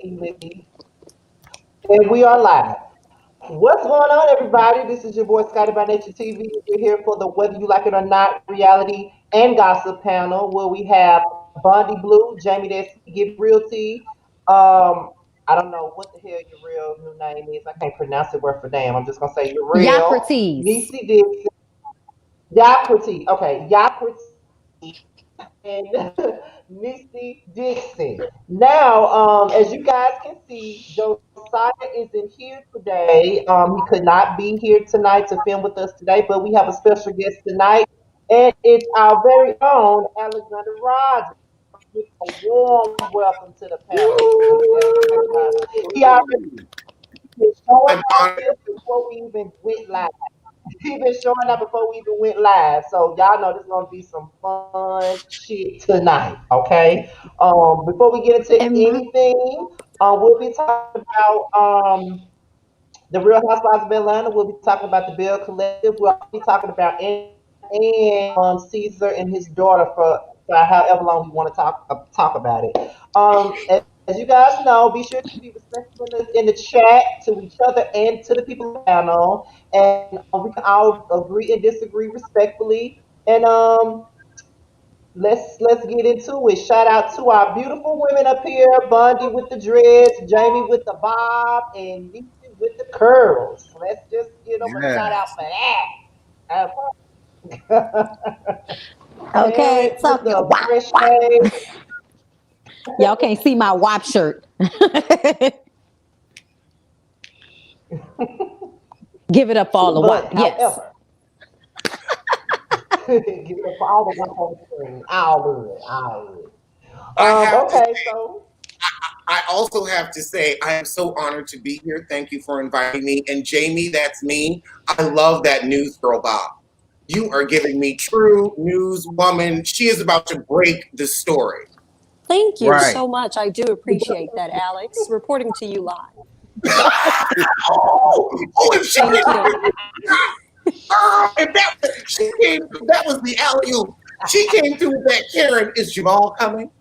And we are live. What's going on, everybody? This is your boy Scotty by Nature TV. We're here for the Whether You Like It or Not reality and gossip panel where we have Bondi Blue, Jamie that's give real tea. I don't know what the hell your real new name is. I can't pronounce it word for damn. I'm just gonna say your real. Socrates. Nisi Dixon. Yakrati. Okay, Yakrati and Misty Dixon. Now, as you guys can see, Josiah isn't here today. He could not be here tonight to film with us today, but we have a special guest tonight, and it's our very own Alexander Rogers. Give a warm welcome to the panel, Alexander Rogers. He already been showing I'm up honored. here before we even went live. He been showing up before we even went live. So y'all know this is gonna be some fun shit tonight. Okay. Before we get into And my anything, we'll be talking about the Real Housewives of Atlanta. We'll be talking about the Bill Collective. We'll be talking about Caesar and his daughter for however long we want to talk about it. As you guys know, be sure to be respectful in the chat to each other and to the people on the panel, and we can all agree and disagree respectfully. And let's get into it. Shout out to our beautiful women up here: Bundy with the dreads, Jamie with the bob, and Niecy with the curls. Let's just give them a shout out Yes. for that. okay, Terrence so with the wop, fresh wop. shade. Y'all can't see my WAP shirt. Give it up for all the But WAP. Yes. however, give it for all the one on the screen. All good. I have to. Okay, so I also have to say I am so honored to be here. Thank you for inviting me. And Jamie, that's me. I love that news girl Bob. You are giving me true news woman. She is about to break the story. Thank you Right. so much. I do appreciate that, Alex. Reporting to you live. If she Thank didn't, you. if that was the alley oop. She came through with that Karen. Is Jamal coming?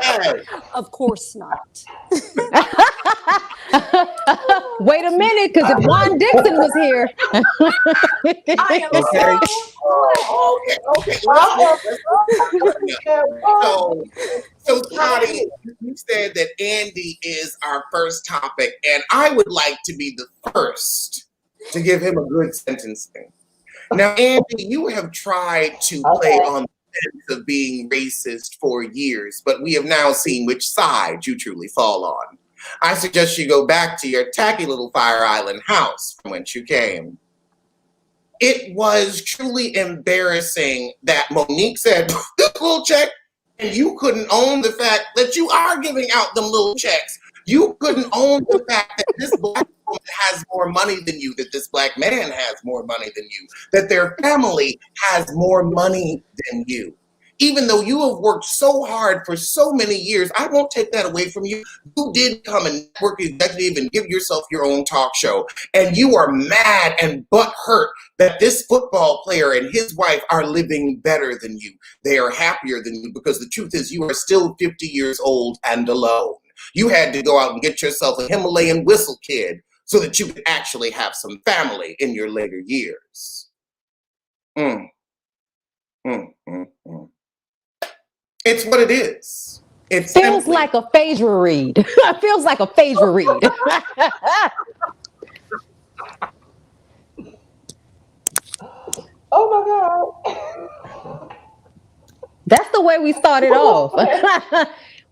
Hey. Of course not. Wait a minute, because if Juan Dixon was here, I am Okay. Okay. So, so Scotty, you said that Andy is our first topic, and I would like to be the first to give him a good sentencing. Now, Andy, you have tried to play okay. on the fence of being racist for years, but we have now seen which side you truly fall on. I suggest you go back to your tacky little Fire Island house from whence you came. It was truly embarrassing that Monique said, this little check, and you couldn't own the fact that you are giving out them little checks. You couldn't own the fact that this black woman has more money than you, that this black man has more money than you, that their family has more money than you. Even though you have worked so hard for so many years, I won't take that away from you. You did become a network executive and give yourself your own talk show. And you are mad and butthurt that this football player and his wife are living better than you. They are happier than you because the truth is you are still 50 years old and alone. You had to go out and get yourself a Himalayan whistle kid so that you could actually have some family in your later years. Mm, mm. It's what it is. It feels like a phaser read. Feels like a phaser read. Oh my God. That's the way we started off.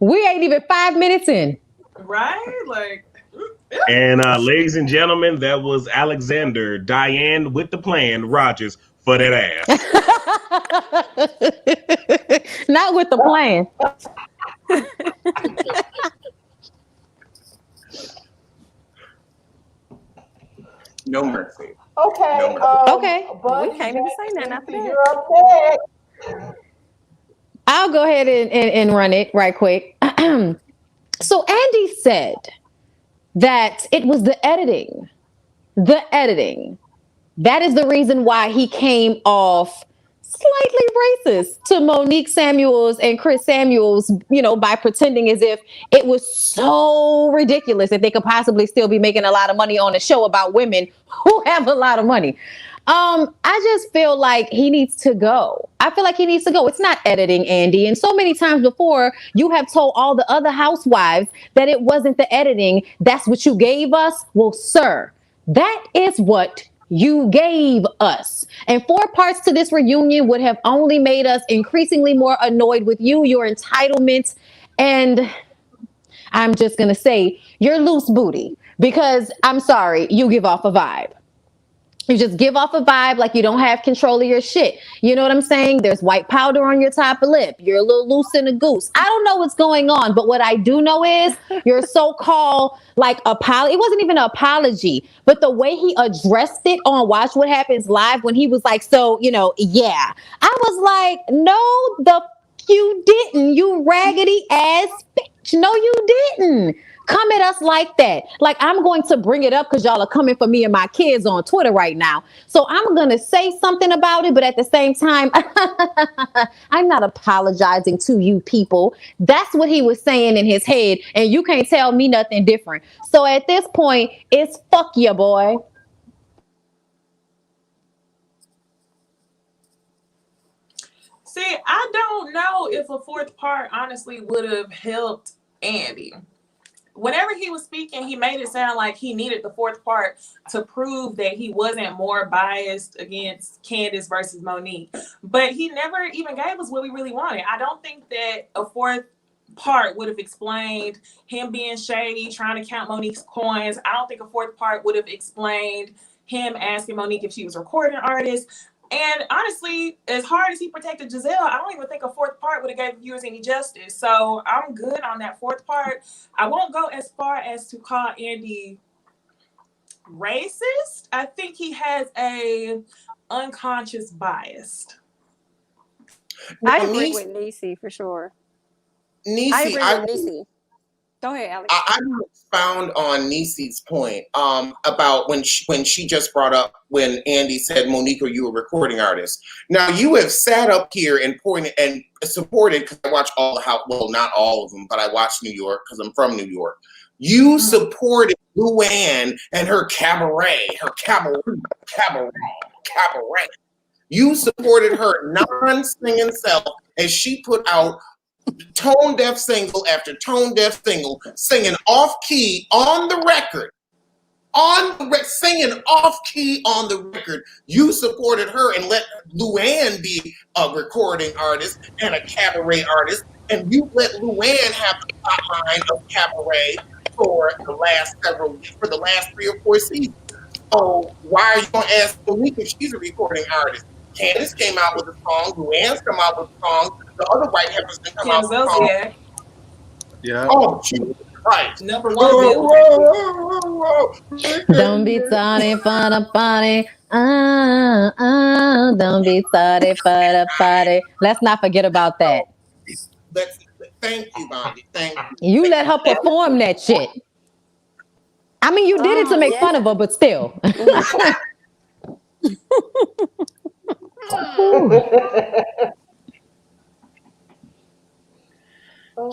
We ain't even 5 minutes in. Right? Like, And ladies and gentlemen, that was Alexander Diane with the plan Rogers for that ass. Not with the plan. no mercy. Okay. No mercy. Okay. Buddy, We can't even say nothing after that. you're up next. I'll go ahead and run it right quick. So Andy said that it was the editing. The editing. That is the reason why he came off slightly racist to Monique Samuels and Chris Samuels, by pretending as if it was so ridiculous that they could possibly still be making a lot of money on a show about women who have a lot of money. I just feel like he needs to go. I feel like he needs to go. It's not editing, Andy. And so many times before, you have told all the other housewives that it wasn't the editing. That's what you gave us. Well, sir, that is what you gave us. And 4 parts to this reunion would have only made us increasingly more annoyed with you, your entitlement, and I'm just going to say you're loose booty, because I'm sorry, you give off a vibe. You just give off a vibe like you don't have control of your shit. You know what I'm saying? There's white powder on your top lip. You're a little loose in a goose. I don't know what's going on, but what I do know is your so-called apology. It wasn't even an apology, but the way he addressed it on Watch What Happens Live when he was like, so, yeah. I was like, no, you didn't, you raggedy ass bitch. No, you didn't. Come at us like that. Like, I'm going to bring it up because y'all are coming for me and my kids on Twitter right now. So I'm going to say something about it. But at the same time, I'm not apologizing to you people. That's what he was saying in his head. And you can't tell me nothing different. So at this point, it's fuck ya, boy. See, I don't know if a 4th part honestly would have helped Andy. Whenever he was speaking, he made it sound like he needed the 4th part to prove that he wasn't more biased against Candice versus Monique. But he never even gave us what we really wanted. I don't think that a 4th part would have explained him being shady, trying to count Monique's coins. I don't think a 4th part would have explained him asking Monique if she was a recording artist. And honestly, as hard as he protected Giselle, I don't even think a 4th part would have given viewers any justice. So I'm good on that 4th part. I won't go as far as to call Andy racist. I think he has a unconscious bias. I agree with Niecy for sure. I agree with Niecy. Go ahead, Alex. I found on Niecy's point about when she just brought up when Andy said, Monique, are you a recording artist? Now, you have sat up here and pointed and supported, because I watch all the house, well, not all of them, but I watch New York because I'm from New York. You supported Luann and her cabaret. You supported her non-singing self as she put out tone deaf single after tone deaf single, singing off key on the record, singing off key on the record. You supported her and let Luann be a recording artist and a cabaret artist, and you let Luann have the hotline of cabaret for the last 3 or 4 seasons. So why are you going to ask Monique if she's a recording artist? Candice came out with a song. Luann's come out with a song. The other white heifers didn't come out with a song. Yeah. Oh, Jesus Christ. Number 1 Don't be sorry for the party. Don't be sorry for the party. Let's not forget about that. Thank you, Bondi. Thank you. You let her perform that shit. I mean, you did it to make fun of her, but still.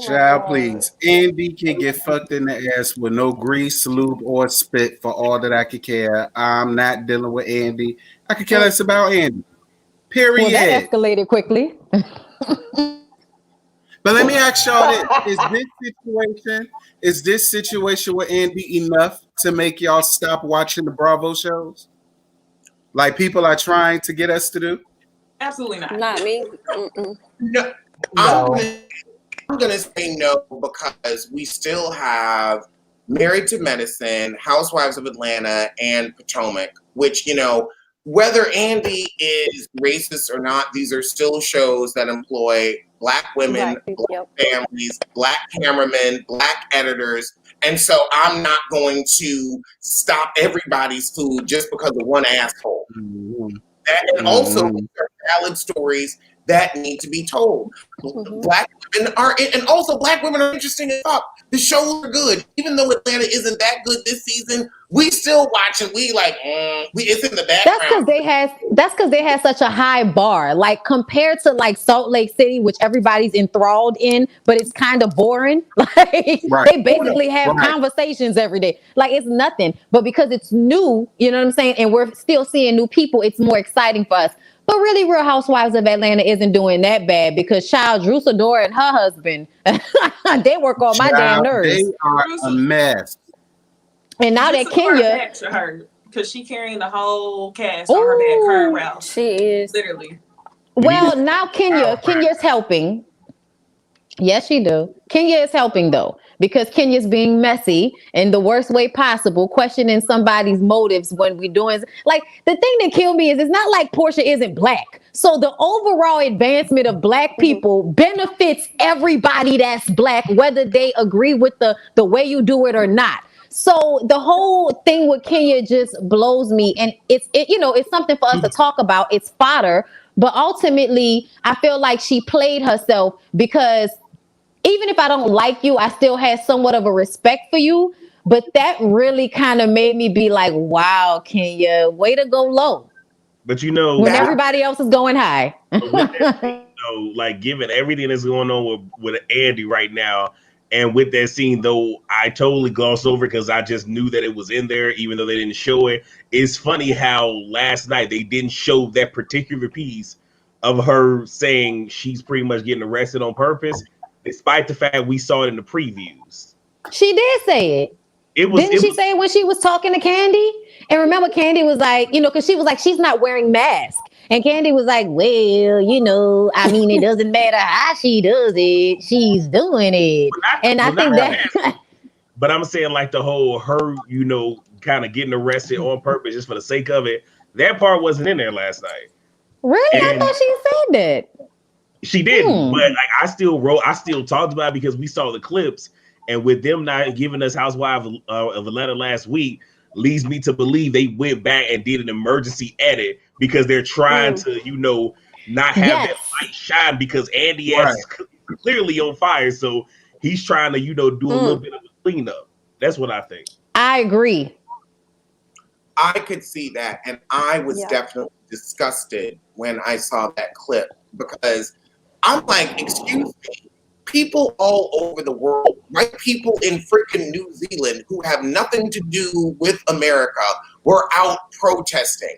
Child, please. Andy can get fucked in the ass with no grease, lube, or spit for all that I could care. I'm not dealing with Andy. I could care less about Andy. Period. Well, that escalated quickly. But let me ask y'all this. Is this situation with Andy enough to make y'all stop watching the Bravo shows? Like people are trying to get us to do? Absolutely not. Not me. No. I'm going to say no, because we still have Married to Medicine, Housewives of Atlanta, and Potomac, which, whether Andy is racist or not, these are still shows that employ Black women, Black families, Black cameramen, Black editors. And so I'm not going to stop everybody's food just because of one asshole. And also, there are valid stories that need to be told. Black women are, and also Black women are interesting as fuck. The shows are good, even though Atlanta isn't that good this season. We still watch it. We like, it's in the background. That's because they had such a high bar, like compared to like Salt Lake City, which everybody's enthralled in, but it's kind of boring. Like they basically have conversations every day. Like it's nothing, but because it's new, you know what I'm saying, and we're still seeing new people, it's more exciting for us. But really, Real Housewives of Atlanta isn't doing that bad because Drew Sidora and her husband, they work on my damn nerves. They are a mess. And now that Kenya, to her because she carrying the whole cast on her back, her route. She is literally. Well, now Kenya's helping. Yes, she do. Kenya is helping though, because Kenya's being messy in the worst way possible, questioning somebody's motives when we're doing like the thing that killed me is it's not like Porsha isn't Black. So the overall advancement of Black people benefits everybody that's Black, whether they agree with the way you do it or not. So the whole thing with Kenya just blows me, and it's something for us to talk about. It's fodder, but ultimately, I feel like she played herself because even if I don't like you, I still have somewhat of a respect for you. But that really kind of made me be like, wow, Kenya, way to go low. But when everybody else is going high. Like given everything that's going on with Andy right now, and with that scene, though, I totally glossed over because I just knew that it was in there, even though they didn't show it. It's funny how last night they didn't show that particular piece of her saying she's pretty much getting arrested on purpose, despite the fact we saw it in the previews. She did say it. Didn't she say it when she was talking to Candy? And remember, Candy was like, because she was like, she's not wearing masks. And Candy was like, well, I mean, it doesn't matter how she does it. She's doing it. I think that... But I'm saying like the whole her, kind of getting arrested on purpose just for the sake of it. That part wasn't in there last night. Really? I thought she said that. She didn't. But like I still talked about it because we saw the clips. And with them not giving us Housewives of Atlanta last week, leads me to believe they went back and did an emergency edit because they're trying to, not have that light shine because Andy is clearly on fire. So he's trying to, do a little bit of a cleanup. That's what I think. I agree. I could see that. And I was definitely disgusted when I saw that clip because I'm like, excuse me. People all over the world, white people in freaking New Zealand who have nothing to do with America were out protesting.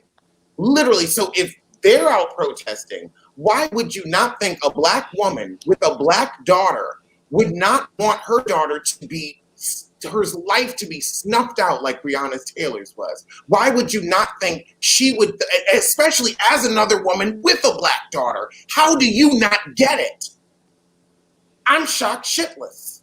Literally. So if they're out protesting, why would you not think a Black woman with a Black daughter would not want her daughter her life to be snuffed out like Breonna Taylor's was? Why would you not think she would, especially as another woman with a Black daughter? How do you not get it? I'm shocked shitless.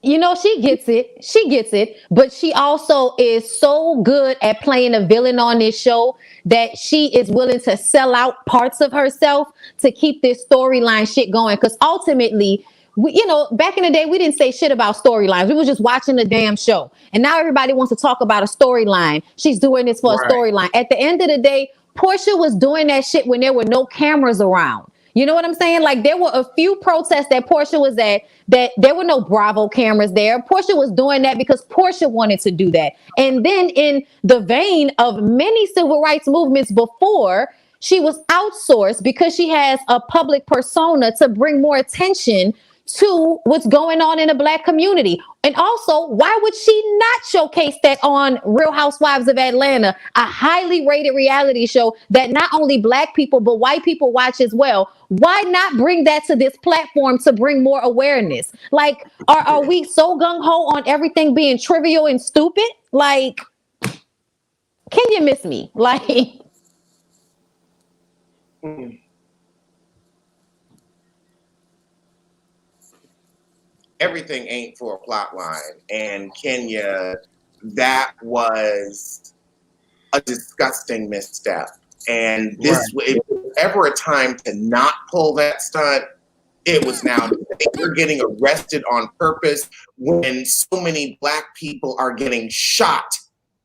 She gets it. She gets it. But she also is so good at playing a villain on this show that she is willing to sell out parts of herself to keep this storyline shit going. Because ultimately, back in the day, we didn't say shit about storylines. We were just watching the damn show. And now everybody wants to talk about a storyline. She's doing this for a storyline. At the end of the day, Porsha was doing that shit when there were no cameras around. You know what I'm saying? Like there were a few protests that Porsha was at that there were no Bravo cameras there. Porsha was doing that because Porsha wanted to do that. And then in the vein of many civil rights movements before, she was outsourced because she has a public persona to bring more attention to what's going on in the Black community. And also, why would she not showcase that on Real Housewives of Atlanta, a highly rated reality show that not only Black people, but white people watch as well? Why not bring that to this platform to bring more awareness? Like, are we so gung-ho on everything being trivial and stupid? Like, can you miss me? Like... Everything ain't for a plot line. And Kenya, that was a disgusting misstep. And this, if there was ever a time to not pull that stunt, it was now. They're getting arrested on purpose when so many Black people are getting shot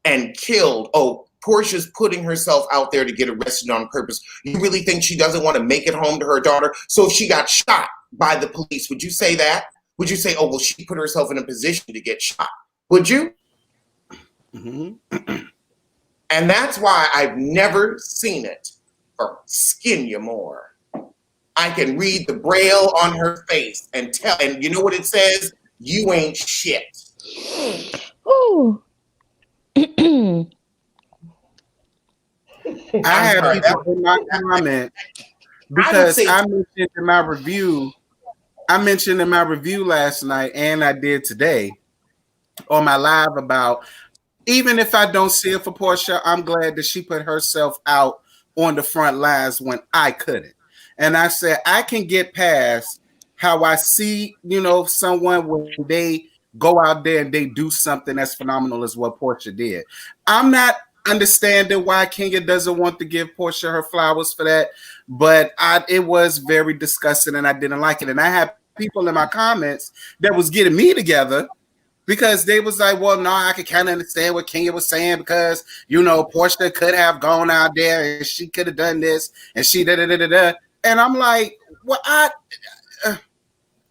and killed. Oh, Porsha's putting herself out there to get arrested on purpose. You really think she doesn't want to make it home to her daughter? So if she got shot by the police, would you say that? Would you say, oh, well, she put herself in a position to get shot? Would you? Mm-hmm. And that's why I've never seen it for Skin You More. I can read the braille on her face and tell, and you know what it says? You ain't shit. Ooh. I have people in my comment because I mentioned in my review last night, and I did today on my live about, even if I don't see it for Porsha, I'm glad that she put herself out on the front lines when I couldn't. And I said, I can get past how I see, someone when they go out there and they do something as phenomenal as what Porsha did. I'm not understanding why Kenya doesn't want to give Porsha her flowers for that, but it was very disgusting and I didn't like it. And I had people in my comments that was getting me together because they was like, well, no, I could kind of understand what Kenya was saying because, Porsha could have gone out there and she could have done this and she da-da-da-da-da. And I'm like, well,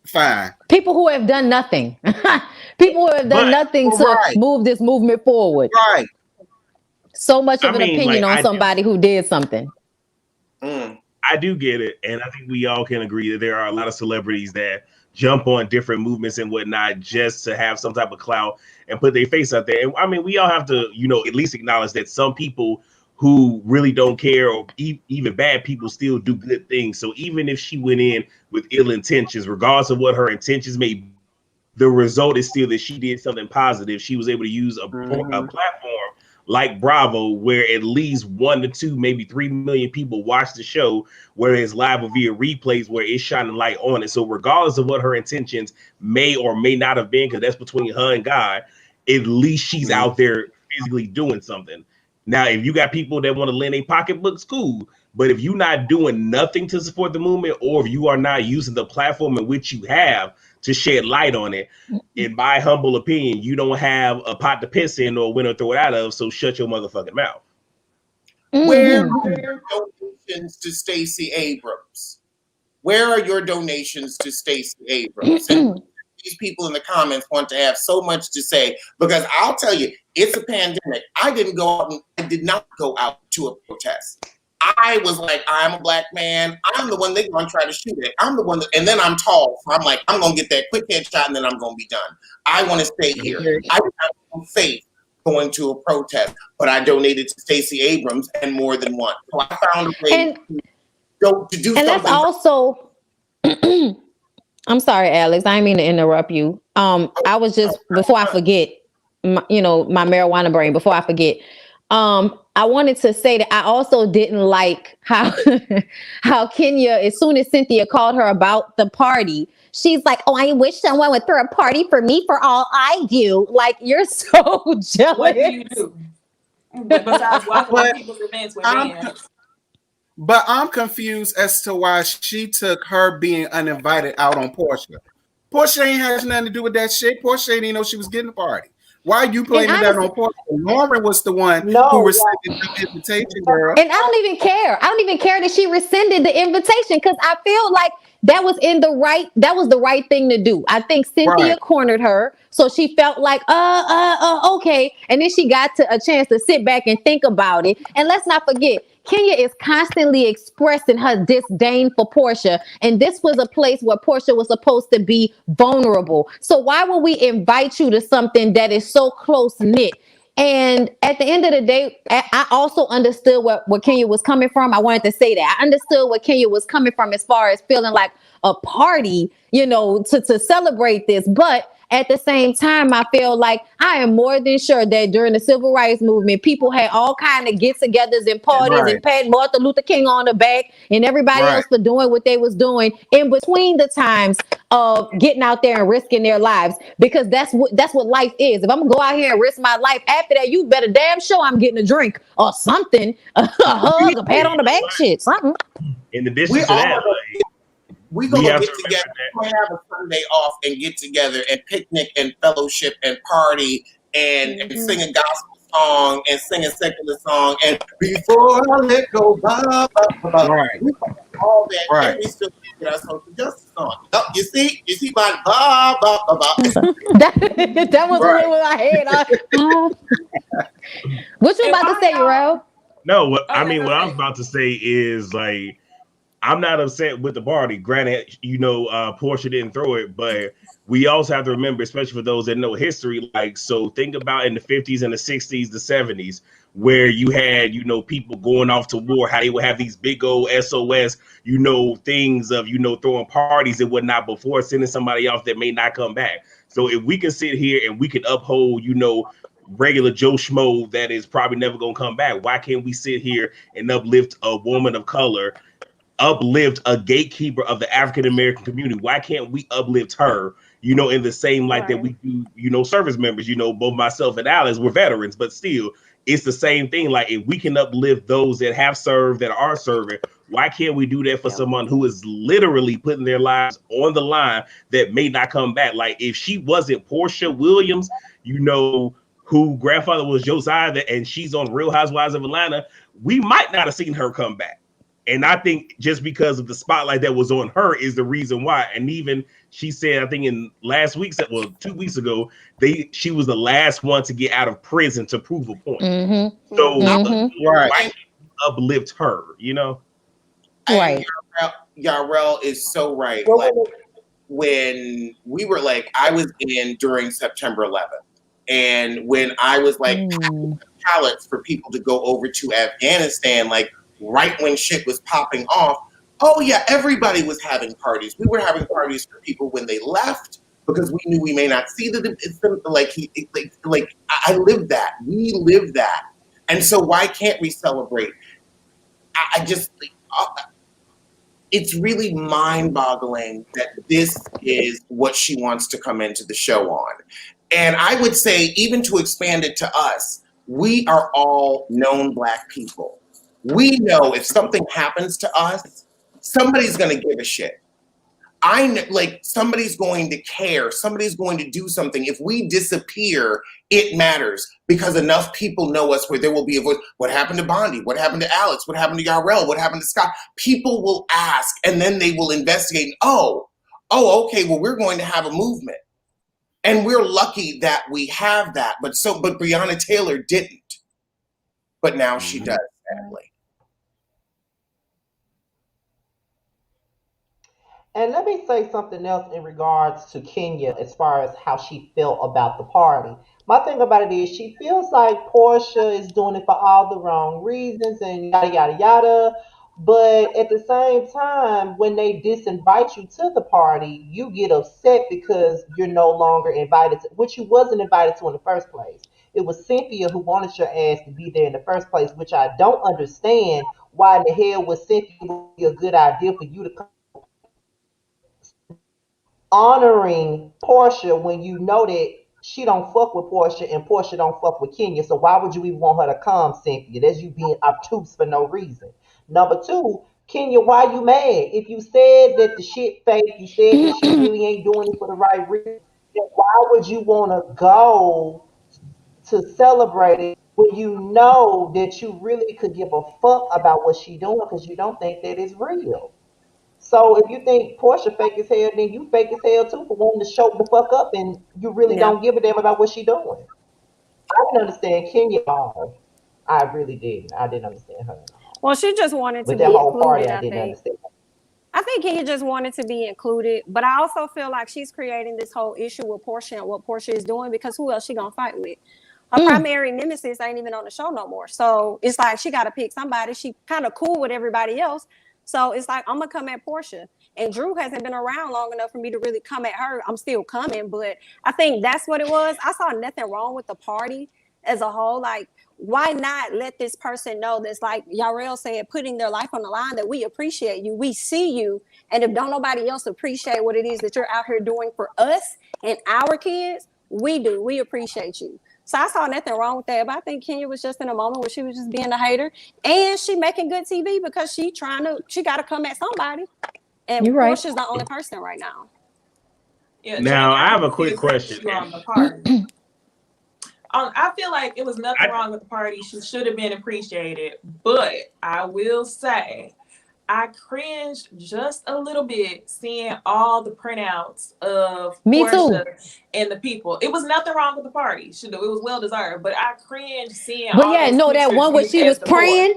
fine. People who have done nothing. People who have done nothing to move this movement forward. Right. So much of an opinion on somebody who did something. I do get it. And I think we all can agree that there are a lot of celebrities that jump on different movements and whatnot just to have some type of clout and put their face out there. And I mean, we all have to, at least acknowledge that some people who really don't care, or even bad people, still do good things. So even if she went in with ill intentions, regardless of what her intentions may be, the result is still that she did something positive. She was able to use a platform like Bravo, where at least 1 to 2, maybe 3 million people watch the show, where it's live or via replays, where it's shining light on it. So regardless of what her intentions may or may not have been, because that's between her and God, at least she's out there physically doing something. Now, if you got people that want to lend a pocketbooks, cool. But if you're not doing nothing to support the movement, or if you are not using the platform in which you have to shed light on it, in my humble opinion, you don't have a pot to piss in or a window to throw it out of, so shut your motherfucking mouth. Where are your donations to Stacey Abrams? Where are your donations to Stacey Abrams? And these people in the comments want to have so much to say, because I'll tell you, it's a pandemic. I did not go out to a protest. I was like, I'm a black man. I'm the one they're going to try to shoot at. I'm the one and then I'm tall. So I'm like, I'm going to get that quick headshot and then I'm going to be done. I want to stay here. I have no faith going to a protest, but I donated to Stacey Abrams and more than one. So I found a way to do something. And that's also, I'm sorry, Alex, I didn't mean to interrupt you. I was just, before I forget, my marijuana brain, before I forget, I wanted to say that I also didn't like how Kenya, as soon as Cynthia called her about the party, she's like, oh, I wish someone would throw a party for me for all I do. Like, you're so jealous. What do you do? Besides watching people's events with fans. But I'm confused as to why she took her being uninvited out on Porsha. Porsha ain't has nothing to do with that shit. Porsha ain't even know she was getting a party. Why are you blaming that on Porsha? Lauren was the one who rescinded the invitation, girl. And I don't even care. I don't even care that she rescinded the invitation, because I feel like that was the right thing to do. I think Cynthia cornered her, so she felt like, okay. And then she got a chance to sit back and think about it. And let's not forget, Kenya is constantly expressing her disdain for Porsha. And this was a place where Porsha was supposed to be vulnerable. So why would we invite you to something that is so close-knit? And at the end of the day, I also understood where Kenya was coming from. I wanted to say that. I understood where Kenya was coming from as far as feeling like a party, to celebrate this. But at the same time, I feel like I am more than sure that during the civil rights movement, people had all kind of get-togethers and parties and patting Martin Luther King on the back and everybody else for doing what they was doing in between the times of getting out there and risking their lives, because that's what life is. If I'm gonna go out here and risk my life, after that, you better damn sure I'm getting a drink or something, a hug, a pat on the back, shit, something. In addition to that, we're going to get together. We're going to have a Sunday off and get together and picnic and fellowship and party and sing a gospel song and sing a secular song, and before I let go, blah, blah, blah, Right. all that, Right. and we still get our social justice on. Oh, you see, my blah, blah, blah, blah. that was Right. what I had. What you about to say, Ro? No, what Okay, what I was okay. about to say is like I'm not upset with the party. Granted, Porsha didn't throw it, but we also have to remember, especially for those that know history, like, so think about in the 50s and the 60s, the 70s, where you had, people going off to war, how they would have these big old SOS, things of, throwing parties and whatnot before sending somebody off that may not come back. So if we can sit here and we can uphold, regular Joe Schmo that is probably never going to come back, why can't we sit here and uplift a woman of color, uplift a gatekeeper of the African American community? Why can't we uplift her, in the same light that we do, service members? Both myself and Alice, we're veterans, but still, it's the same thing. Like, if we can uplift those that have served, that are serving, why can't we do that for someone who is literally putting their lives on the line that may not come back? Like, if she wasn't Porsha Williams, who grandfather was Josiah, and she's on Real Housewives of Atlanta, we might not have seen her come back. And I think just because of the spotlight that was on her is the reason why. And even she said, I think in 2 weeks ago, she was the last one to get out of prison to prove a point. Mm-hmm. So Right. why uplift her, Right. Yarrell is so right. Like, when we were like, I was in during September 11th. And when I was like ballots for people to go over to Afghanistan, like right when shit was popping off, oh yeah, everybody was having parties. We were having parties for people when they left because we knew we may not see them. I lived that. We lived that. And so why can't we celebrate? I just, it's really mind-boggling that this is what she wants to come into the show on. And I would say, even to expand it to us, we are all known Black people. We know if something happens to us, somebody's going to give a shit. I know, like, somebody's going to care. Somebody's going to do something. If we disappear, it matters because enough people know us where there will be a voice. What happened to Bondi? What happened to Alex? What happened to Yarrell? What happened to Scott? People will ask, and then they will investigate. Oh, okay, well, we're going to have a movement. And we're lucky that we have that. But Breonna Taylor didn't. But now she does, sadly. And let me say something else in regards to Kenya as far as how she felt about the party. My thing about it is she feels like Porsha is doing it for all the wrong reasons and yada yada yada. But at the same time, when they disinvite you to the party, you get upset because you're no longer invited to, which you wasn't invited to in the first place. It was Cynthia who wanted your ass to be there in the first place, which I don't understand why in the hell was Cynthia would be a good idea for you to come honoring Porsha when you know that she don't fuck with Porsha and Porsha don't fuck with Kenya. So why would you even want her to come, Cynthia? That's you being obtuse for no reason. Number two, Kenya, why you mad? If you said that the shit fake, you said that she really ain't doing it for the right reason, then why would you want to go to celebrate it when you know that you really could give a fuck about what she doing because you don't think that it's real? So if you think Porsha fake as hell, then you fake as hell too for wanting to show the fuck up and you really don't give a damn about what she doing. I didn't understand Kenya at all. I really didn't. I didn't understand her at all. Well, she just wanted to With be that whole party, included, I I didn't think. understand. I think Kenya just wanted to be included, but I also feel like she's creating this whole issue with Porsha and what Porsha is doing because who else she gonna fight with? Her primary nemesis ain't even on the show no more. So it's like she got to pick somebody. She kind of cool with everybody else. So it's like, I'm going to come at Porsha. And Drew hasn't been around long enough for me to really come at her. I'm still coming, but I think that's what it was. I saw nothing wrong with the party as a whole. Like, why not let this person know that's, like Yarrell said, putting their life on the line, that we appreciate you, we see you, and if don't nobody else appreciate what it is that you're out here doing for us and our kids, we do. We appreciate you. So I saw nothing wrong with that, but I think Kenya was just in a moment where she was just being a hater, and she making good TV because she got to come at somebody, and Porsha's the only person right now. Yeah, now Jay, I have a can quick see question. you on the party. I feel like it was nothing wrong with the party. She should have been appreciated. But I will say, I cringed just a little bit seeing all the printouts of Porsha and the people. It was nothing wrong with the party. It was well deserved. But I cringed seeing but all yeah, those no, that pictures one where used she as was decor. praying.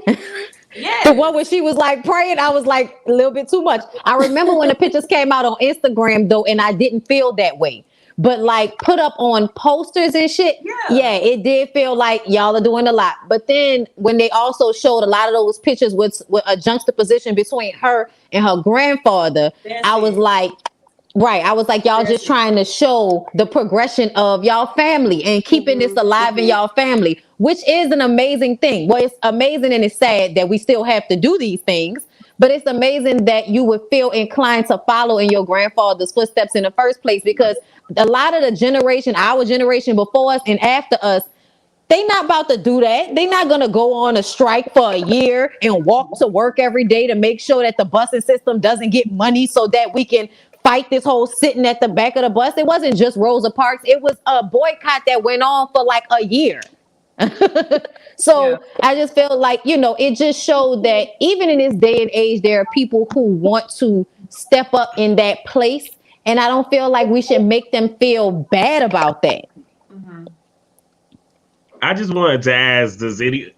Yes. The one where she was like praying, I was like a little bit too much. I remember when the pictures came out on Instagram though, and I didn't feel that way. But like put up on posters and shit, yeah, it did feel like y'all are doing a lot. But then when they also showed a lot of those pictures with a juxtaposition between her and her grandfather, I was like, right. I was like, y'all just trying to show the progression of y'all family and keeping this alive in y'all family, which is an amazing thing. Well, it's amazing and it's sad that we still have to do these things, but it's amazing that you would feel inclined to follow in your grandfather's footsteps in the first place, because a lot of the generation, our generation before us and after us, they not about to do that. They not gonna go on a strike for a year and walk to work every day to make sure that the busing system doesn't get money so that we can fight this whole sitting at the back of the bus. It wasn't just Rosa Parks. It was a boycott that went on for like a year. So I just feel like, it just showed that even in this day and age, there are people who want to step up in that place. And I don't feel like we should make them feel bad about that. I just wanted to ask,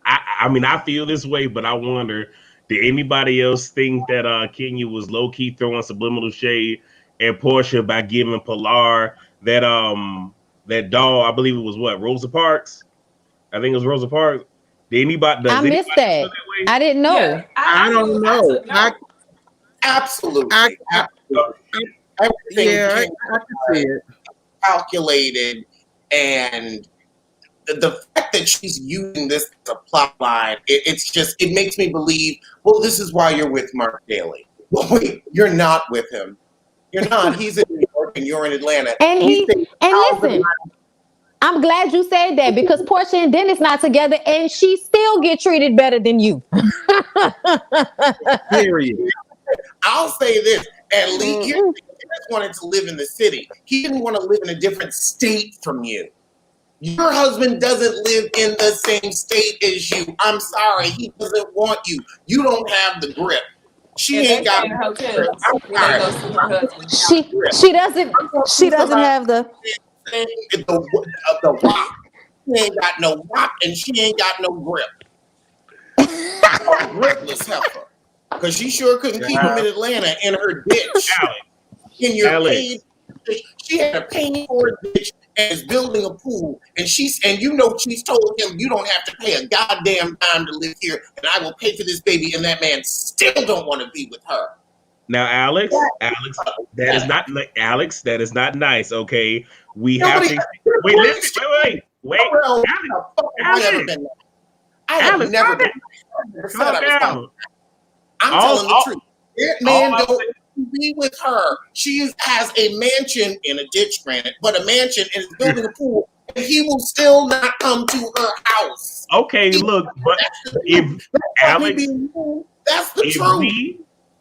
I mean, I feel this way, but I wonder, did anybody else think that Kenya was low-key throwing subliminal shade at Porsha by giving Pilar that doll? I believe it was Rosa Parks? I think it was Rosa Parks. Did anybody? I missed that. I didn't know. Yeah, I don't know. Absolutely. Everything I can see it. calculated, and the fact that she's using this as a plot line, it makes me believe, well, this is why you're with Mark Daly. Well, wait, you're not with him. You're not. He's in New York and you're in Atlanta. And listen, I'm glad you said that, because Porsha and Dennis not together and she still get treated better than you. Period. I'll say this, at least he just wanted to live in the city. He didn't want to live in a different state from you. Your husband doesn't live in the same state as you. I'm sorry, he doesn't want you. You don't have the grip. She ain't got hotels. She doesn't have the wop. She ain't got no wop, and she ain't got no grip. A gripless heifer. Because she sure couldn't keep him in Atlanta in her ditch. In your paid, she had a paid for a ditch and is building a pool, and she's told him, you don't have to pay a goddamn dime to live here, and I will pay for this baby, and that man still don't want to be with her. Now, Alex, that is not nice. Okay, we have to wait. I have never been. I'm telling the truth. That man don't be with her. She has a mansion in a ditch, granted, but a mansion, and is building a pool, and he will still not come to her house. Okay, look, but if Alex, that's the truth.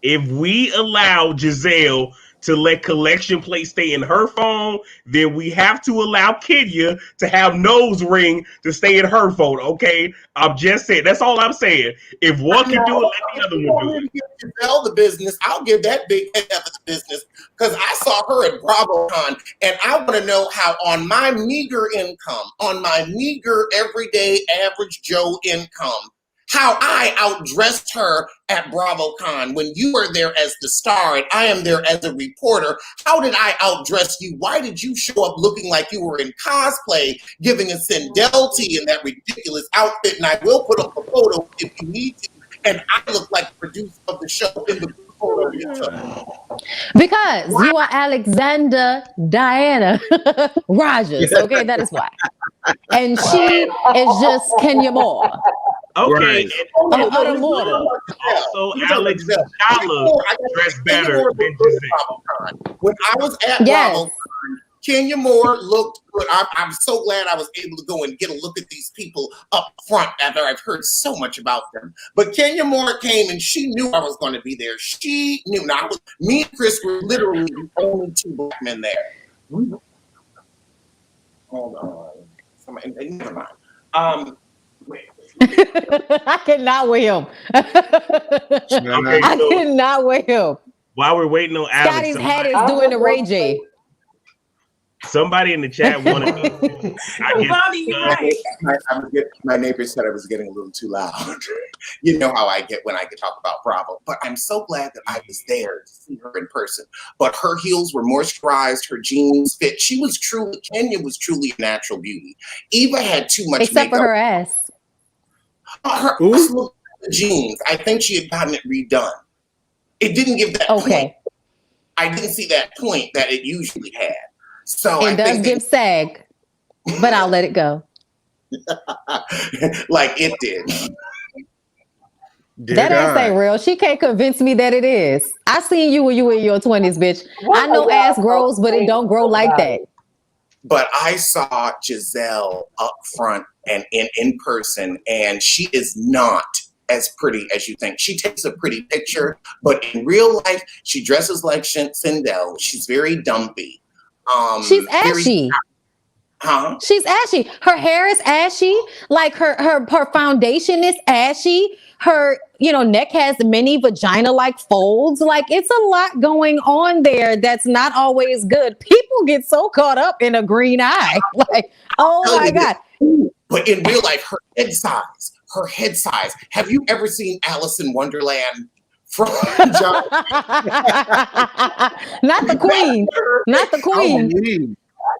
If we allow Giselle to let collection plate stay in her phone, then we have to allow Kenya to have nose ring to stay in her phone. Okay, I'm just saying. That's all I'm saying. If one can do it, let the other one do it. Give Giselle the business. I'll give that big head the business, because I saw her at Bravocon, and I want to know how, on my meager income, on my meager everyday average Joe income, how I outdressed her at Bravocon when you were there as the star and I am there as a reporter. How did I outdress you? Why did you show up looking like you were in cosplay, giving a Sindel tea in that ridiculous outfit? And I will put up a photo if you need to. And I look like the producer of the show in the photo you took. Because you are Alexander Diana Rogers. Okay, that is why. And she is just Kenya Moore. Okay. Right. Also, Alex Dollar dressed better than Giselle. When I was at Bravocon, Kenya Moore looked good. I'm so glad I was able to go and get a look at these people up front after I've heard so much about them. But Kenya Moore came and she knew I was going to be there. She knew. Now, me and Chris were literally the only two black men there. Hold on. Never mind. Wait. I cannot with him. Okay, I so cannot with him. while we're waiting on Alex, Scotty's head is I doing just the Ray want to J. somebody in the chat wanted me. I guess Bobby, you're right. My neighbor said I was getting a little too loud. You know how I get when I could talk about Bravo. But I'm so glad that I was there to see her in person. But her heels were moisturized, her jeans fit. Kenya was truly a natural beauty. Eva had too much Except makeup. for her ass. Her jeans, I think she had gotten it redone. It didn't give that point. I didn't see that point that it usually had. So It does give sag, but I'll let it go. Like it did. That ass ain't real. She can't convince me that it is. I seen you when you were in your 20s, bitch. I know ass grows, but it don't grow like that. But I saw Giselle up front and in person, and she is not as pretty as you think. She takes a pretty picture, but in real life, she dresses like Sindel. She's very dumpy. She's ashy. She's ashy. Her hair is ashy. Like her foundation is ashy. Her, neck has many vagina-like folds. Like, it's a lot going on there that's not always good. People get so caught up in a green eye. Like, oh my God. But in real life, her head size. Have you ever seen Alice in Wonderland? From John? Not the queen. Not the queen.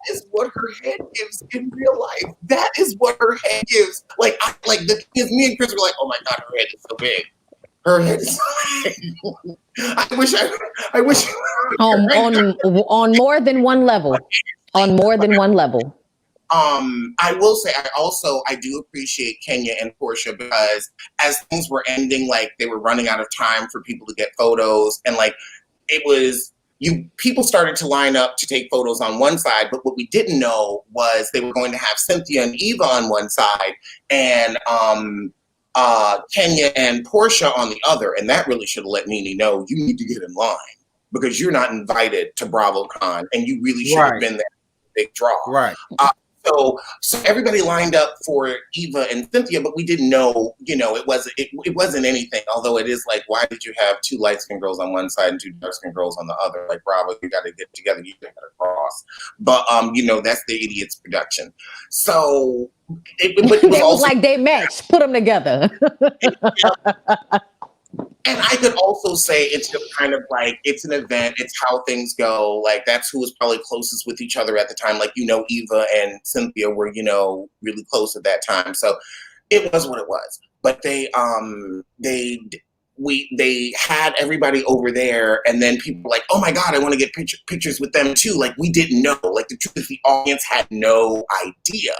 That is what her head gives in real life. That is what her head gives. Like me and Chris were like, oh my God, her head is so big. Her head is so big. I wish. On more than one level. On more than one level. I will say I do appreciate Kenya and Porsha, because as things were ending, like they were running out of time for people to get photos, and like it was people started to line up to take photos on one side, but what we didn't know was they were going to have Cynthia and Eva on one side and Kenya and Porsha on the other, and that really should have let Nene know you need to get in line because you're not invited to Bravocon, and you really should have been there. Big draw, right? So everybody lined up for Eva and Cynthia, but we didn't know, it wasn't anything. Although it is like, why did you have two light-skinned girls on one side and two dark-skinned girls on the other? Like, Bravo, you got to get together. You got to cross. But that's the Idiot's production. So it was also, like they matched. Put them together. And I could also say it's just kind of like, it's an event. It's how things go. Like, that's who was probably closest with each other at the time. Like, Eva and Cynthia were, really close at that time. So it was what it was. But they had everybody over there, and then people were like, oh my God, I want to get pictures with them too. Like, we didn't know. Like, the truth is, the audience had no idea.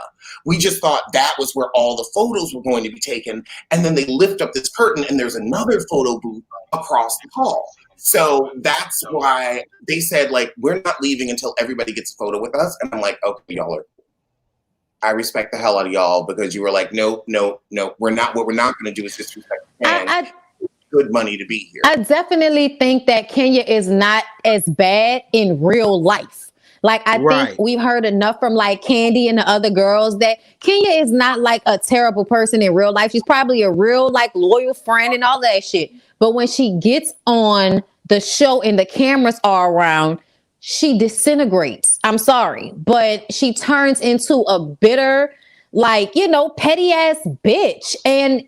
We just thought that was where all the photos were going to be taken. And then they lift up this curtain and there's another photo booth across the hall. So that's why they said, like, we're not leaving until everybody gets a photo with us. And I'm like, okay, I respect the hell out of y'all, because you were like, no, we're not. What we're not going to do is disrespect fans. Good money to be here. I definitely think that Kenya is not as bad in real life. Like, I think we've heard enough from like Candy and the other girls that Kenya is not like a terrible person in real life. She's probably a real like loyal friend and all that shit. But when she gets on the show and the cameras are around, she disintegrates. I'm sorry, but she turns into a bitter, like, petty ass bitch. And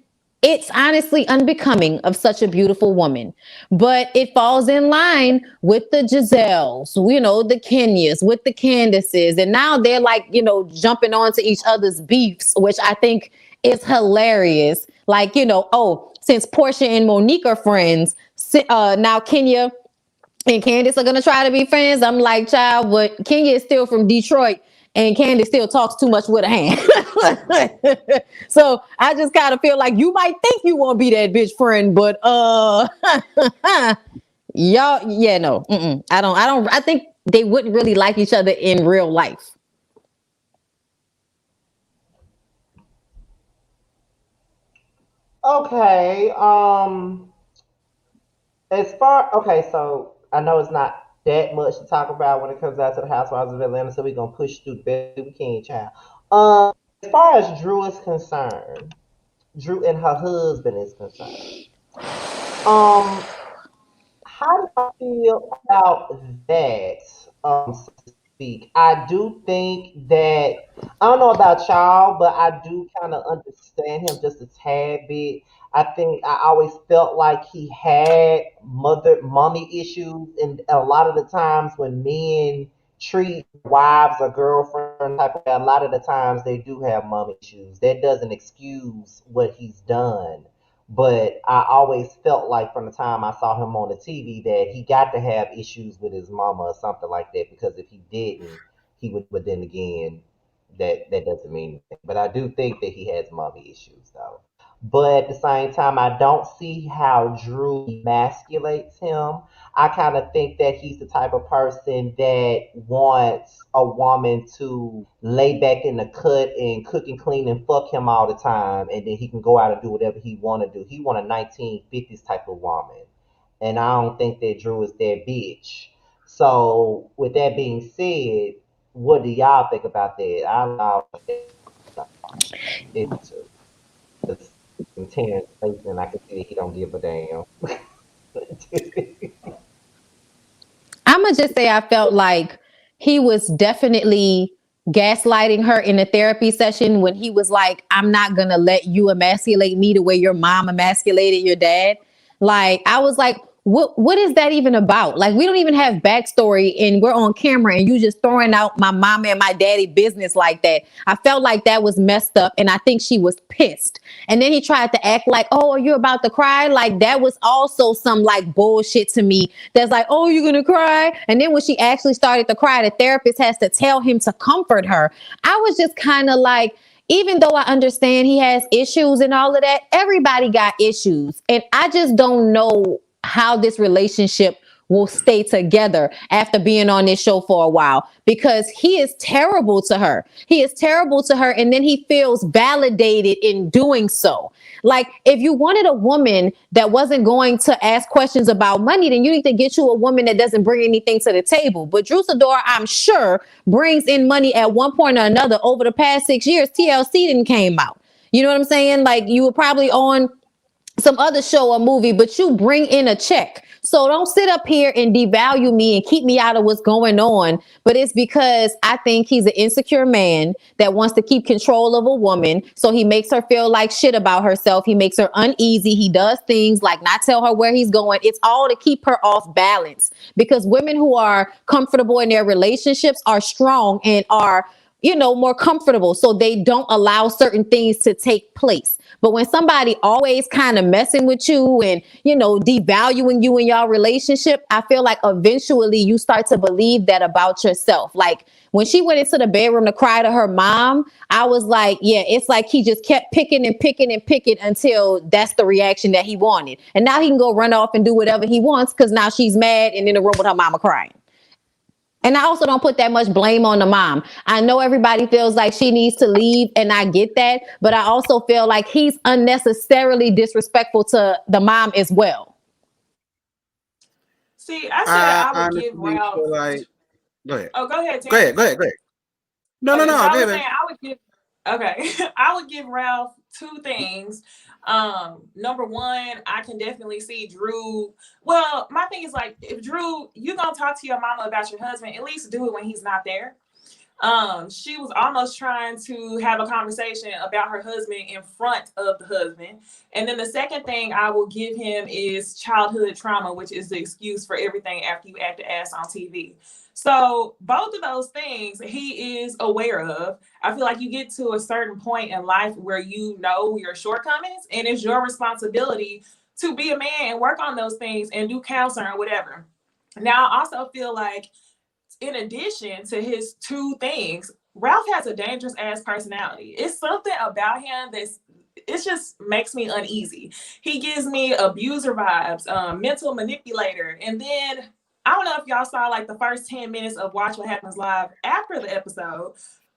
it's honestly unbecoming of such a beautiful woman, but it falls in line with the Giselles, the Kenyas, with the Candices. And now they're like, jumping onto each other's beefs, which I think is hilarious. Like, since Porsha and Monique are friends, now Kenya and Candice are going to try to be friends. I'm like, child, but Kenya is still from Detroit. And Candice still talks too much with a hand. So I just kind of feel like you might think you won't be that bitch friend, but y'all, no. I think they wouldn't really like each other in real life. Okay. So I know it's not that much to talk about when it comes out to the Housewives of Atlanta, so we're gonna push through the best we can, child. as far as Drew is concerned, Drew and her husband is concerned. Um, how do I feel about that? So to speak. I do think that I don't know about y'all, but I do kind of understand him just a tad bit. I think I always felt like he had mommy issues, and a lot of the times when men treat wives or girlfriend type of way, a lot of the times they do have mommy issues. That doesn't excuse what he's done. But I always felt like from the time I saw him on the TV that he got to have issues with his mama or something like that. Because if he didn't, he would. But then again, that doesn't mean anything. But I do think that he has mommy issues though. But at the same time, I don't see how Drew emasculates him. I kind of think that he's the type of person that wants a woman to lay back in the cut and cook and clean and fuck him all the time, and then he can go out and do whatever he want to do. He want a 1950s type of woman, and I don't think that Drew is that bitch. So, with that being said, what do y'all think about that? I allow it to. Because in Terrence face, and I can see that he don't give a damn. I'm gonna just say I felt like he was definitely gaslighting her in a therapy session when he was like, "I'm not gonna let you emasculate me the way your mom emasculated your dad." Like, I was like, what is that even about? Like, we don't even have backstory, and we're on camera, and you just throwing out my mama and my daddy business like that. I felt like that was messed up, and I think she was pissed. And then he tried to act like, "Oh, are you about to cry?" Like, that was also some like bullshit to me. That's like, "Oh, you're gonna cry?" And then when she actually started to cry, the therapist has to tell him to comfort her. I was just kind of like, even though I understand he has issues and all of that, everybody got issues. And I just don't know how this relationship will stay together after being on this show for a while, because he is terrible to her. He is terrible to her. And then he feels validated in doing so. Like, if you wanted a woman that wasn't going to ask questions about money, then you need to get you a woman that doesn't bring anything to the table. But Drew Sidora, I'm sure, brings in money at one point or another. Over the past 6 years, TLC didn't came out. You know what I'm saying? Like, you were probably on some other show or movie, but you bring in a check. So don't sit up here and devalue me and keep me out of what's going on. But it's because I think he's an insecure man that wants to keep control of a woman. So he makes her feel like shit about herself. He makes her uneasy. He does things like not tell her where he's going. It's all to keep her off balance, because women who are comfortable in their relationships are strong and are, you know, more comfortable. So they don't allow certain things to take place. But when somebody always kind of messing with you and, you know, devaluing you in your relationship, I feel like eventually you start to believe that about yourself. Like, when she went into the bedroom to cry to her mom, I was like, yeah, it's like he just kept picking and picking and picking until that's the reaction that he wanted. And now he can go run off and do whatever he wants because now she's mad and in the room with her mama crying. And I also don't put that much blame on the mom. I know everybody feels like she needs to leave, and I get that. But I also feel like he's unnecessarily disrespectful to the mom as well. See, I said I I would give honestly Ralph. feel like. Go ahead. Oh, go ahead, Go ahead. Terrence. Go ahead. Go ahead. No, no, Okay, no. so I Go was ahead, saying man. I would give. Okay, I would give Ralph two things. Number one, I can definitely see Drew. Well, my thing is like, if Drew, you gonna talk to your mama about your husband, at least do it when he's not there. She was almost trying to have a conversation about her husband in front of the husband. And then the second thing I will give him is childhood trauma, which is the excuse for everything after you act the ass on TV. So both of those things he is aware of. I feel like you get to a certain point in life where you know your shortcomings, and it's your responsibility to be a man and work on those things and do counseling or whatever. Now, I also feel like, in addition to his two things, Ralph has a dangerous ass personality. It's something about him that's, it just makes me uneasy. He gives me abuser vibes, mental manipulator. And then I don't know if y'all saw like the first 10 minutes of Watch What Happens Live after the episode,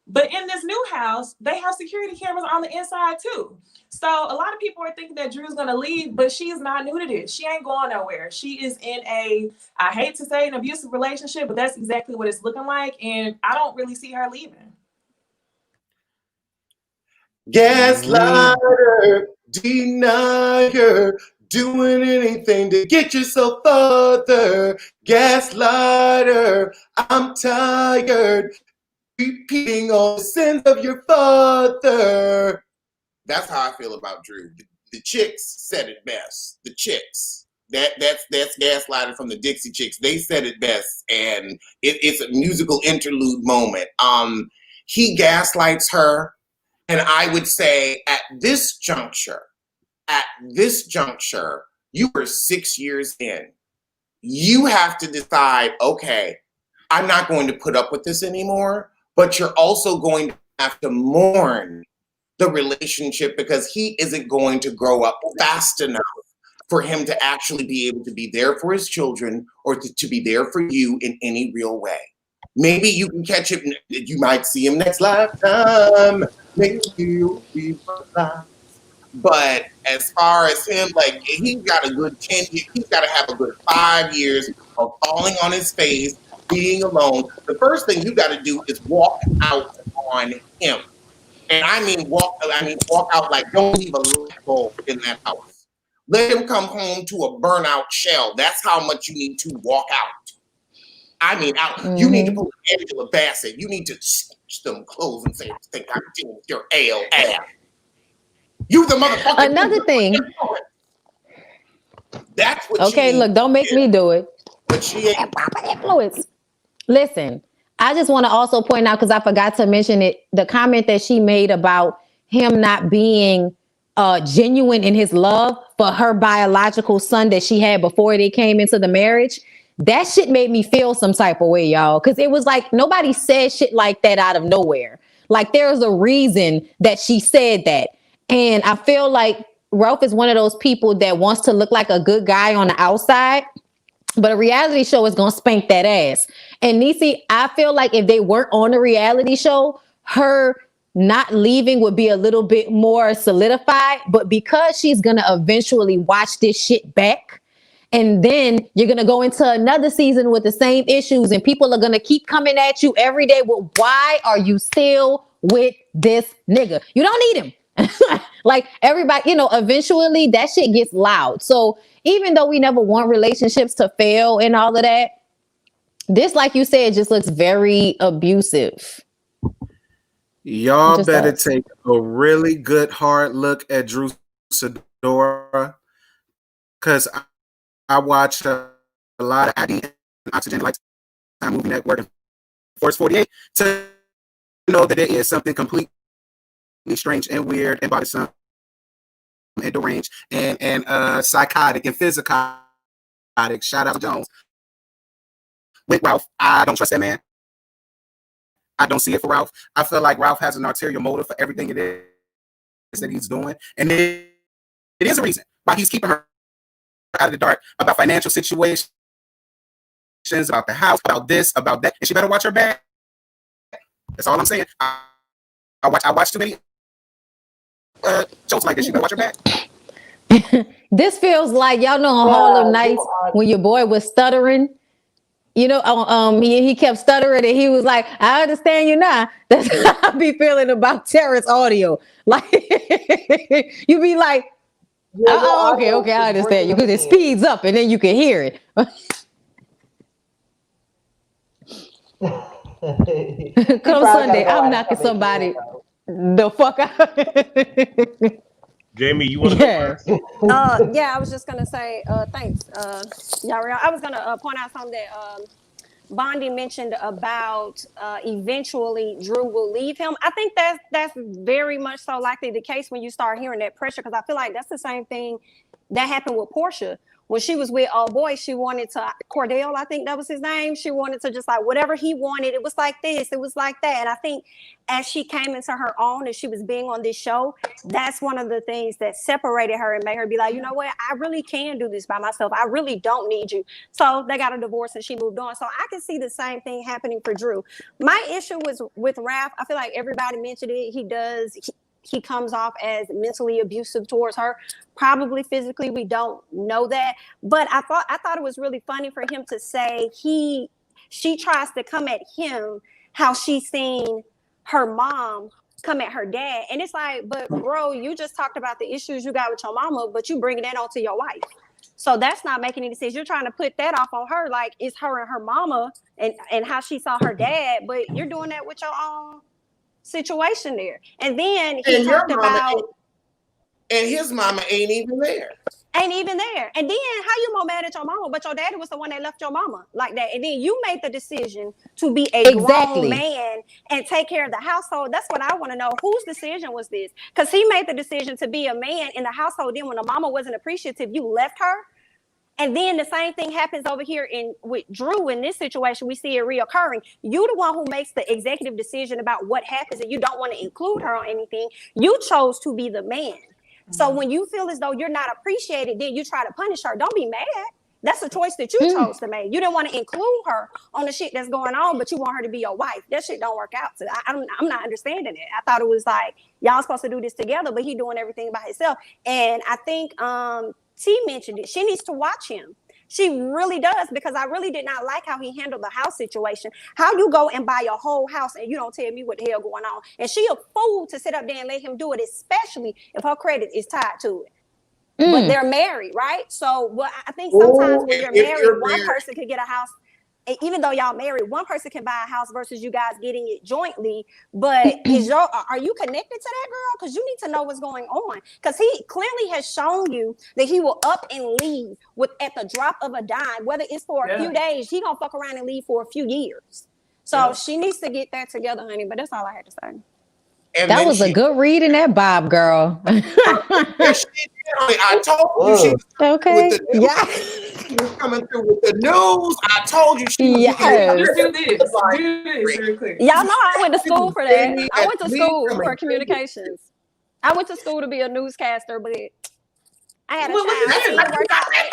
but in this new house, they have security cameras on the inside too. So a lot of people are thinking that Drew's gonna leave, but she's not new to this. She ain't going nowhere. She is in a, I hate to say an abusive relationship, but that's exactly what it's looking like. And I don't really see her leaving. Gaslighter, denier, doing anything to get yourself further. Gaslighter, I'm tired, repeating all the sins of your father. That's how I feel about Drew. The chicks said it best. The chicks. That's Gaslighter from the Dixie Chicks. They said it best, and it's a musical interlude moment. He gaslights her, and I would say at this juncture, you were 6 years in. You have to decide, okay, I'm not going to put up with this anymore, but you're also going to have to mourn the relationship because he isn't going to grow up fast enough for him to actually be able to be there for his children or to be there for you in any real way. Maybe you can catch him, you might see him next lifetime, maybe you'll be alive. But as far as him, like, he's got a good 10 years, he's got to have a good 5 years of falling on his face, being alone. The first thing you got to do is walk out on him. And I mean walk out like don't leave a light bulb in that house. Let him come home to a burnout shell. That's how much you need to walk out. I mean out. Mm-hmm. You need to pull Angela Bassett. You need to stitch them clothes and say, think I'm dealing with your ass. You the motherfucker. Another thing. That's what okay, look, don't make me do it. But she ain't influence. Listen. I just want to also point out, because I forgot to mention it, the comment that she made about him not being genuine in his love for her biological son that she had before they came into the marriage. That shit made me feel some type of way, y'all. Because it was like nobody said shit like that out of nowhere. Like there's a reason that she said that. And I feel like Ralph is one of those people that wants to look like a good guy on the outside. But a reality show is going to spank that ass. And Niecy, I feel like if they weren't on a reality show, her not leaving would be a little bit more solidified. But because she's going to eventually watch this shit back, and then you're going to go into another season with the same issues, and people are going to keep coming at you every day. Well, why are you still with this nigga? You don't need him. Like everybody, eventually that shit gets loud. So even though we never want relationships to fail and all of that, this, like you said, just looks very abusive. Y'all better take a really good hard look at Drew Sidora, because I watched a lot of Oxygen Lifetime Movie Network and Force 48 to know that there is something completely strange and weird and bothersome and deranged and psychotic and physicotic. Shout out to Jones. With Ralph, I don't trust that man. I don't see it for Ralph. I feel like Ralph has an ulterior motive for everything it is that he's doing. And it is a reason why he's keeping her out of the dark about financial situations, about the house, about this, about that. And she better watch her back. That's all I'm saying. I watch too many jokes like this. She better watch her back. This feels like, y'all know on Harlem Nights when your boy was stuttering. He kept stuttering and he was like, I understand you now. That's how I be feeling about Terrence audio. Like, you be like, okay, I understand you, because it speeds up and then you can hear it. Come Sunday, I'm knocking somebody the fuck out. Jamie, you want to go first? Yeah, I was just gonna say thanks, Yariel. I was gonna point out something that Bondi mentioned about eventually Drew will leave him. I think that's very much so likely the case when you start hearing that pressure, because I feel like that's the same thing that happened with Porsha. When she was with old boy, she wanted to, Cordell, I think that was his name. She wanted to just like whatever he wanted. It was like this, it was like that. And I think as she came into her own and she was being on this show, that's one of the things that separated her and made her be like, you know what, I really can do this by myself. I really don't need you. So they got a divorce and she moved on. So I can see the same thing happening for Drew. My issue was with Ralph. I feel like everybody mentioned it. He comes off as mentally abusive towards her, probably physically. We don't know that. But I thought it was really funny for him to say she tries to come at him how she's seen her mom come at her dad. And it's like, but bro, you just talked about the issues you got with your mama, but you bringing that onto your wife. So that's not making any sense. You're trying to put that off on her, like it's her and her mama and how she saw her dad, but you're doing that with your own situation there. And then he talked about, and his mama ain't even there. And then how you more mad at your mama, but your daddy was the one that left your mama like that. And then you made the decision to be a grown man and take care of the household. That's what I want to know. Whose decision was this? Because he made the decision to be a man in the household. Then when the mama wasn't appreciative, you left her. And then the same thing happens over here with Drew in this situation. We see it reoccurring. You the one who makes the executive decision about what happens, and you don't want to include her on anything. You chose to be the man. So when you feel as though you're not appreciated, then you try to punish her. Don't be mad. That's a choice that you chose to make. You didn't want to include her on the shit that's going on, but you want her to be your wife. That shit don't work out. So I'm not understanding it. I thought it was like, y'all supposed to do this together, but he doing everything by himself. And I think T mentioned it. She needs to watch him. She really does, because I really did not like how he handled the house situation. How you go and buy your whole house and you don't tell me what the hell going on. And she a fool to sit up there and let him do it, especially if her credit is tied to it. But they're married, right? So I think sometimes when you're married, one person could get a house. Even though y'all married, one person can buy a house versus you guys getting it jointly. But are you connected to that girl? Because you need to know what's going on. Because he clearly has shown you that he will up and leave at the drop of a dime, whether it's for a few days. He gonna fuck around and leave for a few years. So she needs to get that together, honey. But that's all I had to say. And that was a good read in that Bob, girl. I told you she was okay. She was coming through with the news. I told you she was do this real quick. Y'all know I went to school for that. I went to school for communications. I went to school to be a newscaster, but I had a child. I didn't work out like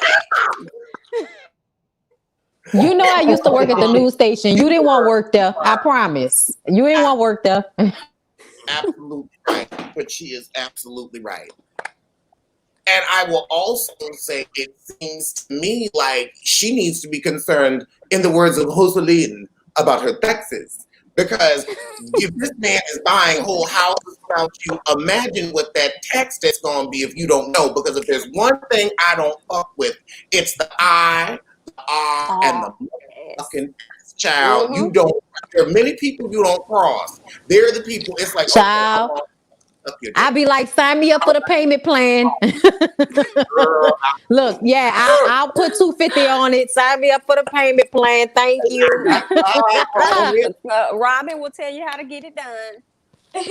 that. You know, I used to work at the news station. You didn't want to work there. I promise. You didn't want to work there. Absolutely right. But she is absolutely right. And I will also say it seems to me like she needs to be concerned, in the words of Joseline, about her taxes. Because if this man is buying whole houses without you, imagine what that tax that's going to be if you don't know. Because if there's one thing I don't fuck with, it's the I, the R, and the fucking child. You don't. There are many people you don't cross. They're the people. It's like, child. Okay, I'd be like, sign me up for the payment plan. Look, I'll put $250 on it. Sign me up for the payment plan. Thank you. Robin will tell you how to get it done.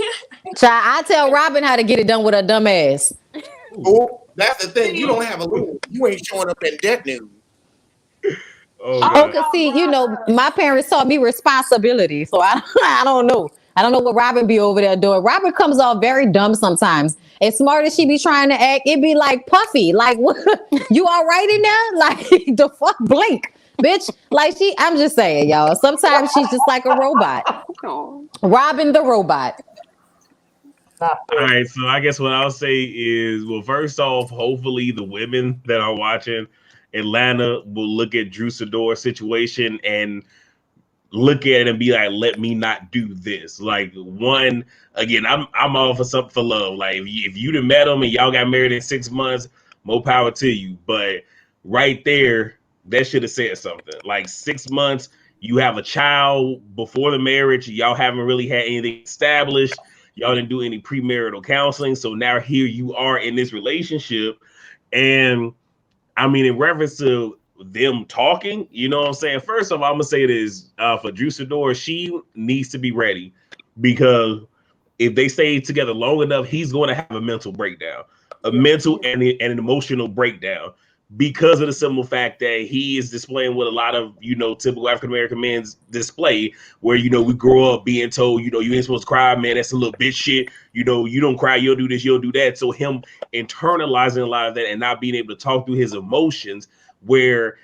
Child, I tell Robin how to get it done with her dumb ass. Oh, that's the thing. You don't have a loan. You ain't showing up in debt news. Cause see, you know, my parents taught me responsibility, so I don't know. I don't know what Robin be over there doing. Robin comes off very dumb sometimes. As smart as she be trying to act, it be like puffy. Like, what? You all right in there? Like, the fuck, blink, bitch. Like, I'm just saying, y'all. Sometimes she's just like a robot. Robin the robot. All right, so I guess what I'll say is, well, first off, hopefully the women that are watching Atlanta will look at Drew Sidora's situation and look at it and be like, let me not do this. Like, one, again, I'm all for something for love. Like, if you done met him and y'all got married in 6 months, more power to you. But right there, that should have said something. Like, 6 months, you have a child before the marriage, y'all haven't really had anything established. Y'all didn't do any premarital counseling. So now here you are in this relationship. And I mean, in reference to them talking, you know what I'm saying? First off, I'm gonna say this for Drew Sidora, she needs to be ready, because if they stay together long enough, he's going to have a mental breakdown, a mental and an emotional breakdown, because of the simple fact that he is displaying what a lot of, you know, typical African-American men display, where, you know, we grow up being told, you know, you ain't supposed to cry, man, that's a little bitch shit. You know, you don't cry, you'll do this, you'll do that. So him internalizing a lot of that and not being able to talk through his emotions, where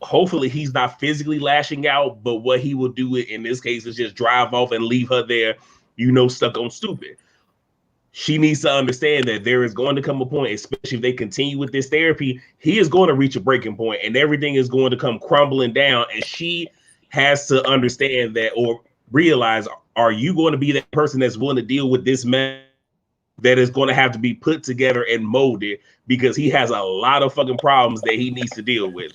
hopefully he's not physically lashing out, but what he will do in this case is just drive off and leave her there, you know, stuck on stupid. She needs to understand that there is going to come a point, especially if they continue with this therapy, he is going to reach a breaking point and everything is going to come crumbling down. And she has to understand that, or realize, are you going to be that person that's willing to deal with this man that is going to have to be put together and molded because he has a lot of fucking problems that he needs to deal with.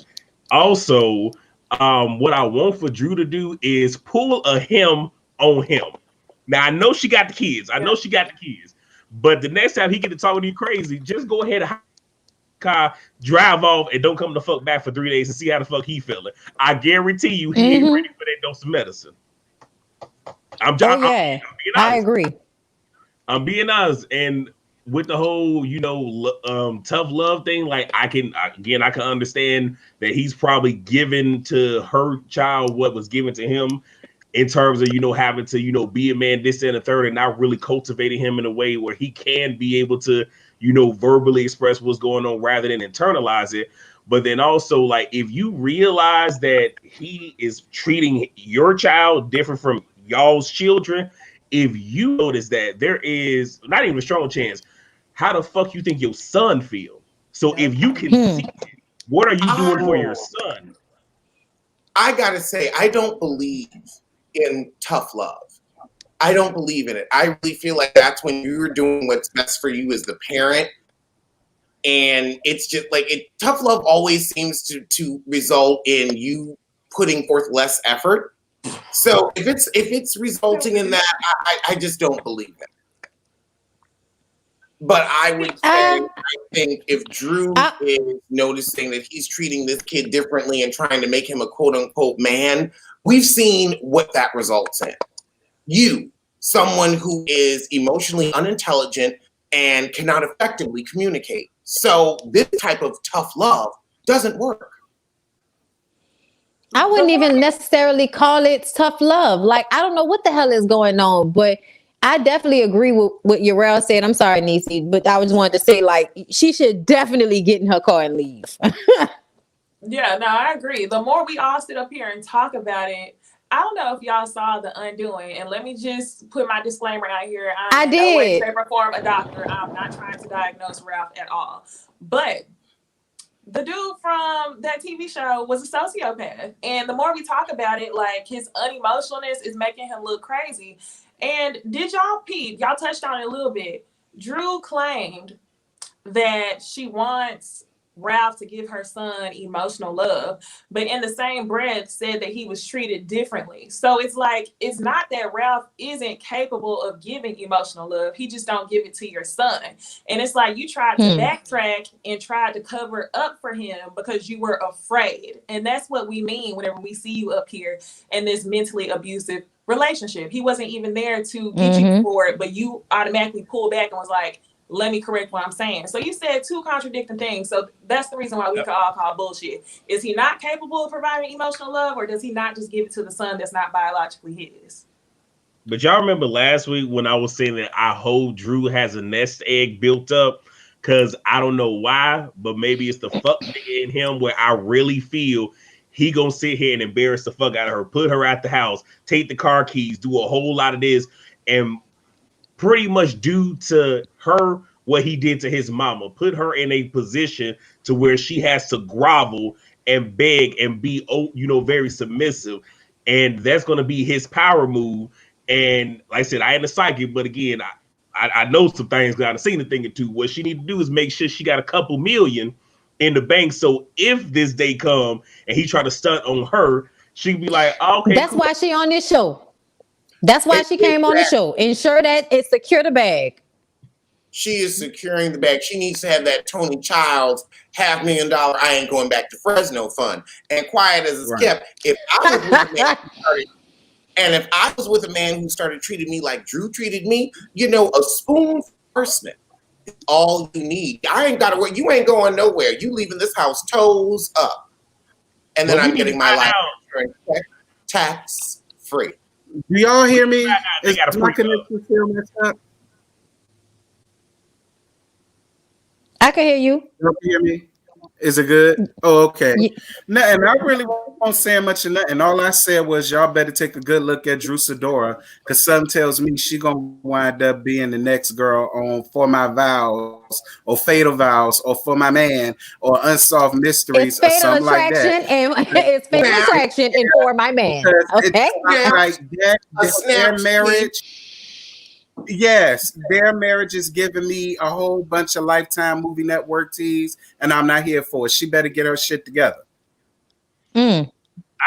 Also, what I want for Drew to do is pull a him on him. Now, I know she got the kids. But the next time he get to talking to you crazy, just go ahead and drive off and don't come the fuck back for 3 days and see how the fuck he feeling. I guarantee you he ain't ready for that dose of medicine. I agree. I'm being honest, and with the whole, tough love thing, like I can understand that he's probably given to her child what was given to him in terms of, having to, be a man, this and a third, and not really cultivating him in a way where he can be able to, verbally express what's going on rather than internalize it. But then also, like, if you realize that he is treating your child different from y'all's children, if you notice that, there is not even a strong chance, how the fuck you think your son feel? So if you can see it, what are you doing for your son? I gotta say, I don't believe in tough love. I don't believe in it. I really feel like that's when you're doing what's best for you as the parent. And it's just like tough love always seems to result in you putting forth less effort. So if it's resulting in that, I just don't believe it. But I would say, I think if Drew is noticing that he's treating this kid differently and trying to make him a quote unquote man, we've seen what that results in. You, someone who is emotionally unintelligent and cannot effectively communicate. So this type of tough love doesn't work. I wouldn't even necessarily call it tough love. Like, I don't know what the hell is going on, but I definitely agree with what Yarel said. I'm sorry, Nisi, but I just wanted to say, like, she should definitely get in her car and leave. Yeah, no, I agree. The more we all sit up here and talk about it, I don't know if y'all saw The Undoing, and let me just put my disclaimer out here. I'm in no way, shape, or form a doctor. I'm not trying to diagnose Ralph at all. But the dude from that TV show was a sociopath. And the more we talk about it, like, his unemotionalness is making him look crazy. And did y'all peep? Y'all touched on it a little bit. Drew claimed that she wants Ralph to give her son emotional love, but in the same breath said that he was treated differently. So it's like, it's not that Ralph isn't capable of giving emotional love, he just don't give it to your son. And it's like, you tried to backtrack and tried to cover up for him because you were afraid. And that's what we mean whenever we see you up here in this mentally abusive relationship. He wasn't even there to get you for it, but you automatically pulled back and was like, let me correct what I'm saying. So you said two contradicting things. So that's the reason why we can all call bullshit. Is he not capable of providing emotional love, or does he not just give it to the son that's not biologically his? But y'all remember last week when I was saying that I hope Drew has a nest egg built up? Because I don't know why, but maybe it's the fuck nigga in him where I really feel he gonna sit here and embarrass the fuck out of her, put her out the house, take the car keys, do a whole lot of this, and pretty much do to her what he did to his mama, put her in a position to where she has to grovel and beg and be, very submissive. And that's going to be his power move. And like I said, I ain't a psychic, but again, I know some things, I've seen a thing or two. What she need to do is make sure she got a couple million in the bank. So if this day come and he try to stunt on her, she'd be like, oh, okay. That's why she on this show. That's why she came on the show. Ensure that it secure the bag. She is securing the bag. She needs to have that Tony Childs $500,000 I ain't going back to Fresno fund. And quiet as it's kept, if I was with a man who started treating me like Drew treated me, a spoon first is all you need. I ain't got to work. You ain't going nowhere. You leaving this house toes up. And then I'm getting my life tax free. Do y'all hear me? They got a my connection still messed up? I can hear you. You hear me? Is it good? Oh, okay. Y- Nothing. I really won't say much of nothing. All I said was y'all better take a good look at Drew Sidora, because something tells me she gonna wind up being the next girl on For My Vows or Fatal Vows or For My Man or Unsolved Mysteries it's or fatal something like attraction that. and it's fatal Now, attraction and For My Man. Because Okay. it's now like a their snap scene. marriage. Yes, their marriage is giving me a whole bunch of Lifetime Movie Network teas, and I'm not here for it. She better get her shit together. Mm.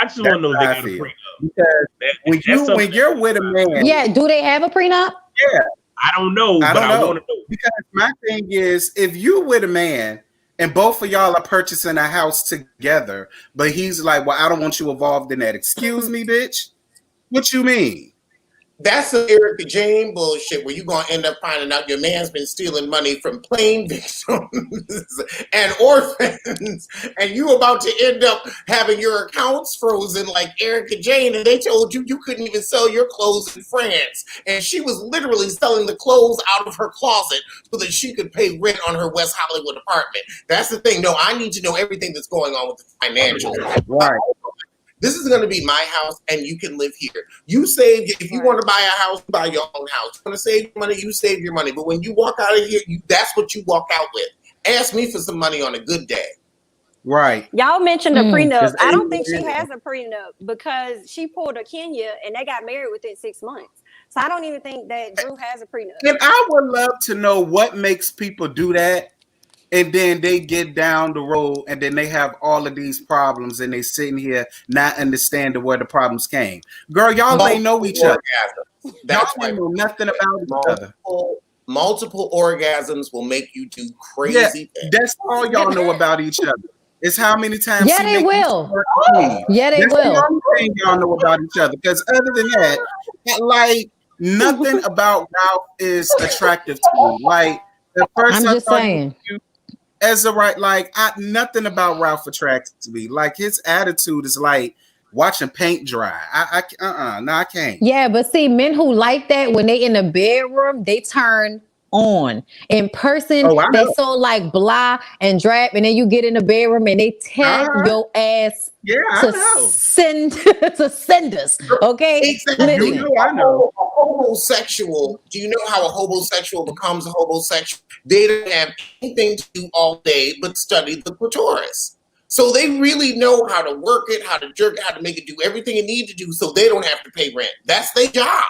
I just want That's to know if they how I got a feel. prenup. Because That's something when you're with a man, Yeah, do they have a prenup? yeah, I don't know, I but don't I want know. to know. Because my thing is, if you with a man and both of y'all are purchasing a house together, but he's like, "Well, I don't want you involved in that." Excuse me, bitch. What you mean? That's some Erica Jane bullshit where you're going to end up finding out your man's been stealing money from plain victims and orphans, and you about to end up having your accounts frozen like Erica Jane, and they told you you couldn't even sell your clothes in France. And she was literally selling the clothes out of her closet so that she could pay rent on her West Hollywood apartment. That's the thing. No, I need to know everything that's going on with the financials. Right. This is going to be my house, and you can live here. You save, if you want to buy a house, buy your own house. You want to save money, you save your money. But when you walk out of here, that's what you walk out with. Ask me for some money on a good day. Right. Y'all mentioned a prenup. I don't think she Yeah. has a prenup because she pulled a Kenya and they got married within 6 months. So I don't even think that Drew has a prenup. And I would love to know what makes people do that. And then they get down the road and then they have all of these problems and they sitting here not understanding where the problems came. Girl, y'all ain't know each other. Orgasms. That's Y'all why ain't know nothing about each other. multiple orgasms will make you do Yeah, crazy things. that's all y'all know about each other. It's how many times Yeah, she they make you will. squirt and leave. Yeah, they That's the will. only thing y'all know about each other. Because other than that, like nothing about Ralph is attractive to me. Like at first I'm I just thought he was saying. cute. As a right, like nothing about Ralph attracts me. Like his attitude is like watching paint dry. No, I can't. Yeah, but see, men who like that when they in the bedroom, they turn on. In person, Oh, I they know. so like blah and drab, and then you get in the bedroom and they tear Uh-huh. your ass Yeah, I to know. send to send us. Okay, Exactly. You listen. know, I know. A homosexual, do you know how a homosexual becomes a homosexual? They don't have anything to do all day but study the clitoris. So they really know how to work it, how to jerk it, how to make it do everything it need to do so they don't have to pay rent. That's their job.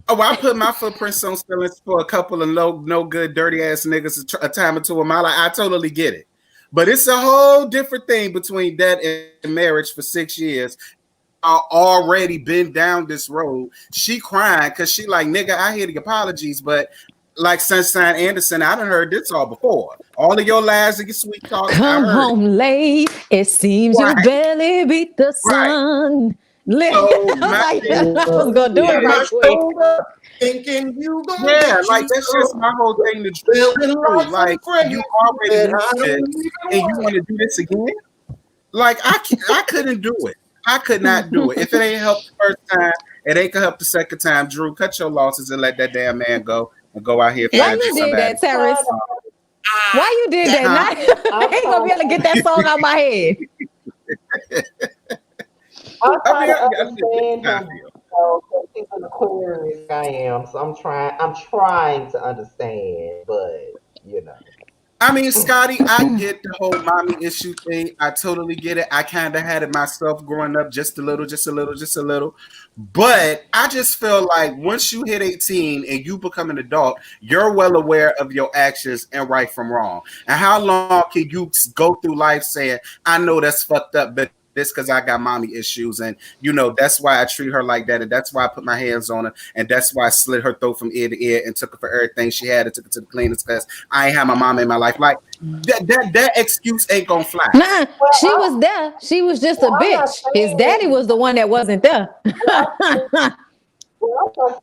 Oh, I put my footprints on stealings for a couple of no good, dirty ass niggas a time or two in my life. I totally get it. But it's a whole different thing between that and marriage for 6 years. I already been down this road. She crying because she like, nigga, I hear the apologies, but like Sunshine Anderson, I done heard this all before. All of your lies and your sweet talks, I Come heard it. home late. It seems you Right. barely beat the Right. sun. So I was my like, thing, I was gonna do Yeah, it my right quick. shoulder, thinking you gonna yeah, get like you that's just my whole thing to building do. lots Like of friends you already that did I don't this, even and you want. want to do this again? Like I couldn't do it. I could not do it. If it ain't helped the first time, it ain't gonna help the second time. Drew, cut your losses and let that damn man go and go out here Why find you you did somebody. that, Terrence? Why you did that? Huh? Not, I ain't gonna be able to get that song out my head. I'm I trying mean, to I understand I him. feel. So he's an Aquarius, like I am. So I'm trying to understand, but you know. I mean, Scotty, I get the whole mommy issue thing. I totally get it. I kind of had it myself growing up, just a little, just a little, just a little. But I just feel like once you hit 18 and you become an adult, you're well aware of your actions and right from wrong. And how long can you go through life saying, I know that's fucked up, but this because I got mommy issues, and that's why I treat her like that, and that's why I put my hands on her, and that's why I slit her throat from ear to ear and took her for everything she had and took her to the cleaners because I ain't had my mama in my life. Like that excuse ain't gonna fly. Nah, Well, she was there. She was just a I'm not bitch. His daddy saying. was the one that wasn't there. Well,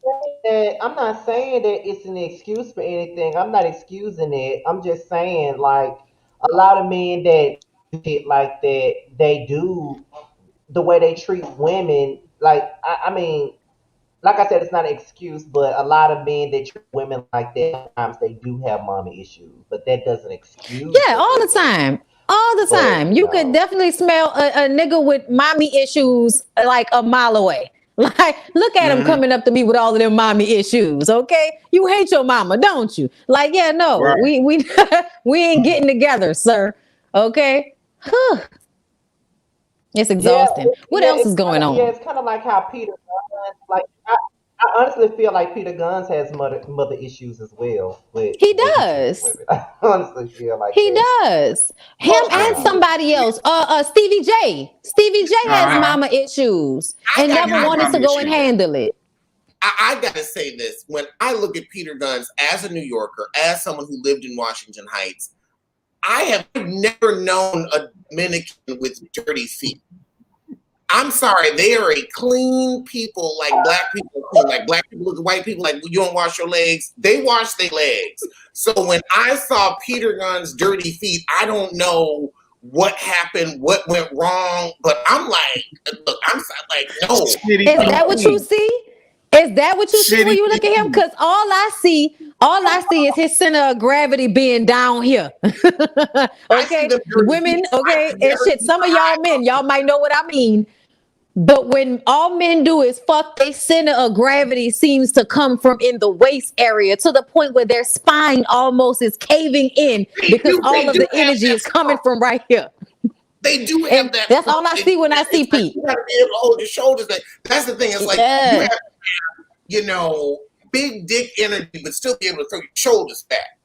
I'm not saying that it's an excuse for anything. I'm not excusing it. I'm just saying like a lot of men that do shit like that, they do the way they treat women. Like I mean, like I said, it's not an excuse, but a lot of men that treat women like that, sometimes they do have mommy issues, but that doesn't excuse Yeah, what all they the do. time. All the But, time. You could no. definitely smell a nigga with mommy issues like a mile away. Like, look at him coming up to me with all of them mommy issues. Okay, you hate your mama, don't you? Like, yeah, no, Right. we we ain't getting together, sir. Okay, it's Yeah, exhausting. What else is going on? it's kind of like how Peter Guns, like I honestly feel like Peter Guns has mother issues as well He with his sister does. women. I honestly feel like He that. does. Him Well, and Um, somebody else. Stevie J. Stevie J has Uh-huh. mama issues I and got never Huge I, wanted to mommy go and issue. handle it. I gotta say this. When I look at Peter Guns as a New Yorker, as someone who lived in Washington Heights, I have never known a Dominican with dirty feet. I'm sorry, they are a clean people, like black people are clean, like black people look at white people, like you don't wash your legs. They wash their legs. So when I saw Peter Guns' dirty feet, I don't know what happened, what went wrong, but I'm like, look, I'm like, no. Shitty Is that what you feet. see? Is that what you see when Shitty you look at him? feet. Because all I see is his center of gravity being down here. I see Okay, them dirty women. feet. Okay, I've and never shit. seen Some of y'all men, y'all might know what I mean. But when all men do is fuck, their center of gravity seems to come from in the waist area to the point where their spine almost is caving in because all they of do the have energy that is coming front. from right here. They do And have that that's front. all I see when I see It's like Pete. you gotta be able to hold your shoulders back. That's the thing. It's like you Yeah. have, big dick energy, but still be able to throw your shoulders back.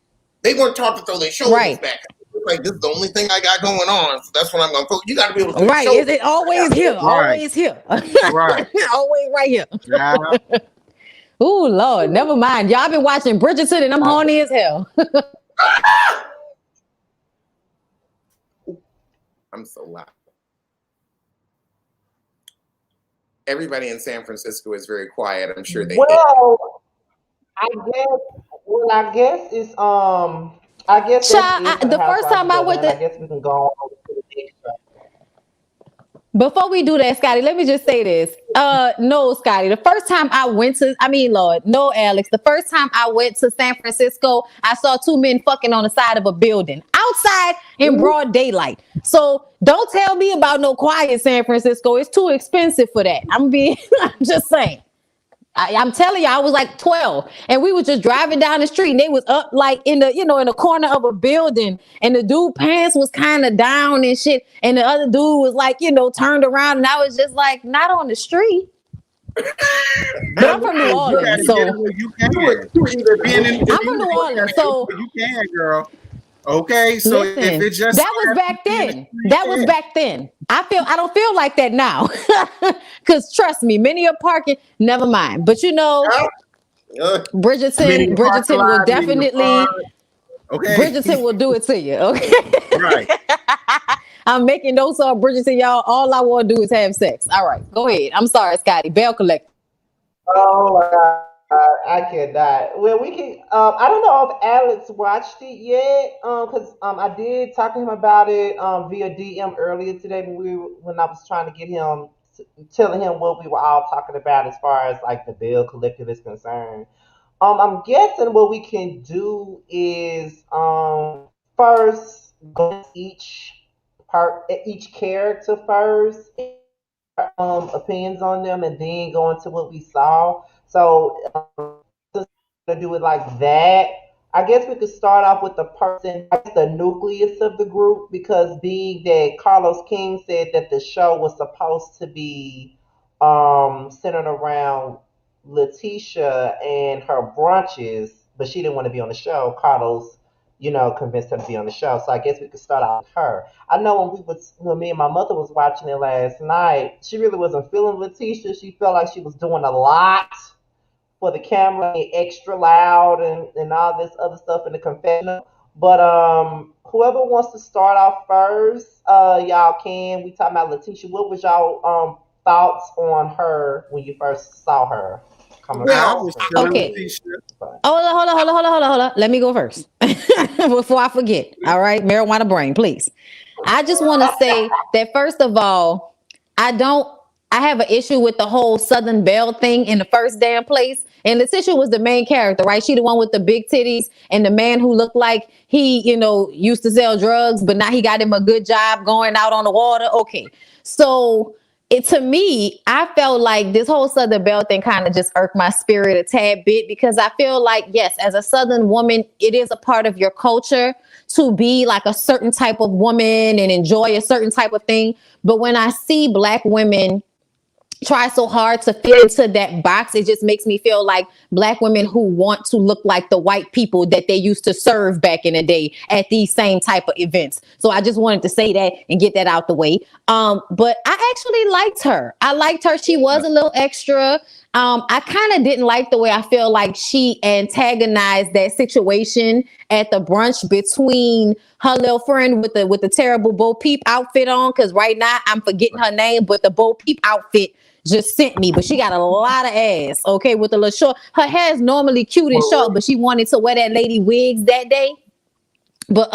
They weren't taught to throw their shoulders Right. back. Like this is the only thing I got going on, so that's what I'm gonna focus. You got to be able to throw your Right. Is shoulders. it always here? Right. Always here. Right. Always right here. Yeah. Oh Lord, never mind. Y'all been watching Bridgerton and I'm horny as hell. I'm so loud. Everybody in San Francisco is very quiet. I'm sure they hit. well, I guess. Well, I guess that's Child, it for the the first Housewives time of I went Atlanta. I to guess we can go on to the next show. before we do that, Scotty, let me just say this. No, Scotty, the first time I went to, Lord, no, Alex, the first time I went to San Francisco, I saw two men fucking on the side of a building outside in broad daylight. So don't tell me about no quiet San Francisco. It's too expensive for that. I'm just saying. I'm telling you, I was like 12 and we was just driving down the street and they was up like in the, in the corner of a building and the dude pants was kind of down and shit. And the other dude was like, turned around and I was just like, not on the street. But I'm from New You gotta Orleans, get it so where you can. Being in I'm from New Orleans, so you can, girl. Okay, so if listen, it just that was back then. That was back then. I don't feel like that now. Cause trust me, many are parking, never mind. But Bridgerton will definitely okay, Bridgerton will do it to you. Okay. right. I'm making notes on Bridgerton, y'all. All I want to do is have sex. All right, go ahead. I'm sorry, Scotty. Bell collector. Oh my God, I cannot. Well, we can. I don't know if Alex watched it yet. Because I did talk to him about it via DM earlier today when I was trying to get him telling him what we were all talking about as far as like the Bill Collective is concerned. I'm guessing what we can do is first go each character first, opinions on them, and then go into what we saw. So to do it like that. I guess we could start off with the person, I guess the nucleus of the group, because being that Carlos King said that the show was supposed to be centered around Letitia and her brunches, but she didn't want to be on the show. Carlos, convinced her to be on the show. So I guess we could start out with her. I know when me and my mother was watching it last night, she really wasn't feeling Letitia. She felt like she was doing a lot for the camera, extra loud and all this other stuff in the confessional. But whoever wants to start off first, y'all can. We talking about Letitia. What was y'all thoughts on her when you first saw her coming I Well, was from feeling Okay. Letitia. Hold on. Let me go first before I forget. All right, marijuana brain, please. I just want to say that first of all, I have an issue with the whole Southern Belle thing in the first damn place. And Letitia was the main character, right? She the one with the big titties and the man who looked like he, used to sell drugs, but now he got him a good job going out on the water. Okay. So to me, I felt like this whole Southern Belle thing kind of just irked my spirit a tad bit, because I feel like, yes, as a Southern woman, it is a part of your culture to be like a certain type of woman and enjoy a certain type of thing. But when I see Black women try so hard to fit into that box, it just makes me feel like Black women who want to look like the white people that they used to serve back in the day at these same type of events. So I just wanted to say that and get that out the way. But I actually liked her. I liked her. She was a little extra. I kind of didn't like the way I feel like she antagonized that situation at the brunch between her little friend with the terrible Bo Peep outfit on. Because right now I'm forgetting her name, but the Bo Peep outfit just sent me. But she got a lot of ass, okay, with the little short. Her hair is normally cute and short, but she wanted to wear that lady wigs that day. But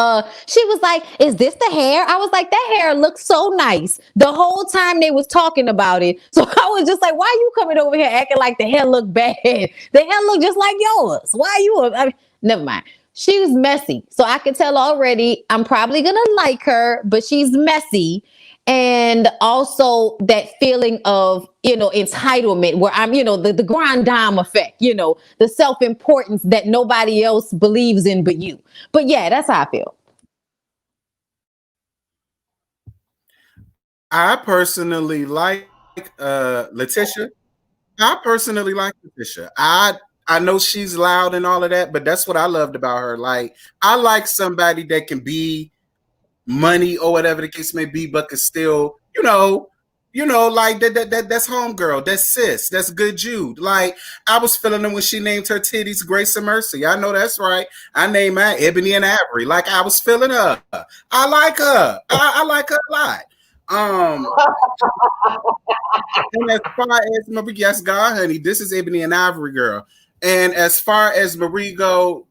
she was like, "Is this the hair?" I was like, "That hair looks so nice." The whole time they was talking about it. So I was just like, "Why are you coming over here acting like the hair look bad? The hair look just like yours. Why are you?" Never mind. She was messy. So I could tell already I'm probably going to like her, but she's messy. And also that feeling of, entitlement where I'm, the grand dame effect, the self-importance that nobody else believes in but you. But yeah, that's how I feel. I personally like Letitia. I personally like Letitia. I know she's loud and all of that, but that's what I loved about her. Like, I like somebody that can be money or whatever the case may be, but can still, like that's homegirl, that's sis, that's good Jude. Like, I was feeling them when she named her titties Grace and Mercy. I know that's right. I named mine Ebony and Ivory. Like, I was feeling her. I like her. I like her a lot. And as far as Marie, yes, God, honey, this is Ebony and Ivory girl. And as far as Marie go,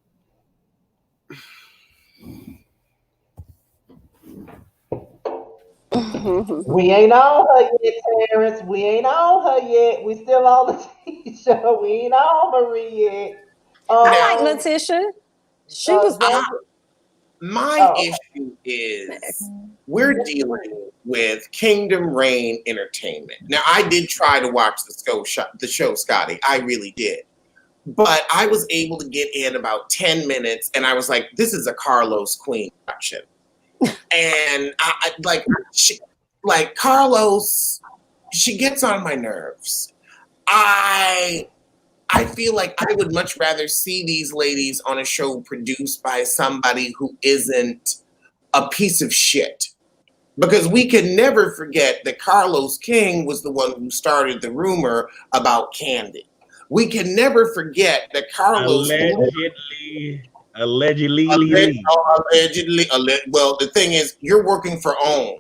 We ain't on her yet, Terrence. We ain't on her yet. We still on the teacher. We ain't on Marie yet. I like Um, Letitia. She was Zach, My oh, issue is we're dealing with Kingdom Reign Entertainment. Now, I did try to watch the show, Scotty. I really did. But I was able to get in about 10 minutes, and I was like, this is a Carlos Queen production. And Carlos, she gets on my nerves. I feel like I would much rather see these ladies on a show produced by somebody who isn't a piece of shit. Because we can never forget that Carlos King was the one who started the rumor about Candid. We can never forget that Carlos allegedly. Well, the thing is, you're working for OWN.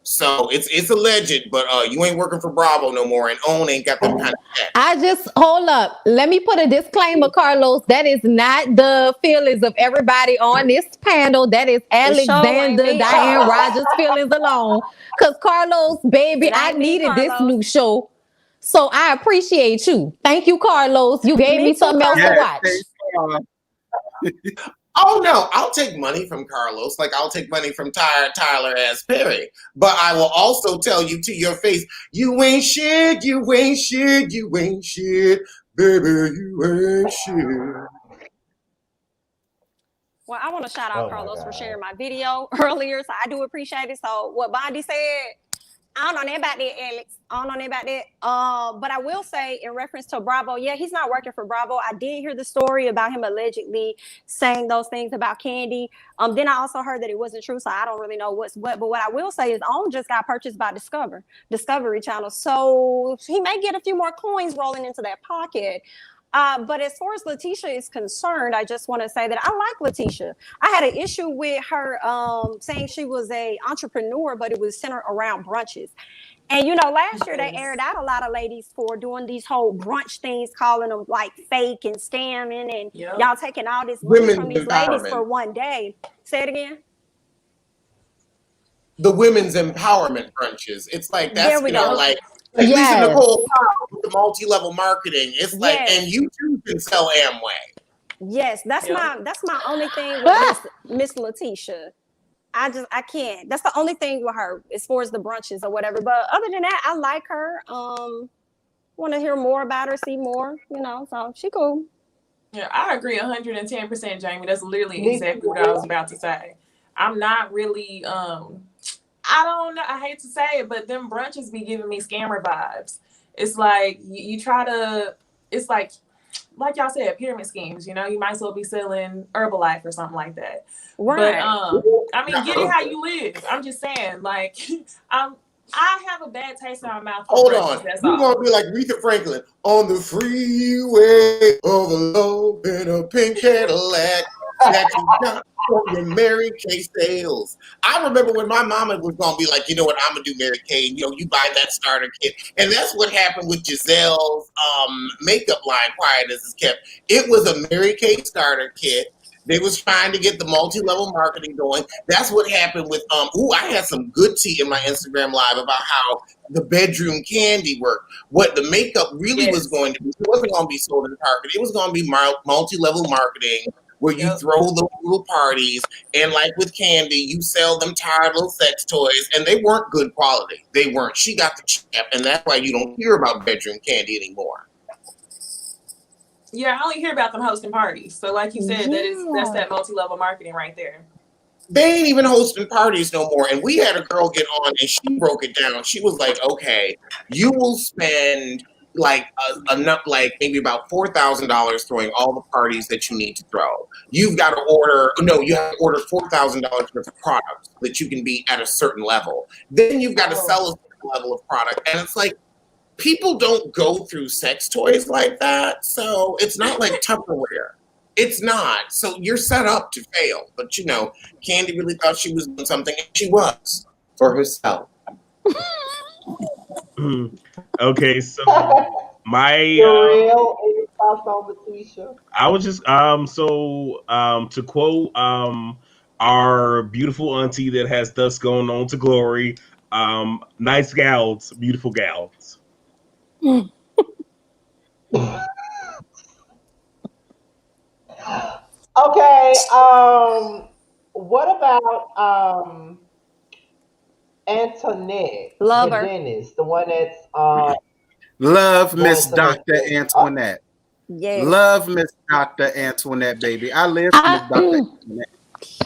So it's alleged, but you ain't working for Bravo no more, and OWN ain't got them kind of check. I just hold up. Let me put a disclaimer, Carlos. That is not the feelings of everybody on this panel. That is Alexander Diane Rogers' feelings alone. Because Carlos, baby, I needed this new show. So I appreciate you. Thank you, Carlos. You gave me something else to watch. Oh no, I'll take money from Carlos, like I'll take money from Tyler S. Perry. But I will also tell you to your face, you ain't shit, you ain't shit, you ain't shit, baby, you ain't shit. Well, I want to shout out Carlos for sharing my video earlier, so I do appreciate it. So what Bondi said, I don't know nothing about that, Alex. I don't know nothing about that. But I will say, in reference to Bravo, yeah, he's not working for Bravo. I did hear the story about him allegedly saying those things about Candy. Then I also heard that it wasn't true, so I don't really know what's what. But what I will say is, OWN just got purchased by Discovery Channel, so he may get a few more coins rolling into that pocket. But as far as Letitia is concerned, I just want to say that I like Letitia. I had an issue with her saying she was an entrepreneur, but it was centered around brunches. And, last year they aired out a lot of ladies for doing these whole brunch things, calling them like fake and scamming, and y'all taking all this money from these ladies for one day. Say it again. The women's empowerment brunches. It's like, that's, Like Lisa Yes. Nicole Powell with the multi-level marketing. It's like, Yes. and you too can sell Amway. Yes, that's Yeah. my only thing with Miss Letitia. I can't. That's the only thing with her as far as the brunches or whatever. But other than that, I like her. Want to hear more about her, see more, so she cool. Yeah, I agree 110%, Jamie. That's literally Nikki, exactly what I was about to say. I'm not really I don't know, I hate to say it, but them brunches be giving me scammer vibes. It's like you try to, it's like y'all said, pyramid schemes, you might as well be selling Herbalife or something like that. Right. But I mean, get it how you live. I'm just saying, like, I have a bad taste in my mouth for Hold brunches, on. that's You're all. going to be like Aretha Franklin on the freeway of love in a pink Cadillac that you got from your Mary Kay sales. I remember when my mama was going to be like, you know what, I'm going to do Mary Kay. You buy that starter kit. And that's what happened with Giselle's makeup line, Quiet as It's Kept. It was a Mary Kay starter kit. They was trying to get the multi-level marketing going. That's what happened with I had some good tea in my Instagram live about how the bedroom candy worked. What the makeup really was going to be, it wasn't going to be sold in Target. It was going to be multi-level marketing where you throw the little parties, and like with Candy, you sell them tired little sex toys, and they weren't good quality. They weren't. She got the chip, and that's why you don't hear about bedroom candy anymore. Yeah, I only hear about them hosting parties. So like you said, that's that multi-level marketing right there. They ain't even hosting parties no more. And we had a girl get on and she broke it down. She was like, okay, you will spend like enough, like maybe about $4,000 throwing all the parties that you need to throw. You have to order $4,000 worth of products so that you can be at a certain level. Then you've got to sell a certain level of product. And it's like, people don't go through sex toys like that. So it's not like Tupperware. It's not. So you're set up to fail. But Candy really thought she was doing something, and she was for herself. Okay, so my Real and your thoughts on Letitia. I was just to quote our beautiful auntie that has thus gone on to glory, nice gals, beautiful gals. Okay. What about Antoinette, Love the her. dentist, the one that's Love going Miss to those Dr. Antoinette. Yes. Love Miss Dr. Antoinette, baby. I live for Miss Dr. Antoinette.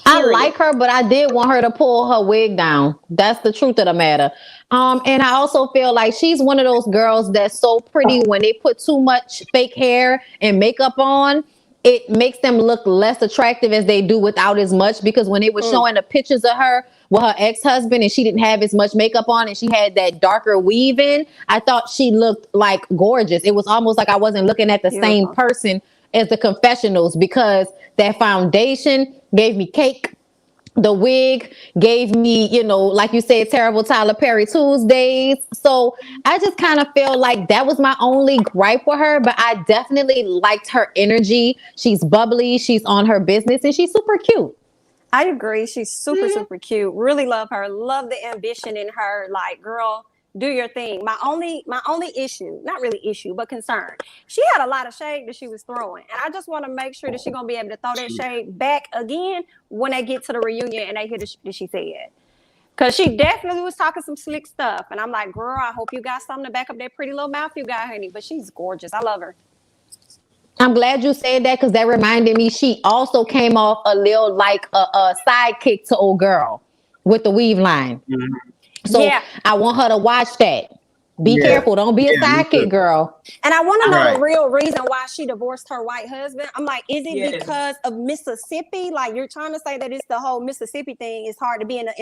I like her, but I did want her to pull her wig down. That's the truth of the matter. And I also feel like she's one of those girls that's so pretty when they put too much fake hair and makeup on, it makes them look less attractive as they do without as much. Because when they were showing the pictures of her with her ex-husband and she didn't have as much makeup on and she had that darker weave in, I thought she looked like gorgeous. It was almost like I wasn't looking at the same person as the confessionals, because that foundation gave me cake. The wig gave me, like you said, terrible Tyler Perry Tuesdays. So I just kind of feel like that was my only gripe with her, but I definitely liked her energy. She's bubbly, she's on her business, and she's super cute. I agree. She's super cute. Really love her. Love the ambition in her. Like, girl, do your thing. My only issue, not really issue, but concern. She had a lot of shade that she was throwing. And I just want to make sure that she's going to be able to throw that shade back again when they get to the reunion and they hear that she said. Because she definitely was talking some slick stuff. And I'm like, girl, I hope you got something to back up that pretty little mouth you got, honey. But she's gorgeous. I love her. I'm glad you said that, because that reminded me she also came off a little like a sidekick to old girl with the weave line. Mm-hmm. So I want her to watch that. Be careful. Don't be a sidekick, girl. And I want to know the real reason why she divorced her white husband. I'm like, is it because of Mississippi? Like, you're trying to say that it's the whole Mississippi thing. It's hard to be in an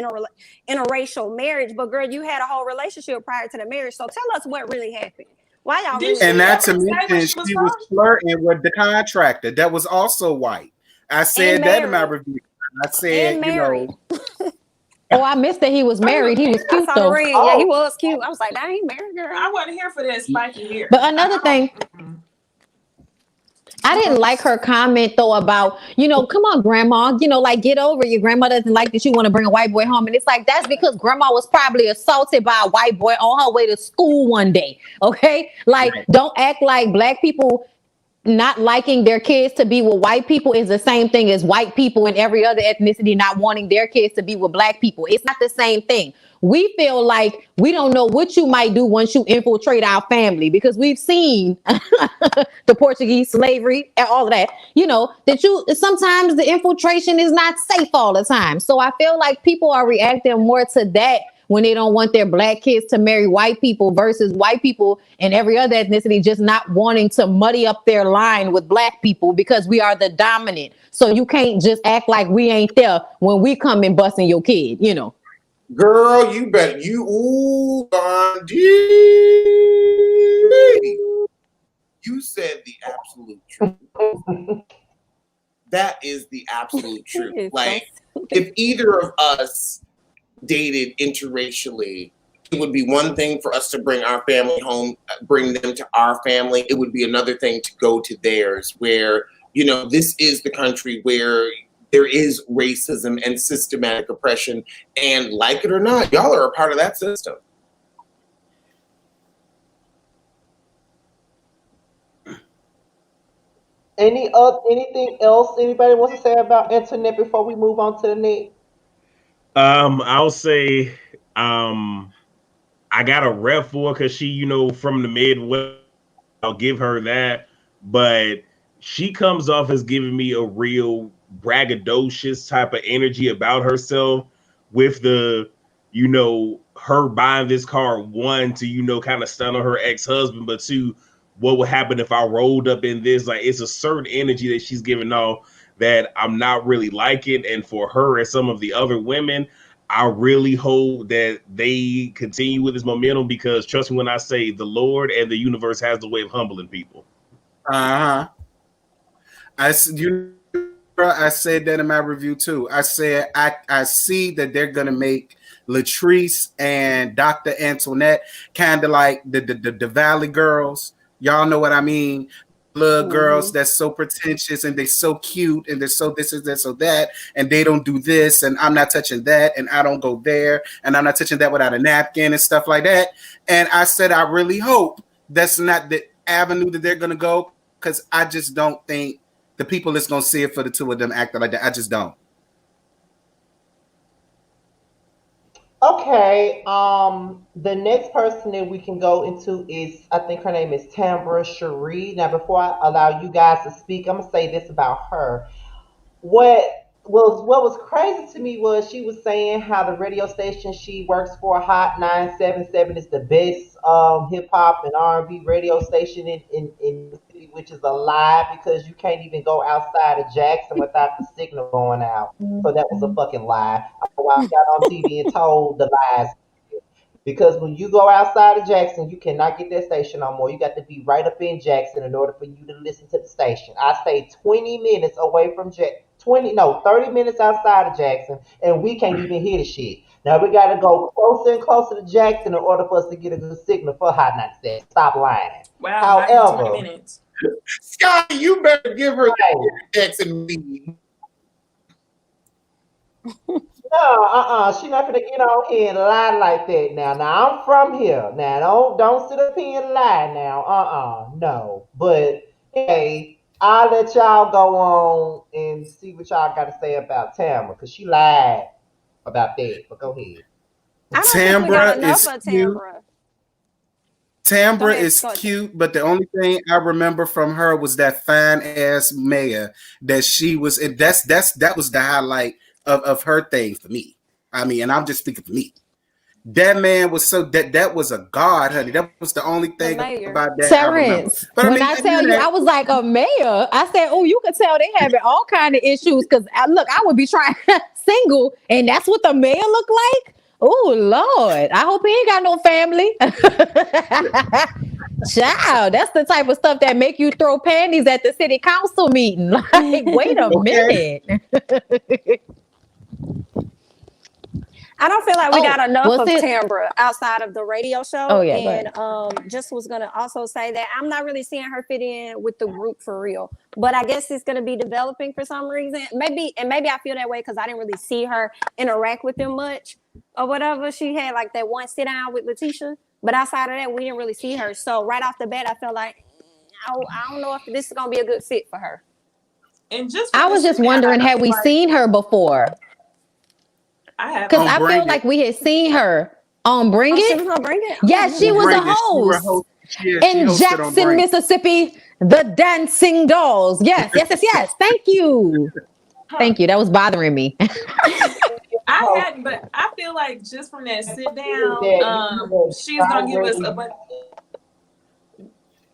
interracial marriage. But, girl, you had a whole relationship prior to the marriage. So tell us what really happened. Why y'all really? And not to mention, she was flirting with the contractor that was also white. I said that in my review. I said, Oh, I missed that he was married. He was cute though. Yeah, he was cute. I was like, I ain't married, girl. I wasn't here for that spiky hair. But another thing, I didn't like her comment though about, come on, grandma, like get over it. Your grandma doesn't like that you want to bring a white boy home. And it's like, that's because grandma was probably assaulted by a white boy on her way to school one day. Okay. Like, don't act like black people not liking their kids to be with white people is the same thing as white people and every other ethnicity not wanting their kids to be with black people. It's not the same thing. We feel like we don't know what you might do once you infiltrate our family because we've seen the Portuguese slavery and all of that, that sometimes the infiltration is not safe all the time. So I feel like people are reacting more to that when they don't want their black kids to marry white people versus white people and every other ethnicity just not wanting to muddy up their line with black people because we are the dominant. So you can't just act like we ain't there when we come and busting your kid, Girl, you bet Gandhi. You said the absolute truth. That is the absolute truth. Like, if either of us dated interracially, it would be one thing for us to bring our family home, bring them to our family. It would be another thing to go to theirs, where, this is the country where there is racism and systematic oppression. And like it or not, y'all are a part of that system. Anything else anybody wants to say about Antoinette before we move on to the next? I'll say I got a rep for because she, from the Midwest. I'll give her that. But she comes off as giving me a real braggadocious type of energy about herself with the, her buying this car, one, to, kind of stun on her ex-husband, but two, what would happen if I rolled up in this? Like, it's a certain energy that she's giving off that I'm not really liking. And for her and some of the other women, I really hope that they continue with this momentum because trust me when I say the Lord and the universe has the way of humbling people. I said that in my review too. I said I see that they're gonna make Latrice and Dr. Antoinette kind of like the Valley Girls. Y'all know what I mean? Little girls that's so pretentious and they're so cute and they're so this and that, so that, and they don't do this, and I'm not touching that, and I don't go there, and I'm not touching that without a napkin and stuff like that. And I said I really hope that's not the avenue that they're gonna go, because I just don't think the people that's gonna see it for the two of them acting like that. I just don't. Okay, the next person that we can go into is, I think her name is Tamra Cherie. Now, before I allow you guys to speak, I'm gonna say this about her. What was crazy to me was she was saying how the radio station she works for, Hot 977, is the best hip hop and R&B radio station in the city, which is a lie because you can't even go outside of Jackson without the signal going out. So that was a fucking lie. I don't know why I got on TV and told the lies. Because when you go outside of Jackson, you cannot get that station no more. You got to be right up in Jackson in order for you to listen to the station. I stay 20 minutes away from 30 minutes outside of Jackson, and we can't even hear the shit. Now we got to go closer and closer to Jackson in order for us to get a good signal for Hot 97. Stop lying. Wow, However, 20 minutes. Scotty, you better give her the Jackson lead. No, she's not gonna get on here and lie like that now. Now I'm from here. Now don't sit up here and lie now. No. But hey, I'll let y'all go on and see what y'all got to say about Tamra, because she lied about that. But go ahead. I don't think we got Tamra enough is of cute. Tamra. Tamra ahead, is go ahead. cute, but the only thing I remember from her was that fine ass mayor that she was. And that was the highlight of her thing for me. I mean, and I'm just speaking for me. That man was that was a god, honey. That was the only thing mayor. about that I remember. Terrence, But I when mean, I tell you, that- I was like a mayor. I said, "Oh, you could tell they having all kind of issues." Because look, I would be trying single, and that's what the mayor looked like. Oh Lord, I hope he ain't got no family. Child, that's the type of stuff that make you throw panties at the city council meeting. Like, wait a minute. I don't feel like we got enough was of it? Tamra outside of the radio show. Oh yeah, go And ahead. just was gonna also say that I'm not really seeing her fit in with the group for real. But I guess it's gonna be developing for some reason. Maybe I feel that way because I didn't really see her interact with them much or whatever. She had like that one sit down with Letitia. But outside of that, we didn't really see her. So right off the bat, I felt like I don't know if this is gonna be a good fit for her. And just I from the was just sit down, wondering, I had feel we like seen her before? I have. Because On I Bring feel It. like we had seen her on Bring Oh, she It. was gonna bring it. Yes, she On was a Bring It. She were host host. Yeah, she in hosted on Jackson, Bring It. Mississippi. The Dancing Dolls. Yes, yes, yes, yes. Thank you. Huh. Thank you. That was bothering me. I hadn't, but I feel like just from that sit down, that she's gonna give us a already. bunch.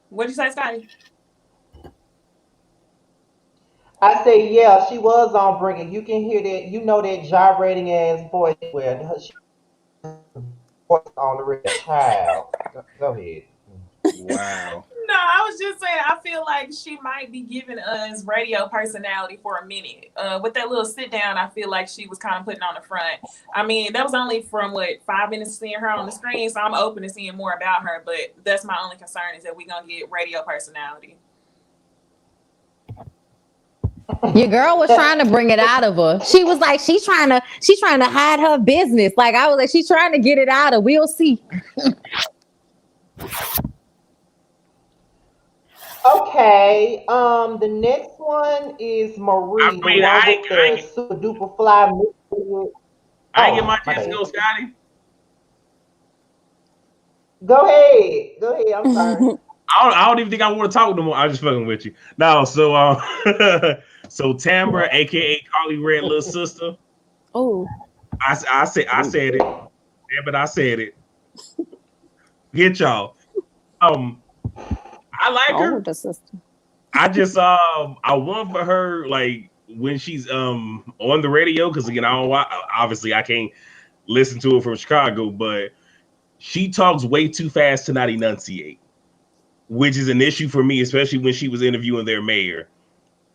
What'd you say, Scotty? I say, yeah, she was on Bring It. You can hear that. You know that gyrating ass voice where she voice on the radio. Child, go ahead. Wow. No, I was just saying. I feel like she might be giving us radio personality for a minute. With that little sit down, I feel like she was kind of putting on the front. I mean, that was only from 5 minutes seeing her on the screen, so I'm open to seeing more about her. But that's my only concern is that we're gonna get radio personality. Your girl was trying to bring it out of her. She was like, she's trying to hide her business. Like I was like, she's trying to get it out of. We'll see. Okay. The next one is Marie, the mean, one with the super duper fly. I ain't get Oh, my my chance to bad. go, Scotty. Go ahead. Go ahead. I'm sorry. I don't even think I want to talk no more. I'm just fucking with you. No, so so Tamra, aka Carly Red little sister. Oh, I said it. Yeah, but I said it. Get y'all. I like her. the sister. I just I want for her like when she's on the radio, because again obviously I can't listen to her from Chicago, but she talks way too fast to not enunciate, which is an issue for me, especially when she was interviewing their mayor.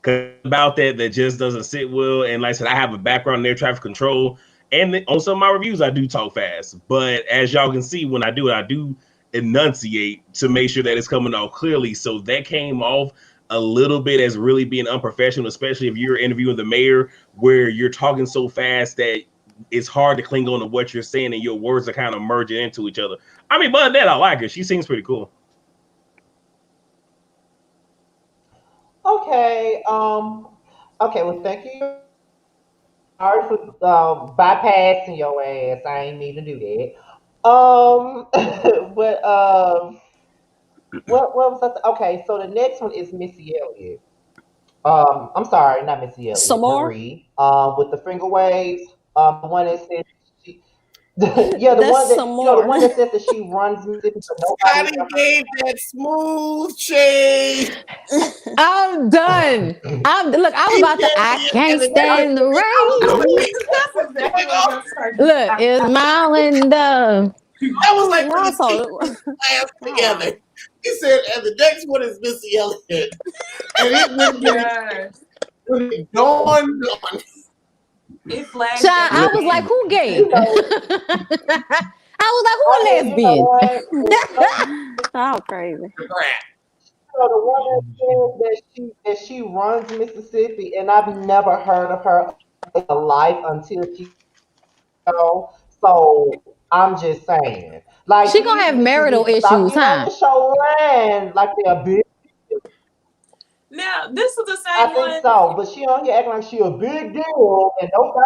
Cause about that just doesn't sit well. And like I said, I have a background in air traffic control, and on some of my reviews I do talk fast, but as y'all can see, when I do it, I do enunciate to make sure that it's coming off clearly. So that came off a little bit as really being unprofessional, especially if you're interviewing the mayor where you're talking so fast that it's hard to cling on to what you're saying and your words are kind of merging into each other. I mean, but that I like her. She seems pretty cool. Okay. Okay. Well, thank you. Sorry for bypassing your ass. I ain't mean to do that. But what was that? Okay. So the next one is Missy Elliott. I'm sorry, not Missy Some Elliott. more? Marie. With the finger waves. The one that says she. Yeah, the one That's that some the more. one that says that she runs Mississippi, but nobody Scotty gave that smooth shade. I'm done. Look, I was He about to. gave I me can't and I stand the was rain. like, That's exactly what I'm gonna start. Look, it's smiling dove. that was like when Y'all the team so class wow. together. He said, and the next one is Missy Elliott. And it Yes, when it dawned on it flashed Child, I was like, everything. who gay? You know, I was like, who a I mean, you know lesbian? what? Oh, crazy. the crack. So the one that says that she runs Mississippi, and I've never heard of her in my life until she go. So I'm just saying, like She gonna these have bitches marital need to stop issues, getting on huh? the show line like they're big. Now, this is the I same think one. so, but she on here acting like she a big deal, and nobody.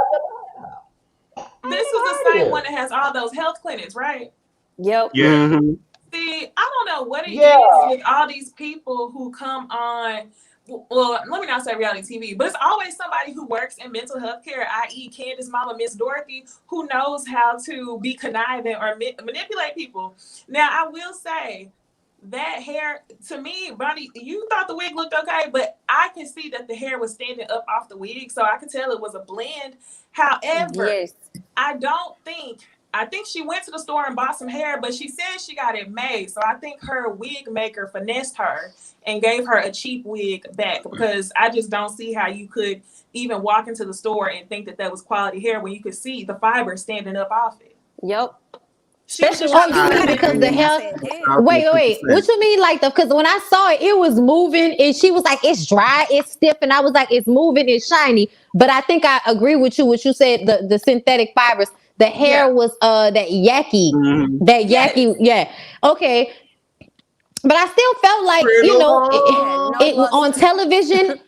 I This ain't is the never same heard one of that her. has all those health clinics, right? Yep. Yeah. Mm-hmm. See, I don't know what it Yeah, is with all these people who come on. Well, let me not say reality TV, but it's always somebody who works in mental health care, i.e., Candice Mama, Miss Dorothy, who knows how to be conniving or manipulate people. Now, I will say that hair, to me, Bonnie, you thought the wig looked okay, but I can see that the hair was standing up off the wig, so I could tell it was a blend. However, Yes. I don't think I think she went to the store and bought some hair, but she said she got it made. So I think her wig maker finessed her and gave her a cheap wig back, because I just don't see how you could even walk into the store and think that was quality hair when you could see the fiber standing up off it. Yep. Especially Oh, you mean because the hair? Wait. What you mean, like because when I saw it, it was moving, and she was like, "It's dry, it's stiff," and I was like, "It's moving, it's shiny." But I think I agree with you. What you said, the synthetic fibers, the hair was that yucky, yeah. Okay, but I still felt like it on television.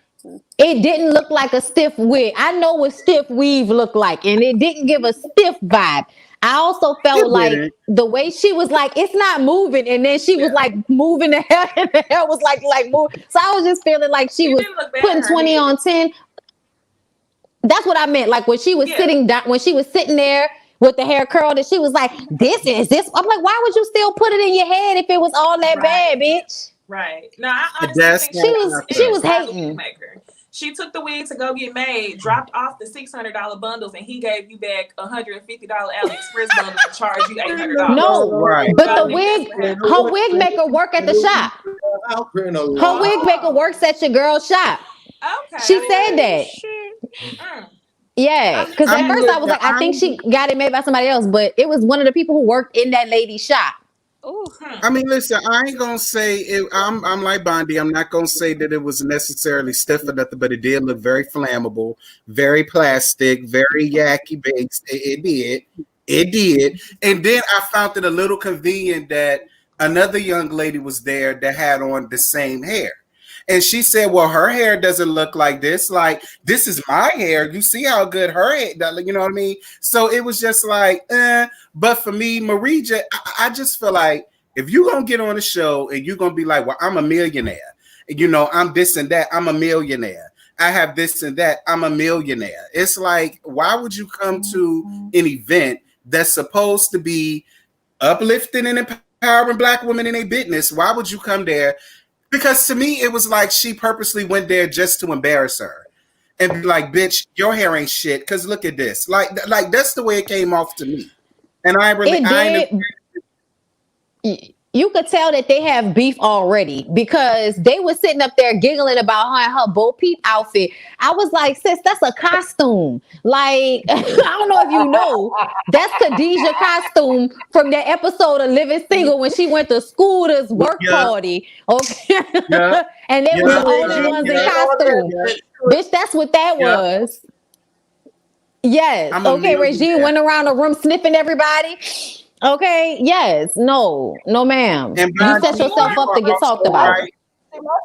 It didn't look like a stiff wig. I know what stiff weave looked like, and it didn't give a stiff vibe. I also felt like the way she was like, it's not moving, and then she was like moving the hair, and the hair was like move. So I was just feeling like she was putting 20 on 10. That's what I meant. Like when she was sitting down, when she was sitting there with the hair curled, and she was like, "This is this." I'm like, why would you still put it in your head if it was all that bad, bitch? Right. No, I honestly think she was hating. She took the wig to go get made, dropped off the $600 bundles, and he gave you back $150 AliExpress bundles and charged you $800. No, but the wig, her wig maker work at the shop. Her wig maker works at your girl's shop. Okay. She said that. Yeah, because at first I was like, I think she got it made by somebody else, but it was one of the people who worked in that lady's shop. I mean, listen, I ain't gonna say it. I'm like Bondi. I'm not gonna say that it was necessarily stiff or nothing, but it did look very flammable, very plastic, very yucky based. It did. And then I found it a little convenient that another young lady was there that had on the same hair. And she said, well, her hair doesn't look like this. Like, this is my hair. You see how good her hair, you know what I mean? So it was just like, But for me, Marija, I just feel like if you're going to get on the show and you're going to be like, well, I'm a millionaire. You know, I'm this and that. I'm a millionaire. I have this and that. I'm a millionaire. It's like, why would you come to an event that's supposed to be uplifting and empowering Black women in their business? Why would you come there? Because to me, it was like she purposely went there just to embarrass her and be like, bitch, your hair ain't shit. Because look at this. Like that's the way it came off to me. And I really, you could tell that they have beef already because they were sitting up there giggling about her and her Bo Peep outfit. I was like, sis, that's a costume. Like, I don't know if you know, that's Khadijah's costume from that episode of Living Single when she went to Scooter's work party. Okay. And they were the only ones in costume. Bitch, that's what that was. Yes. Okay, Regine went around the room sniffing everybody. Okay, yes, no, ma'am. And you set yourself up to get talked about. Right.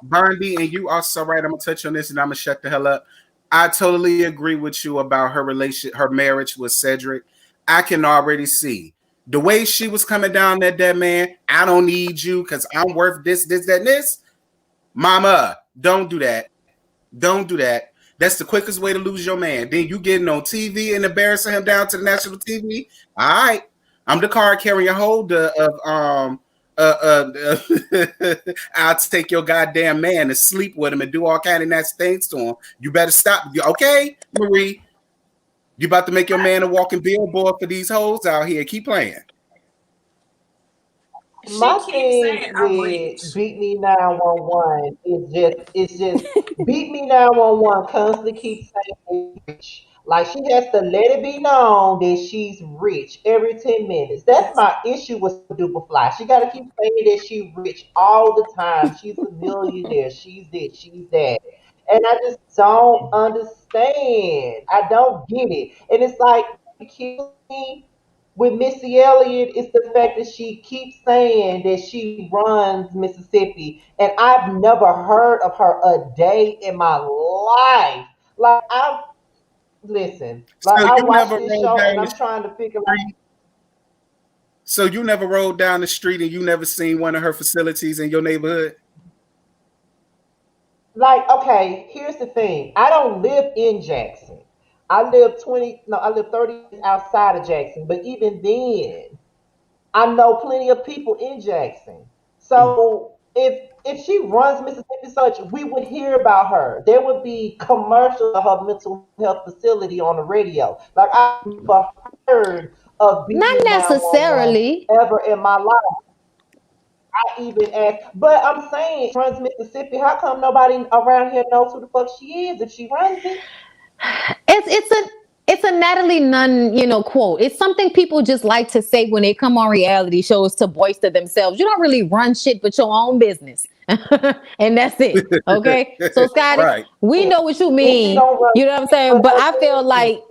Bondi, and you also right. I'm gonna touch on this and I'm gonna shut the hell up. I totally agree with you about her marriage with Cedric. I can already see the way she was coming down at that man. I don't need you because I'm worth this, that, and this. Mama, don't do that. Don't do that. That's the quickest way to lose your man. Then you getting on TV and embarrassing him down to the national TV. All right. I'm the card carrying holder of I'll take your goddamn man to sleep with him and do all kind of nasty things to him. You better stop. Okay, Marie. You about to make your man a walking billboard for these hoes out here. Keep playing. My thing with Beat Me 911 is just Beat Me 911 constantly keeps saying rich. Like she has to let it be known that she's rich every 10 minutes. That's my issue with Duperfly. She gotta keep saying that she's rich all the time. She's a millionaire. She's this, she's that. And I just don't understand. I don't get it. And it's like it kills me with Missy Elliott is the fact that she keeps saying that she runs Mississippi, and I've never heard of her a day in my life. Like I listen, like so I watch this show and I'm trying to figure out. So you never rode down the street and you never seen one of her facilities in your neighborhood? Like, okay, here's the thing. I don't live in Jackson. I live 30 minutes outside of Jackson. But even then, I know plenty of people in Jackson. So if she runs Mississippi Search, we would hear about her. There would be commercials of her mental health facility on the radio. Like I never heard of Not being 911 necessarily. ever in my life. I even asked, but I'm saying runs Mississippi. How come nobody around here knows who the fuck she is if she runs it? It's a Natalie Nunn, quote. It's something people just like to say when they come on reality shows to bolster themselves. You don't really run shit but your own business. And that's it. Okay. So Scotty, Right. we know what you And she mean. don't run You know what I'm saying? but But her I feel business. like,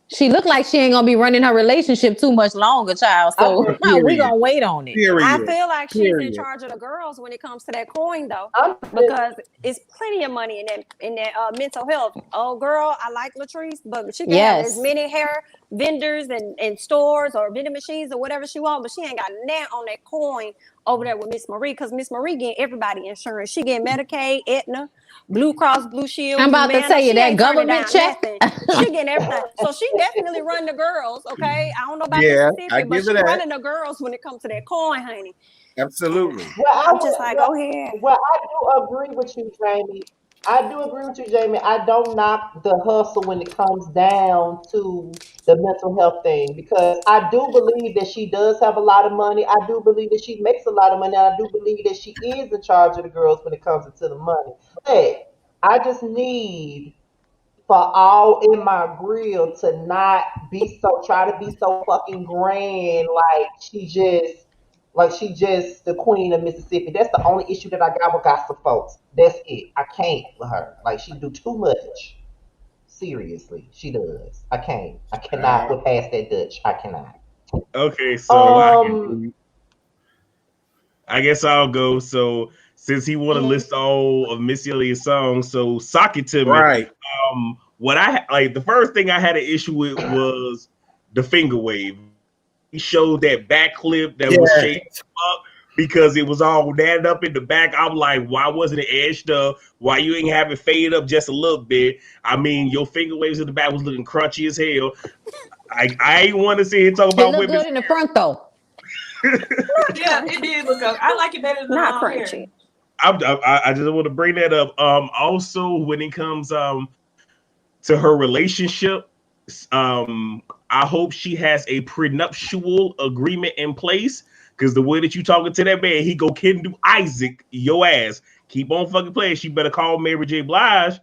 she looked like she ain't gonna be running her relationship too much longer, child. I So just, we Period. gonna wait on it. I Period. feel like she's in Period. charge of the girls when it comes to that coin, though, I'm just, because it's plenty of money in that mental health. Oh, girl, I like Latrice, but she can have as Yes. many hair vendors and stores or vending machines or whatever she wants, but she ain't got nothing on that coin over there with Miss Marie, because Miss Marie getting everybody insurance. She getting Medicaid, Aetna, Blue Cross, Blue Shield, I'm about to Humana. tell you She that ain't turning government down check. nothing. She getting everything. So she definitely run the girls, okay? I don't know about Yeah, I Mississippi, but give it she that. running the girls when it comes to that coin, honey. And Absolutely. well, I I'm just would, like, go ahead. well, I do agree with you, Jamie. I do agree with you, Jamie. I don't knock the hustle when it comes down to the mental health thing because I do believe that she does have a lot of money. I do believe that she makes a lot of money. I do believe that she is in charge of the girls when it comes to the money. But I just need for all in my grill to not be so try to be so fucking grand like she just the queen of Mississippi. That's the only issue that I got with gossip folks. That's it. I can't with her. Like she do too much. Seriously, she does. I can't. I cannot Uh, look past that Dutch. I cannot. Okay, so Um. I guess I'll go. So since he want to Mhm. list all of Missy Elliott's songs, so sock it to me. right. What I like the first thing I had an issue with was the finger wave. He showed that back clip that was Yeah. shaped up because it was all natted up in the back. I'm like, why wasn't it edged up? Why you ain't have it faded up just a little bit? I mean, your finger waves in the back was looking crunchy as hell. I ain't want to see him talk It about looked women's good in the front though. Not Yeah, it crunchy. did look up. I like it better than the Not long hair. crunchy. I just want to bring that up. Also, when it comes to her relationship, I hope she has a prenuptial agreement in place. Because the way that you talking to that man, he go Kendu Isaac, your ass. Keep on fucking playing. She better call Mary J. Blige,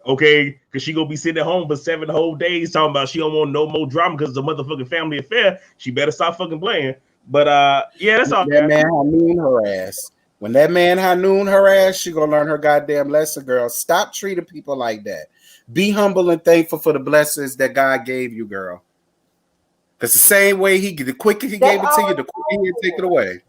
okay? Because she gonna be sitting at home for 7 whole days talking about she don't want no more drama because it's a motherfucking family affair. She better stop fucking playing. But yeah, that's all I That got. man Hanoon her ass. When that man Hanoon her ass, she gonna learn her goddamn lesson, girl. Stop treating people like that. Be humble and thankful for the blessings that God gave you, girl. Because the same way the quicker he That's gave it to all you, I'm the quicker he'll take it saying. away.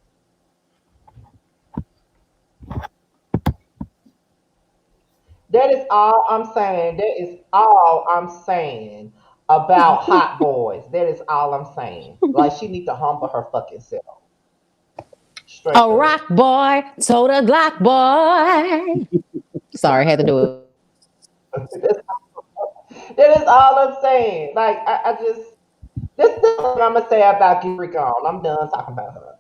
That is all I'm saying. That is all I'm saying about hot boys. That is all I'm saying. Like she need to humble her fucking self. Straight A up. rock boy told a Glock boy. Sorry, I had to do it. That is all I'm saying. Like I just this is what I'm gonna say about Get Freak On. I'm done talking about her.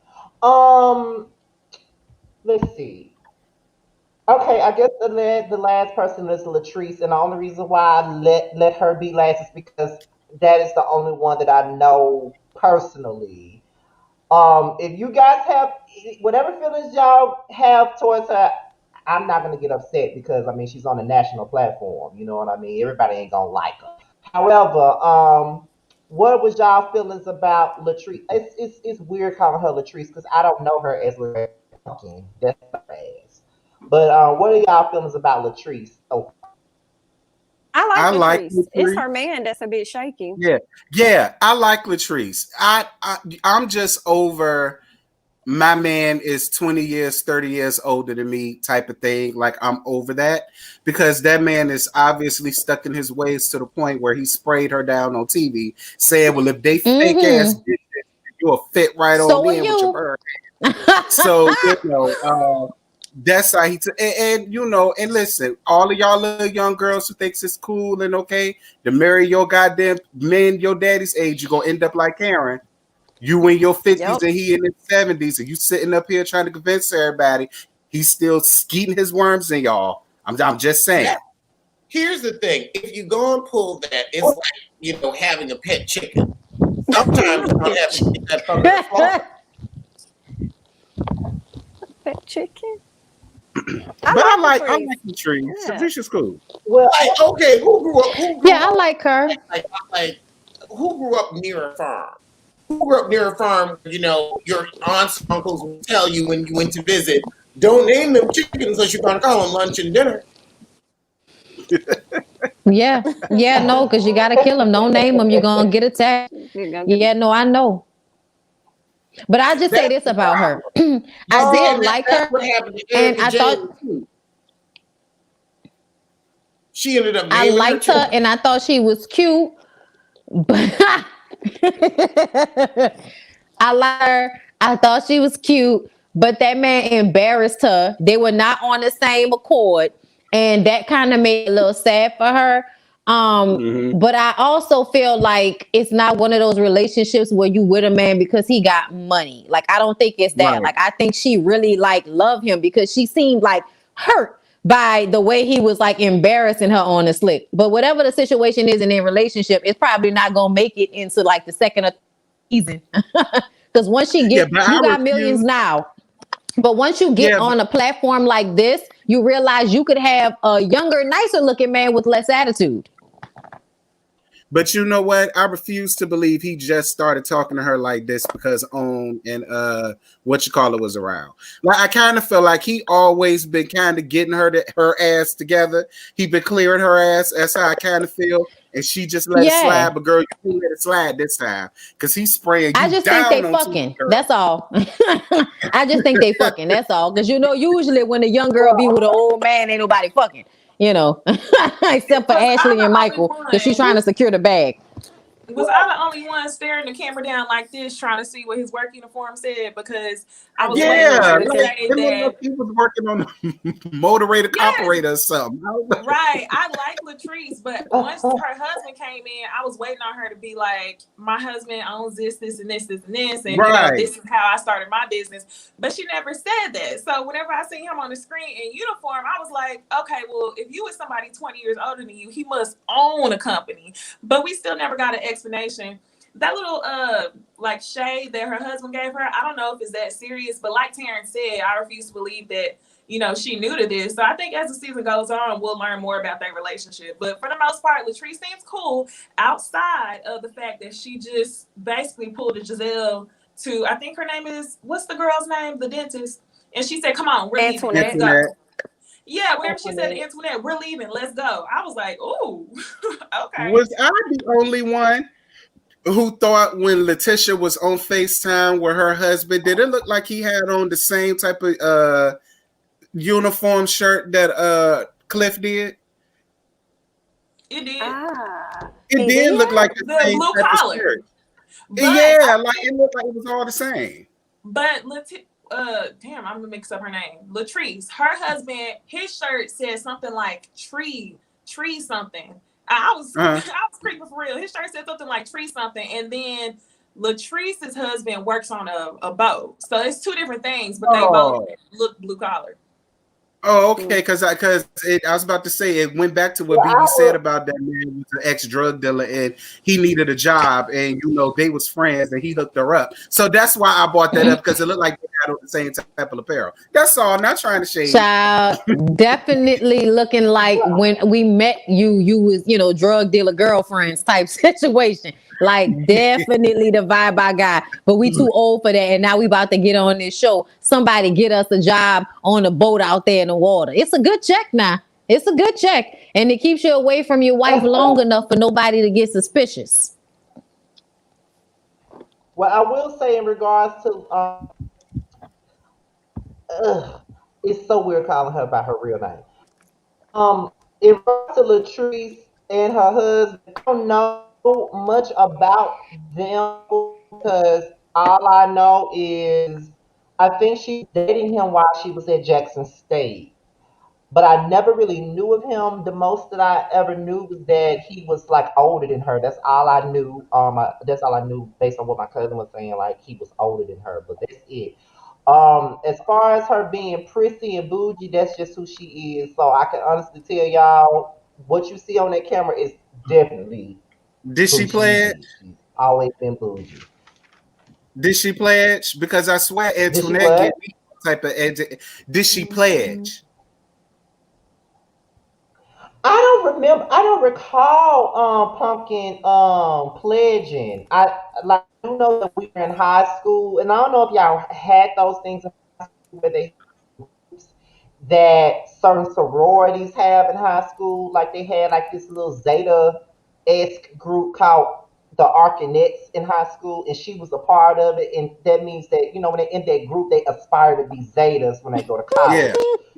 Let's see. Okay, I guess the last person is Latrice, and the only reason why I let her be last is because that is the only one that I know personally. If you guys have whatever feelings y'all have towards her, I'm not gonna get upset because I mean she's on a national platform. You know what I mean? Everybody ain't gonna like her. However, what was y'all feelings about Latrice? It's weird calling her Latrice because I don't know her as Latrice. That's her ass. But what are y'all feelings about Latrice? Oh, I like I like Latrice. It's Latrice. her man that's a bit shaky. Yeah, yeah, I like Latrice. I'm just over my man is 20 years, 30 years older than me type of thing. Like I'm over that because that man is obviously stuck in his ways to the point where he sprayed her down on TV saying, well, if they fake ass Mm-hmm. bitches, you'll fit right So on are in with your you. bird. So, that's how and and listen, all of y'all little young girls who thinks it's cool and okay to marry your goddamn men your daddy's age, you're gonna end up like Karen. You in your 50s Yep. and he in his 70s, and you sitting up here trying to convince everybody he's still skeeting his worms in y'all. I'm just saying. Here's the thing: if you go and pull that, it's like having a pet chicken. Sometimes you don't have to get that from the slaughter. Pet chicken. But I like Latrice. Latrice. Yeah. Latrice is cool. Well, Okay, who grew up? Yeah, I like her. Like, who grew up near a farm? Who grew up near a farm? Your aunts and uncles will tell you when you went to visit, don't name them chickens unless you're gonna call them lunch and dinner. Yeah, no, because you gotta kill them. Don't name them. You're gonna get attacked. Yeah, no, I know. But I just say That's this the about problem. her. I did like her, That's what happened to and Erica I Jane thought too. She ended up I naming liked her her, and I thought she was cute. But I like her. I thought she was cute, but that man embarrassed her. They were not on the same accord, and that kind of made it a little sad for her. Mm-hmm. But I also feel like it's not one of those relationships where you with a man because he got money. Like I don't think it's that. Right. Like I think she really like loved him because she seemed like hurt by the way he was like embarrassing her on the slip. But whatever the situation is in their relationship, it's probably not gonna make it into like the second or season. Because once she Yeah, get, but I you got millions refuse. now. But once you get Yeah, on a platform like this, you realize you could have a younger, nicer looking man with less attitude. but you know what? I refuse to believe he just started talking to her like this because OWN and what you call it was around. Like I kind of feel like he always been kind of getting her ass together. He been clearing her ass. That's how I kind of feel. And she just let it Yeah. slide. But girl, you can't let it slide this time because he's spraying I you just think they down on TV, fucking. girl. That's all. I just think they fucking. That's all. Because usually when a young girl be with an old man, ain't nobody fucking. Except for Was I Ashley and the only Michael, because she's one? trying to secure the bag. Was I the only one staring the camera down like this, trying to see what his work uniform said? Because I was waiting on Yeah, her to like say it looked like that. he was working on a motivator Yes, operator or something. I was like, right. I like Latrice, but once her husband came in, I was waiting on her to be like, my husband owns this, and this, and right. this is how I started my business. But she never said that. So whenever I seen him on the screen in uniform, I was like, okay, well, if you was somebody 20 years older than you, he must own a company. But we still never got an explanation. That little like shade that her husband gave her, I don't know if it's that serious, but like Terrence said, I refuse to believe that she knew to this. So I think as the season goes on, we'll learn more about their relationship. But for the most part, Latrice seems cool outside of the fact that she just basically pulled a Giselle to, I think her name is, what's the girl's name? The dentist. And she said, come on, we're leaving. Let's go. Antoinette. Yeah, whenever she said Antoinette, we're leaving. Let's go. I was like, ooh, okay. Was I the only one who thought when Letitia was on FaceTime with her husband, did it look like he had on the same type of uniform shirt that Cliff did? It did. It did look like the same blue type collar. of shirt. But Yeah, like it looked like it was all the same. But damn, I'm gonna mix up her name. Latrice, her husband, his shirt said something like tree something. I was I was creeping for real. His shirt said something like tree something, and then Latrice's husband works on a boat. So it's two different things, but they both look blue collar. Oh, okay. Because I was about to say it went back to what BB said about that man was an ex-drug dealer and he needed a job, and they was friends and he hooked her up. So that's why I brought that up, because it looked like they had on the same type of apparel. That's all. I'm not trying to shade. Child, definitely looking like when we met you was drug dealer girlfriends type situation. Like definitely the vibe I got. But we too old for that, and now we about to get on this show. Somebody get us a job on a boat out there in the water. It's a good check now. It's a good check, and it keeps you away from your wife long enough for nobody to get suspicious. well, I will say in regards to, it's so weird calling her by her real name. In regards to Latrice and her husband, I don't know much about them because all I know is I think she's dating him while she was at Jackson State. But I never really knew of him. The most that I ever knew was that he was like older than her. That's all I knew. That's all I knew based on what my cousin was saying. Like he was older than her, but that's it. As far as her being prissy and bougie, that's just who she is. So I can honestly tell y'all what you see on that camera is definitely Did who she she pledge? is. She's always been bougie. Did she pledge? Because I swear Did she Antoinette what? get me type of Did she pledge? I don't remember. I don't recall Pumpkin pledging. I like I do know that we were in high school, and I don't know if y'all had those things in high school where they that certain sororities have in high school. Like they had like this little Zeta-esque group called the Arcanettes in high school, and she was a part of it. And that means that, when they're in that group, they aspire to be Zetas when they go to Yeah. college.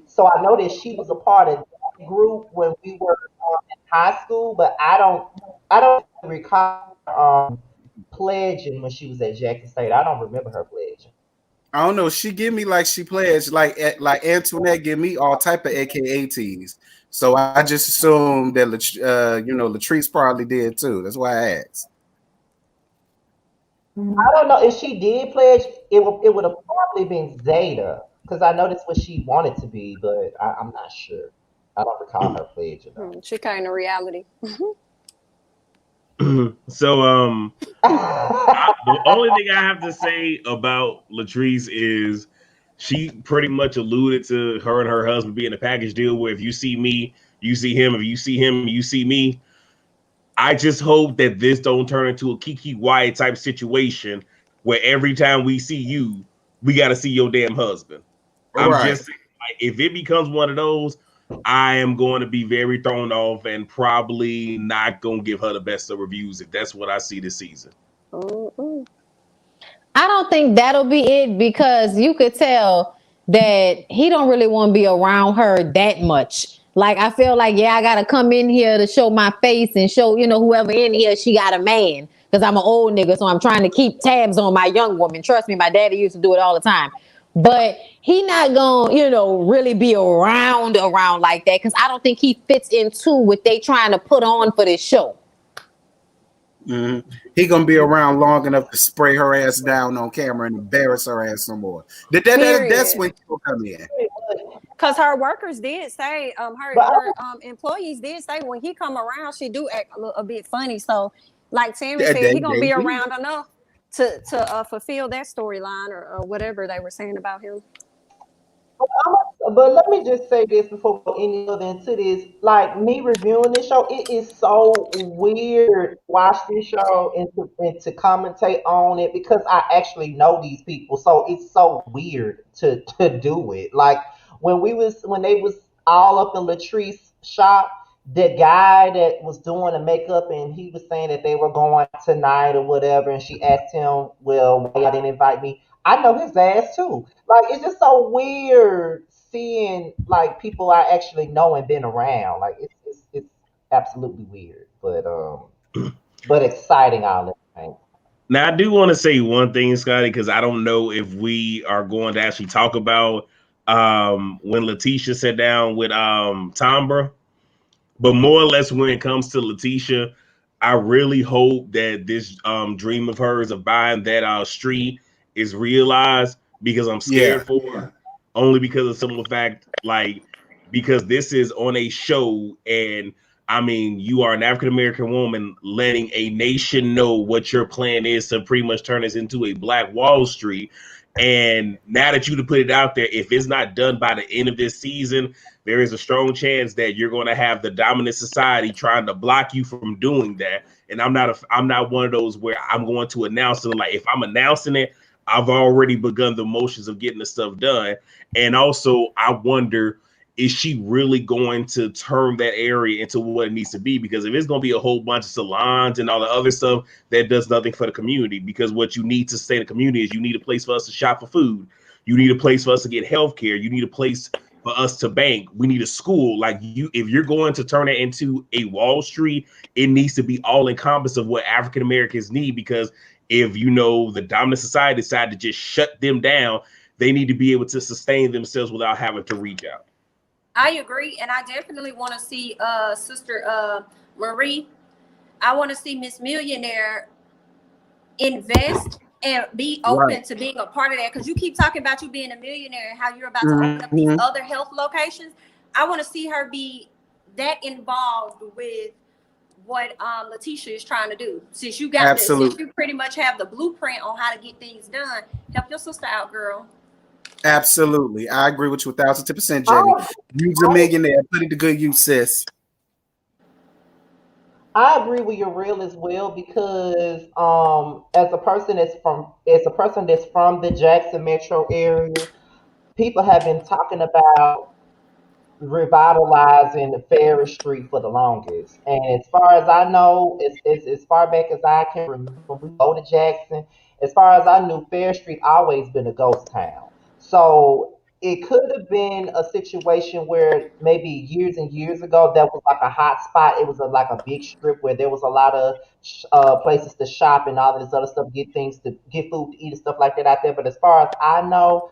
So I know that she was a part of that group when we were in high school, but I don't recall pledging when she was at Jackson State. I don't remember her pledging. I don't know. She give me like she pledged, like Antoinette give me all type of AKATs. So I just assumed that Latrice probably did too. That's why I asked. I don't know if she did pledge. It would have probably been Zeta because I know that's what she wanted to be, but I'm not sure. I don't recall her pledging though. She came to reality. So the only thing I have to say about Latrice is she pretty much alluded to her and her husband being a package deal where if you see me, you see him. If you see him, you see me. I just hope that this don't turn into a Kiki Wyatt type situation where every time we see you, we got to see your damn husband. I'm Right. just saying, like, if it becomes one of those, I am going to be very thrown off and probably not going to give her the best of reviews if that's what I see this season. Mm-mm. I don't think that'll be it because you could tell that he don't really want to be around her that much. Like I feel like, yeah, I gotta come in here to show my face and show, whoever in here, she got a man. Because I'm an old nigga, so I'm trying to keep tabs on my young woman. Trust me, my daddy used to do it all the time. But he not gonna, really be around like that because I don't think he fits into what they trying to put on for this show. Mm-hmm. He gonna be around long enough to spray her ass down on camera and embarrass her ass some more. That's when he'll come in. Because her workers did say, her But employees did say when he come around, she do act a bit funny. So, like Tamra They- said, he they- gonna they be do. around enough to fulfill that storyline or whatever they were saying about him. But let me just say this before we go any further into this. Like me reviewing this show, it is so weird to watch this show and to commentate on it because I actually know these people. So it's so weird to do it. Like when they was all up in Latrice shop, the guy that was doing the makeup and he was saying that they were going tonight or whatever, and she asked him, "Well, why y'all didn't invite me?" I know his ass too. Like it's just so weird seeing like people I actually know and been around. Like it's absolutely weird, but exciting all the time. Now, I do want to say one thing, Scotty, because I don't know if we are going to actually talk about when Letitia sat down with Tamra, but more or less when it comes to Letitia, I really hope that this dream of hers of buying that street is realized because I'm Yeah. scared for her, only because of simple fact, like because this is on a show and I mean, you are an African American woman letting a nation know what your plan is to pretty much turn this into a Black Wall Street. And now that you to put it out there, if it's not done by the end of this season, there is a strong chance that you're going to have the dominant society trying to block you from doing that. And I'm not one of those where I'm going to announce it. Like if I'm announcing it, I've already begun the motions of getting the stuff done. And also, I wonder, is she really going to turn that area into what it needs to be? Because if it's going to be a whole bunch of salons and all the other stuff, that does nothing for the community. Because what you need to stay in the community is you need a place for us to shop for food. You need a place for us to get health care. You need a place for us to bank. We need a school. Like if you're going to turn it into a Wall Street, it needs to be all encompassing of what African Americans need. Because if the dominant society decide to just shut them down, they need to be able to sustain themselves without having to reach out. I agree, and I definitely want to see Sister Marie. I want to see Miss Millionaire invest and be open to being a part of that, because you keep talking about you being a millionaire and how you're about to open up these other health locations. I want to see her be that involved with what Letitia is trying to do. Since you got since you pretty much have the blueprint on how to get things done, help your sister out, girl. Absolutely. I agree with you 1,010%, Jamie. Use a millionaire. Put it to good use, sis. I agree with your real as well because as a person that's from the Jackson metro area, people have been talking about revitalizing the Ferris Street for the longest. And as far as I know, as far back as I can remember, when we go to Jackson, as far as I knew, Ferris Street always been a ghost town. So it could have been a situation where maybe years and years ago that was like a hot spot. It was like a big strip where there was a lot of places to shop and all of this other stuff, get food to eat and stuff like that out there. But as far as I know,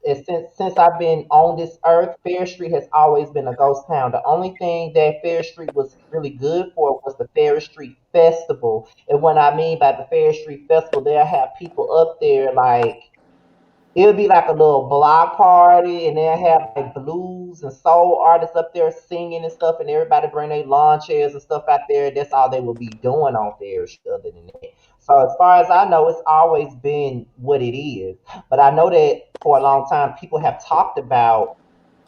since I've been on this earth, Fair Street has always been a ghost town. The only thing that Fair Street was really good for was the Fair Street Festival. And what I mean by the Fair Street Festival, they'll have people up there like it'll be like a little block party, and they'll have like blues and soul artists up there singing and stuff, and everybody bring their lawn chairs and stuff out there. That's all they will be doing on Fair Street other than that. So as far as I know, it's always been what it is. But I know that for a long time, people have talked about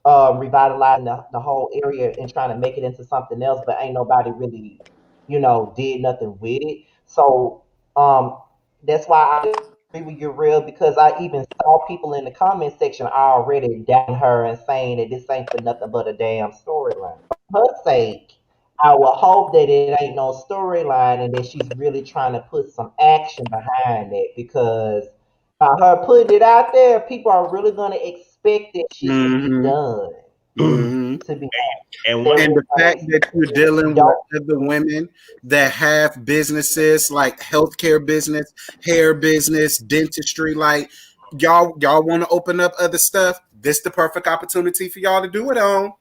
revitalizing the whole area and trying to make it into something else, but ain't nobody really, did nothing with it. So um, that's why I agree with you real because I even saw people in the comment section already down her and saying that this ain't for nothing but a damn storyline. For her sake, I will hope that it ain't no storyline and that she's really trying to put some action behind it because by her putting it out there, people are really going to expect that shit to be done. To be And the fact that you're dealing with other women that have businesses like healthcare business, hair business, dentistry, like y'all want to open up other stuff. This the perfect opportunity for y'all to do it on.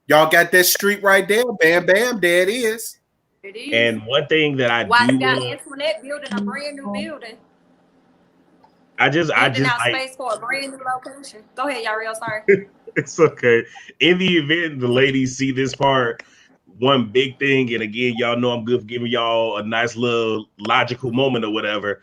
Y'all got that street right there. Bam, bam, there it is. It is. And one thing that I Why do you got Antoinette building a brand new building? I just out like space for a brand new location. Go ahead, y'all real sorry. it's okay. In the event the ladies see this part, one big thing, and again, y'all know I'm good for giving y'all a nice little logical moment or whatever.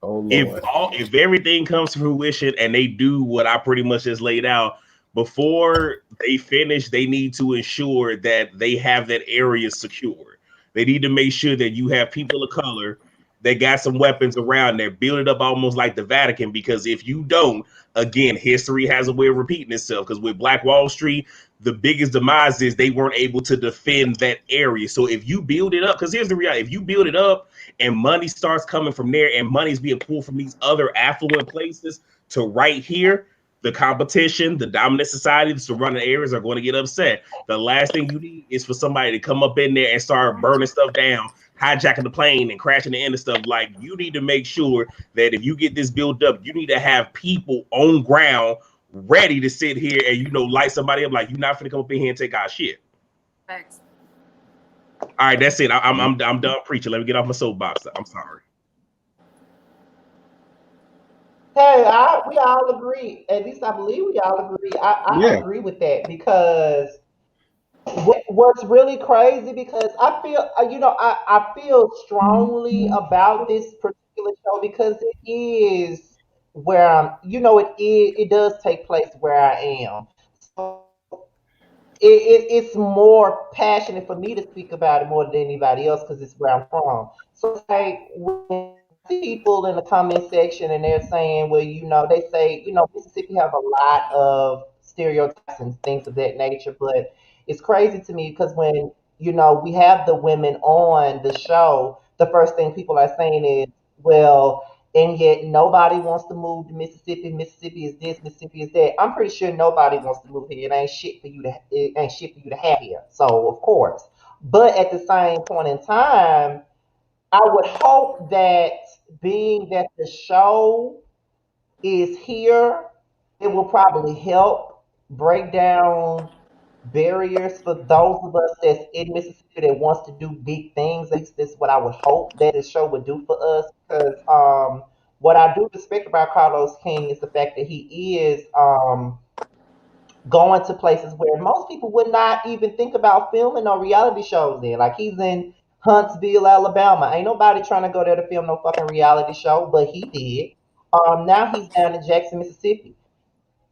Oh Lord. If everything comes to fruition and they do what I pretty much just laid out, before they finish, they need to ensure that they have that area secure. They need to make sure that you have people of color that got some weapons around there, build it up almost like the Vatican, because if you don't, again, history has a way of repeating itself. Because with Black Wall Street, the biggest demise is they weren't able to defend that area. So if you build it up, because here's the reality, if you build it up and money starts coming from there and money's being pulled from these other affluent places to right here, the competition, the dominant society, the surrounding areas are going to get upset. The last thing you need is for somebody to come up in there and start burning stuff down, hijacking the plane and crashing into stuff. Like, you need to make sure that if you get this built up, you need to have people on ground ready to sit here and, light somebody up. Like, you're not going to come up in here and take our shit. Thanks. All right, that's it. I'm done preaching. Let me get off my soapbox. I'm sorry. Hey, we all agree. At least I believe we all agree. I agree with that because what's really crazy because I feel I feel strongly about this particular show because it is where it does take place where I am. So it's more passionate for me to speak about it more than anybody else because it's where I'm from. So it's like when I see people in the comment section and they're saying, well, they say, Mississippi have a lot of stereotypes and things of that nature, but it's crazy to me because when we have the women on the show, the first thing people are saying is, well, and yet nobody wants to move to Mississippi. Mississippi is this, Mississippi is that. I'm pretty sure nobody wants to move here. It ain't shit for you to have here. So of course. But at the same point in time, I would hope that being that the show is here, it will probably help break down barriers for those of us that's in Mississippi that wants to do big things. At least that's what I would hope that the show would do for us. Because what I do respect about Carlos King is the fact that he is going to places where most people would not even think about filming no reality shows in. Like he's in Huntsville, Alabama. Ain't nobody trying to go there to film no fucking reality show, but he did. Now he's down in Jackson, Mississippi.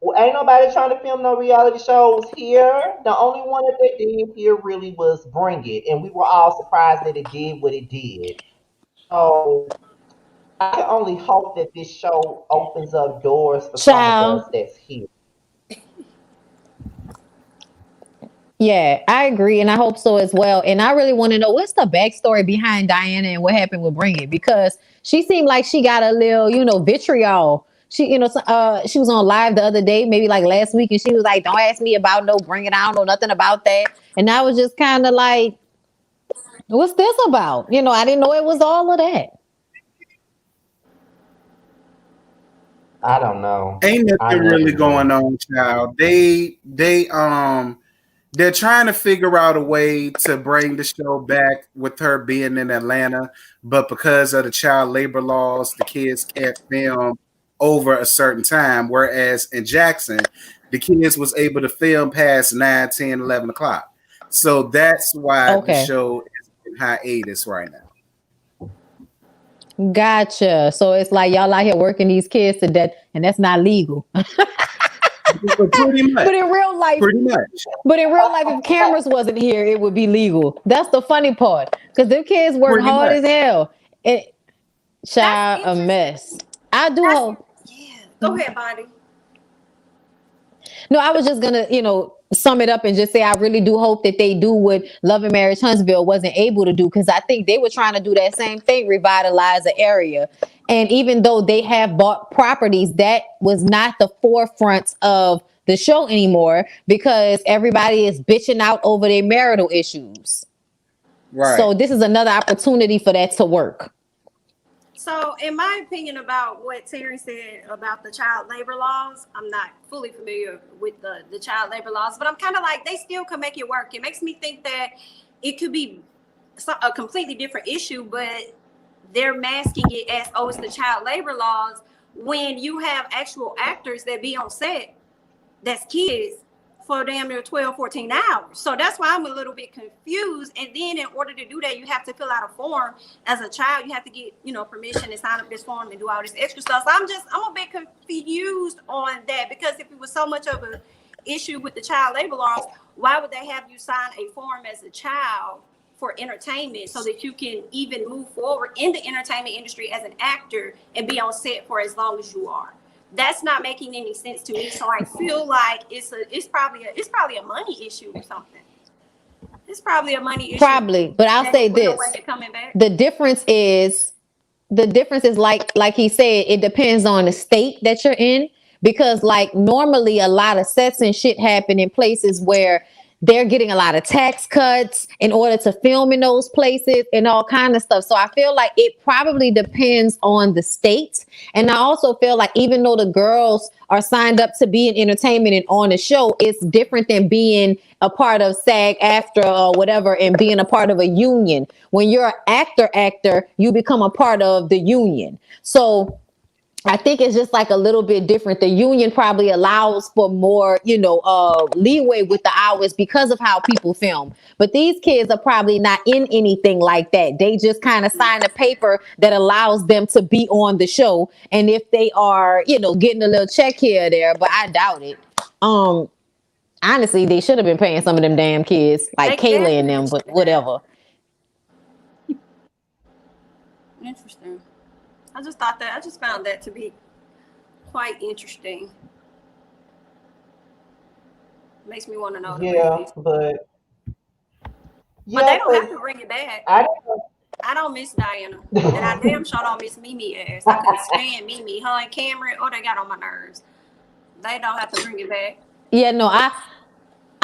Well, ain't nobody trying to film no reality shows here. The only one that they did here really was Bring It, and we were all surprised that it did what it did. So I can only hope that this show opens up doors for some of us Child. that's here. Yeah, I agree, and I hope so as well. And I really want to know what's the backstory behind Diana and what happened with Bring It, because she seemed like she got a little, vitriol. She was on live the other day, maybe like last week, and she was like, "Don't ask me about no Bring It. I don't know nothing about that." And I was just kind of like, "What's this about?" I didn't know it was all of that. I don't know. Ain't I nothing never really knew. going on, child. They're trying to figure out a way to bring the show back with her being in Atlanta, but because of the child labor laws, the kids can't film over a certain time. Whereas in Jackson, the kids was able to film past 9, 10, 11 o'clock. So that's why the Okay, show is in hiatus right now. gotcha. So it's like y'all out here working these kids to death, and that's not legal. But pretty much, But in real life, pretty much, if cameras wasn't here, it would be legal. That's the funny part, because them kids work pretty hard much. as hell. And That's child, a interesting. mess. I do That's hope. yeah. Go ahead, Bonnie. No, I was just gonna, sum it up and just say I really do hope that they do what Love and Marriage Huntsville wasn't able to do, because I think they were trying to do that same thing, revitalize the area. And even though they have bought properties, that was not the forefront of the show anymore, because everybody is bitching out over their marital issues. Right. So this is another opportunity for that to work. So, in my opinion about what Terry said about the child labor laws, I'm not fully familiar with the child labor laws, but I'm kind of like, they still can make it work. It makes me think that it could be a completely different issue, but they're masking it as, oh, it's the child labor laws, when you have actual actors that be on set that's kids for damn near 12, 14 hours. So that's why I'm a little bit confused. And then in order to do that, you have to fill out a form as a child. You have to get, permission to sign up this form and do all this extra stuff. So I'm a bit confused on that, because if it was so much of an issue with the child labor laws, why would they have you sign a form as a child for entertainment so that you can even move forward in the entertainment industry as an actor and be on set for as long as you are? That's not making any sense to me. So I feel like it's probably a money issue or something. It's probably a money issue. Probably, but I'll say this: coming back. the difference is like he said, it depends on the state that you're in, because like normally a lot of sets and shit happen in places where they're getting a lot of tax cuts in order to film in those places and all kind of stuff. So I feel like it probably depends on the state. And I also feel like even though the girls are signed up to be in entertainment and on the show, it's different than being a part of SAG-AFTRA or whatever and being a part of a union. When you're an actor, you become a part of the union. So I think it's just like a little bit different. The union probably allows for more, leeway with the hours because of how people film. But these kids are probably not in anything like that. They just kind of sign a paper that allows them to be on the show. And if they are, getting a little check here or there, but I doubt it. Honestly, they should have been paying some of them damn kids, like Kayla and them, but whatever. Interesting. I just found that to be quite interesting. Makes me want to know. Yeah, but they don't have to bring it back. I don't miss Diana, and I don't. damn sure don't miss Mimi ass. I couldn't stand Mimi, her and Cameron. Oh, they got on my nerves. They don't have to bring it back. Yeah, no,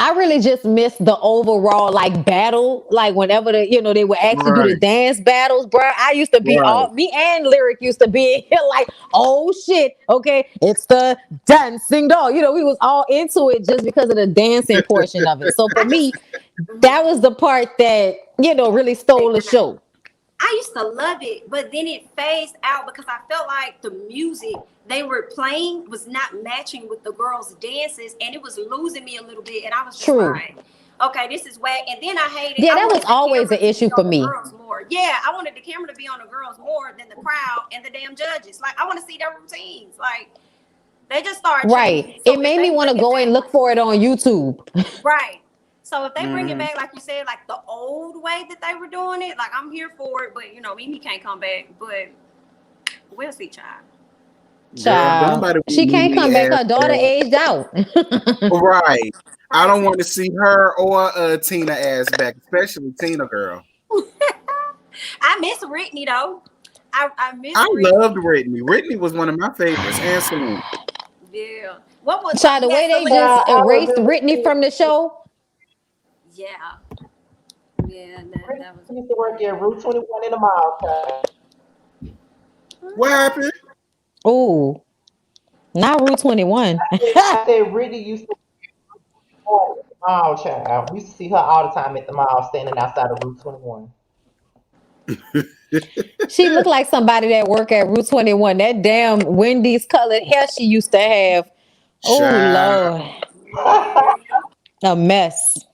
I really just miss the overall like battle. Like whenever they would actually do the Right. dance battles, bro. I used to be Right. me and Lyric used to be here like, oh shit, okay, it's the dancing dog. We was all into it just because of the dancing portion of it. So for me, that was the part that really stole the show. I used to love it, but then it phased out because I felt like the music they were playing was not matching with the girls' dances, and it was losing me a little bit. And I was just True. like, okay, this is whack. And then I hated. Yeah, I that was wanted the always camera an to issue be for on the me. girls more. Yeah, I wanted the camera to be on the girls more than the crowd and the damn judges. Like, I want to see their routines. Like, they just started changing. Right. So It if made they me want to bring it go back, and look for it on YouTube. right. So if they bring it Mhm. back, like you said, like the old way that they were doing it, like I'm here for it. But Mimi can't come back. But we'll see, child. Girl, don't Child. nobody She want can't come Mimi back. ass Her daughter back. aged out. Right. I Right. don't want to see her or Tina ass back, especially Tina girl. I miss Whitney though. I miss I Whitney. loved Whitney. Whitney was one of my favorites, and Selena. Yeah. What was Child, the yeah, way they Selena. just I erased remember Whitney from the show. Yeah. Yeah, that was she used to work at Route 21 in the mall. Child. What happened? Ooh, not Route 21. I said Brittany used to work at the mall, child. We used to see her all the time at the mall, standing outside of Route 21. She looked like somebody that work at Route 21. That damn Wendy's colored hair she used to have. Oh Child. Lord, a mess.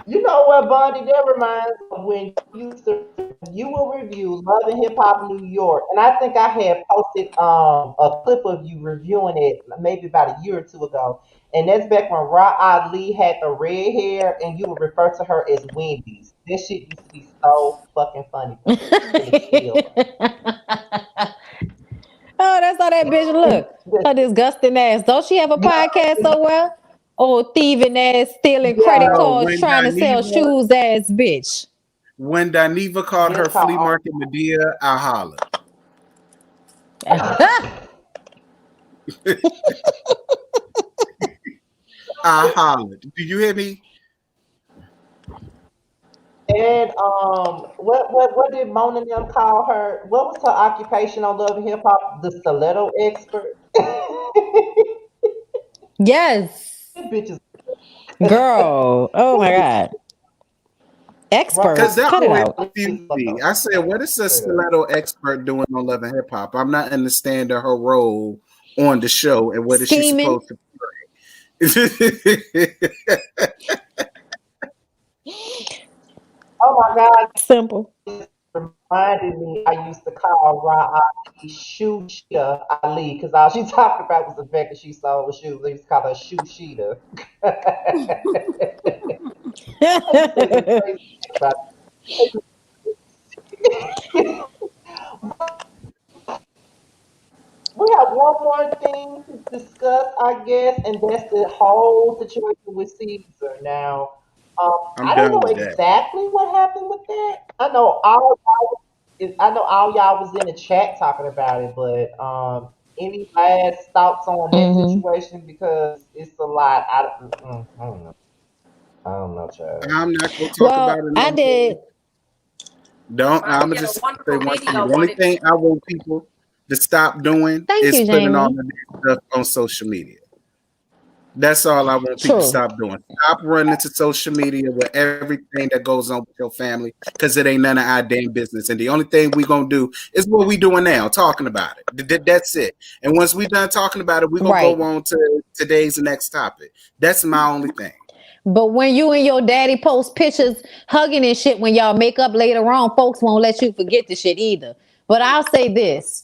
You know what, Bondi? That reminds me of when you will review Love and Hip Hop New York, and I think I had posted a clip of you reviewing it maybe about a year or two ago, and that's back when Ra Ali had the red hair, and you would refer to her as Wendy's. This shit used to be so fucking funny to me, and it's still Oh, that's how that bitch look. funny. Her disgusting ass. Don't she have a podcast somewhere? Oh, thieving ass, stealing credit Yeah, No, cards, trying to sell shoes ass bitch. when Daniva called yeah, her it's flea called. market Medea, I hollered. I hollered. Do you hear me? And what did Mona and them call her? What was her occupation on Love and Hip Hop? The stiletto expert. Yes, Bitch is girl. Oh my god. right. Because Experts, that cut it always out. confused Fuck me. up. I said, what is a Straight up. stiletto expert doing on Love and Hip Hop? I'm not understanding her role on the show and what is she Scheming. supposed to play. Oh my God, Simple. this reminded me. I used to call Ra Ali Shoe Sheeta Ali because all she talked about was the fact that she sold shoes. They used to call her Shoe Sheeta. I used to say some crazy shit about it. We have one more thing to discuss, I guess, and that's the whole situation with Caesar. Now, I'm I don't done know with that. exactly what happened with that. I know all y'all was in the chat talking about it, but any last thoughts on that Hmm. situation because it's a lot. I don't know. I don't know, child. I'm not going to talk about Well, it I no more. did. Don't. I'm Bobby gonna did a just say wonderful one thing. video The only on it. thing I want people to stop doing Thank is you, putting all Jamie. of their stuff on social media. That's all I want people to True. stop doing. Stop running to social media with everything that goes on with your family because it ain't none of our damn business. And the only thing we gonna do is what we doing now, talking about it. That's it. And once we done talking about it, we gonna Right. go on to today's next topic. That's my only thing. But when you and your daddy post pictures hugging and shit when y'all make up later on, folks won't let you forget the shit either. But I'll say this.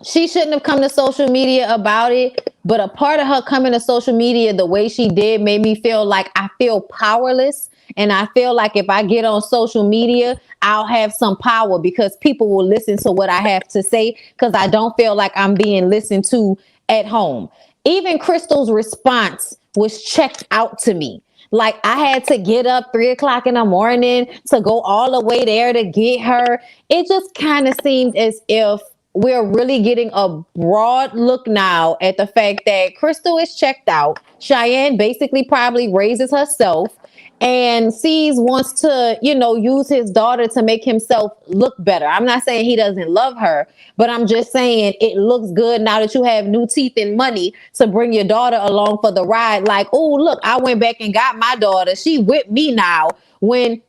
She shouldn't have come to social media about it, but a part of her coming to social media the way she did made me feel like I feel powerless. And I feel like if I get on social media, I'll have some power because people will listen to what I have to say because I don't feel like I'm being listened to at home. Even Crystal's response was checked out to me. Like I had to get up 3 o'clock in the morning to go all the way there to get her. It just kind of seemed as if we're really getting a broad look now at the fact that Crystal is checked out. Cheyenne basically probably raises herself and sees wants to, use his daughter to make himself look better. I'm not saying he doesn't love her, but I'm just saying it looks good now that you have new teeth and money to bring your daughter along for the ride. Like, oh, look, I went back and got my daughter. She with me now when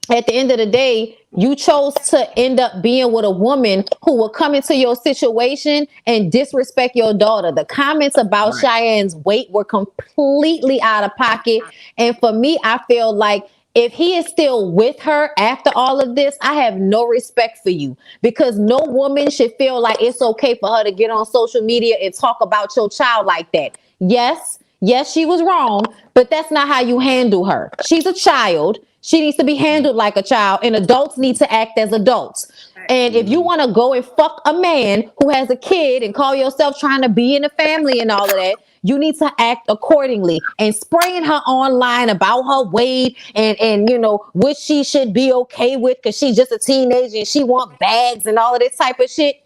at the end of the day, you chose to end up being with a woman who will come into your situation and disrespect your daughter. The comments about Right. Cheyenne's weight were completely out of pocket. And for me, I feel like if he is still with her after all of this, I have no respect for you, because no woman should feel like it's okay for her to get on social media and talk about your child like that. Yes, she was wrong, but that's not how you handle her. She's a child. She needs to be handled like a child, and adults need to act as adults. And if you Mhm. want to go and fuck a man who has a kid and call yourself trying to be in a family and all of that, you need to act accordingly. And spraying her online about her weight and what she should be okay with because she's just a teenager and she want bags and all of this type of shit.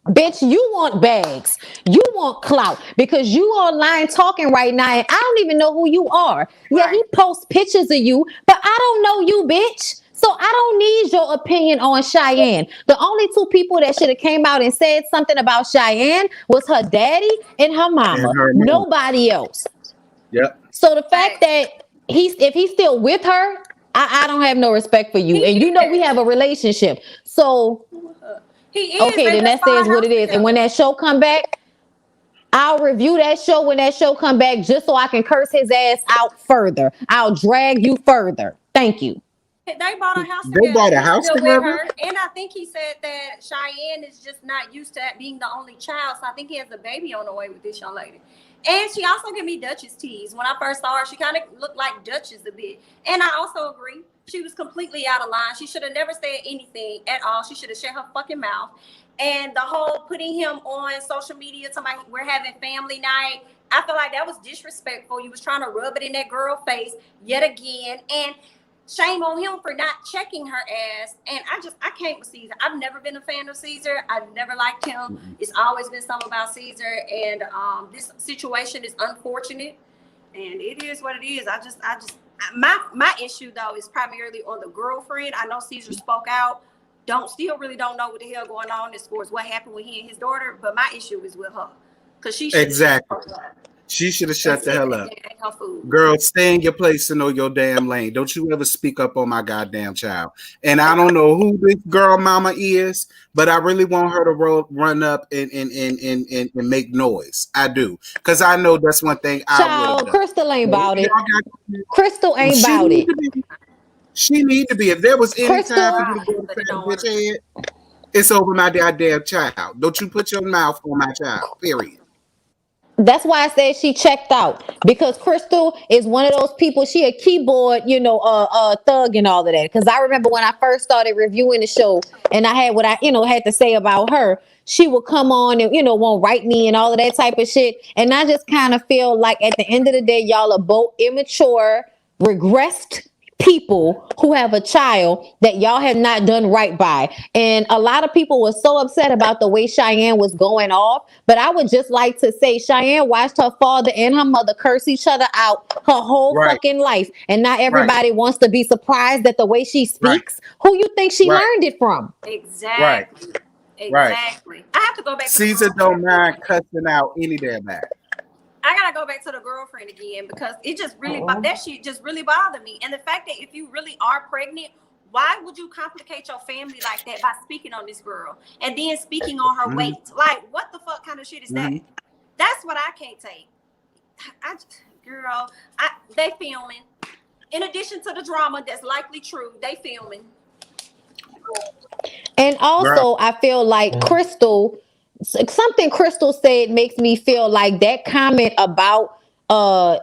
Bitch, you want bags. You want clout because you online talking right now and I don't even know who you are. Yeah, he Right. posts pictures of you, but I don't know you, bitch. So I don't need your opinion on Cheyenne. The only two people that should have came out and said something about Cheyenne was her daddy and her And mama. her mom. Nobody else. Yep. So the fact Facts. that if he's still with her, I don't have no respect for you. He And we is. have a relationship. So He is. okay, They then just that bought says a what house it is. And when together. that show come back, I'll review that show when that show come back just so I can curse his ass out further. I'll drag you further. Thank you. They bought a house They together. bought a He's house still with together. her. And I think he said that Cheyenne is just not used to being the only child. So I think he has a baby on the way with this young lady. And she also gave me Duchess tease. When I first saw her, she kind of looked like Duchess a bit. And I also agree. She was completely out of line. She should have never said anything at all. She should have shut her fucking mouth. And the whole putting him on social media, somebody we're having family night. I feel like that was disrespectful. You was trying to rub it in that girl face yet again. And shame on him for not checking her ass. And I can't with Caesar. I've never been a fan of Caesar. I've never liked him. It's always been something about Caesar. And this situation is unfortunate. And it is what it is. My issue though is primarily on the girlfriend. I know Caesar spoke out. Really don't know what the hell going on as far as what happened with he and his daughter. But my issue is with her. Because she should Exactly. She should have shut the hell up. her food. Girl, stay in your place and know your damn lane. Don't you ever speak up on my goddamn child. And I don't know who this girl mama is, but I really want her to run up and make noise. I do. Because I know that's one thing I would have Child, done. Crystal ain't about it. Y'all Crystal ain't she about need it. to be. She need to be. If there was any time for Crystal, you to go to But it that don't want bitch head, it's over my goddamn child. Don't you put your mouth on my child. Period. that's why I said she checked out because Crystal is one of those people. She a keyboard, thug and all of that. Because I remember when I first started reviewing the show, and I had what I, had to say about her. She would come on and won't write me and all of that type of shit. And I just kind of feel like at the end of the day, y'all are both immature, regressed people who have a child that y'all have not done right by. And a lot of people were so upset about the way Cheyenne was going off. But I would just like to say Cheyenne watched her father and her mother curse each other out her whole Right. fucking life. And not Right. everybody wants to be surprised at the way she Right. speaks. Who you think she Right. learned it from? Exactly. Right. Exactly. I have to go back to Caesar the don't girlfriend. mind cussing out any damn bad. I gotta go back to the girlfriend again because it just really Uh-oh. that shit just really bothered me. And the fact that if you really are pregnant, why would you complicate your family like that by speaking on this girl and then speaking on her weight? Like, what the fuck kind of shit is that? That's what I can't take. They filming. In addition to the drama that's likely true, they filming. And also, I feel like Crystal, something Crystal said makes me feel like that comment about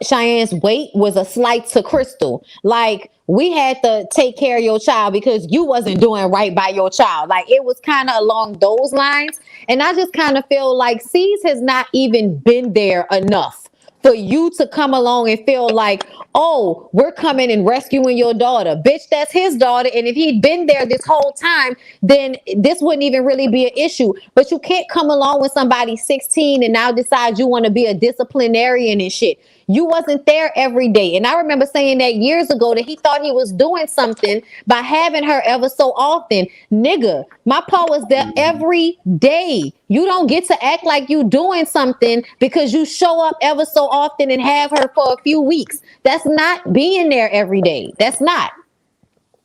Cheyenne's weight was a slight to Crystal. Like, we had to take care of your child because you wasn't doing right by your child. Like, it was kind of along those lines. And I just kind of feel like C's has not even been there enough for you to come along and feel like, oh, we're coming and rescuing your daughter. Bitch, that's his daughter. And if he'd been there this whole time, then this wouldn't even really be an issue. But you can't come along with somebody 16 and now decide you want to be a disciplinarian and shit. You wasn't there every day. And I remember saying that years ago that he thought he was doing something by having her ever so often. Nigga, my pa was there every day. You don't get to act like you doing something because you show up ever so often and have her for a few weeks. That's not being there every day. That's not.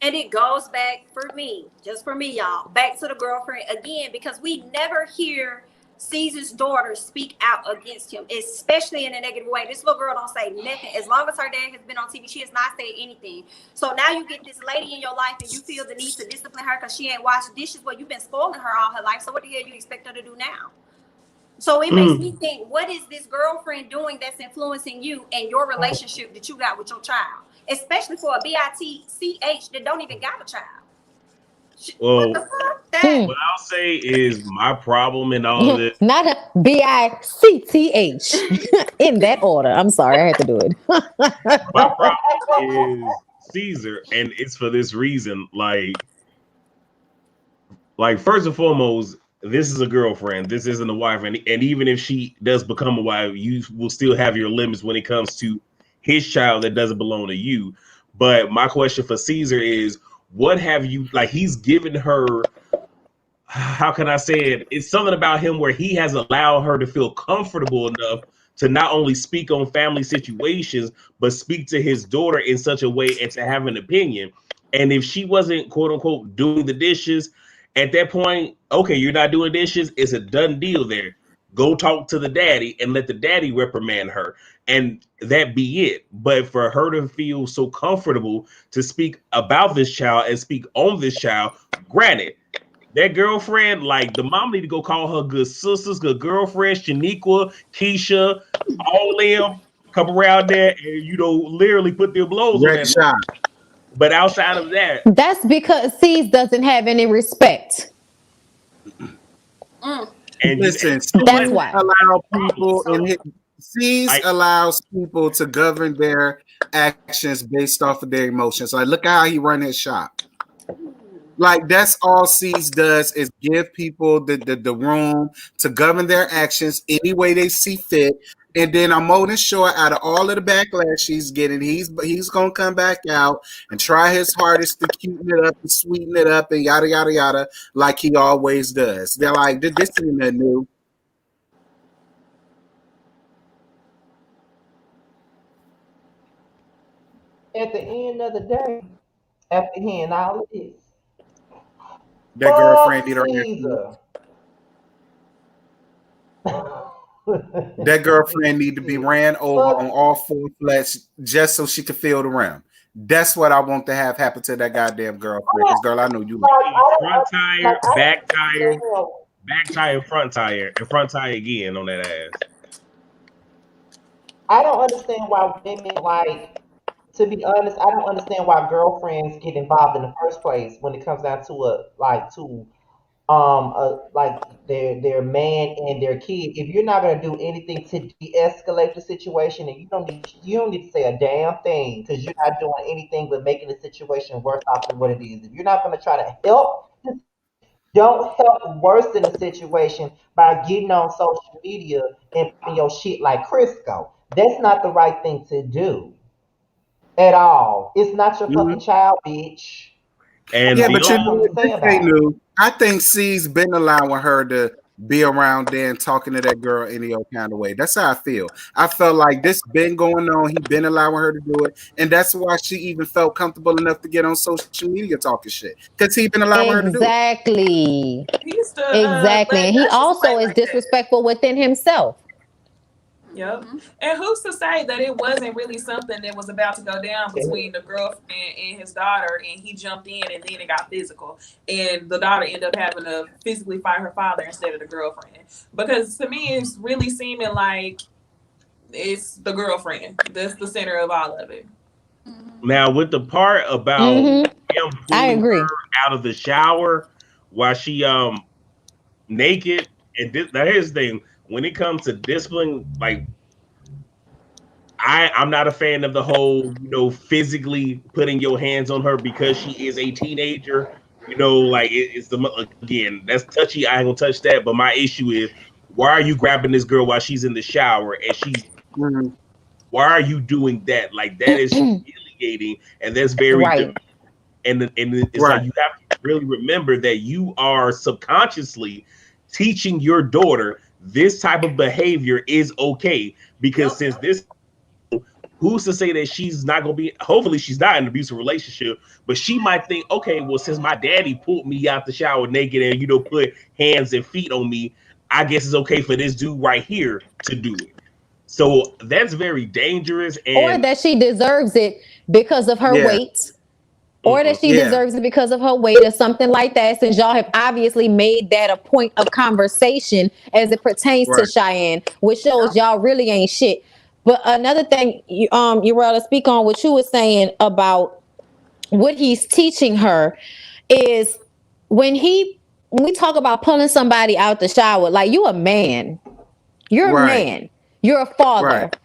And it goes back for me, just for me, y'all, back to the girlfriend again, because we never hear Caesar's daughter speak out against him, especially in a negative way. This little girl don't say nothing. As long as her dad has been on TV, she has not said anything. So now you get this lady in your life and you feel the need to discipline her because she ain't washed dishes. Well, you've been spoiling her all her life. So what the hell you expect her to do now? So it makes me think, what is this girlfriend doing that's influencing you and your relationship that you got with your child? Especially for a bitch that don't even got a child. Well, What the fuck? That what I'll say is my problem in all of this. Not a BICTH in that order. I'm sorry, I had to do it. My problem is Caesar, and it's for this reason. Like first and foremost, this is a girlfriend. This isn't a wife, and even if she does become a wife, you will still have your limits when it comes to his child that doesn't belong to you. But my question for Caesar is, what have you like? He's given her. How can I say it? It's something about him where he has allowed her to feel comfortable enough to not only speak on family situations, but speak to his daughter in such a way and to have an opinion. And if she wasn't, quote unquote, doing the dishes at that point, okay, you're not doing dishes. It's a done deal there. Go talk to the daddy and let the daddy reprimand her. And that be it. But for her to feel so comfortable to speak about this child and speak on this child, granted, that girlfriend, like the mom need to go call her good sisters, good girlfriends, Shaniqua, Keisha, all them come around there and literally put their blows on Red that. shot. But outside of that, That's because C's doesn't have any respect. and you Listen, That's C's why. allow people so C's I allows people to govern their actions based off of their emotions. Like, look at how he run his shop. Like, that's all C's does is give people the room to govern their actions any way they see fit. And then I'm more than sure out of all of the backlash he's getting, he's gonna come back out and try his hardest to cuten it up and sweeten it up and yada yada yada, like he always does. They're like, this isn't that new. At the end of the day, after hearing all of this, That girlfriend fuck need her ass. Caesar. That girlfriend need to be Shit. ran over Fuck. on all four flats just so she could feel the rim. That's what I want to have happen to that goddamn girlfriend. Because girl, I know you like. Like I front don't like tire, I back tire, front tire, and front tire again on that ass. I don't understand why women like. To be honest, I don't understand why girlfriends get involved in the first place when it comes down to like their man and their kid. If you're not gonna do anything to de-escalate the situation, and you don't need to say a damn thing because you're not doing anything but making the situation worse off than what it is. If you're not gonna try to help, don't help worsen the situation by getting on social media and putting your shit like Crisco. That's not the right thing to do at all. It's not your fucking Mhm. child, bitch. And Yeah, That's the but all you I only know want to say this ain't about it. new. I think C's been allowing her to be around there and talking to that girl any old kind of way. That's how I feel. I felt like this been going on. He been allowing her to do it, and that's why she even felt comfortable enough to get on social media talking shit because he been allowing her to do it. Exactly. He used to Exactly. let And he Duchess also play is like that. disrespectful within himself. Yep. And who's to say that it wasn't really something that was about to go down between the girlfriend and his daughter, and he jumped in and then it got physical, and the daughter ended up having to physically fight her father instead of the girlfriend? Because to me, it's really seeming like it's the girlfriend that's the center of all of it. now with the part about Hmm. him I pulling agree. her out of the shower while she naked, and now here's the thing: when it comes to discipline, like I'm not a fan of the whole, physically putting your hands on her because she is a teenager. Like it's again, that's touchy. I ain't gonna touch that. But my issue is, why are you grabbing this girl while she's in the shower and Mhm. why are you doing that? Like that is humiliating, and that's very Right. and it's Right. like you have to really remember that you are subconsciously teaching your daughter this type of behavior is okay because Yep. since this who's to say that she's not gonna be? Hopefully, she's not in an abusive relationship, but she might think, okay, well, since my daddy pulled me out the shower naked and put hands and feet on me, I guess it's okay for this dude right here to do it. So that's very dangerous. Or And that she deserves it because of her Yeah. weight. Or that she Yeah. deserves it because of her weight or something like that, since y'all have obviously made that a point of conversation as it pertains to Right. Cheyenne, which shows y'all really ain't shit. But another thing, you rather speak on what you were saying about what he's teaching her is when we talk about pulling somebody out the shower, like you a man. You're a Right. man. You're a father. Right.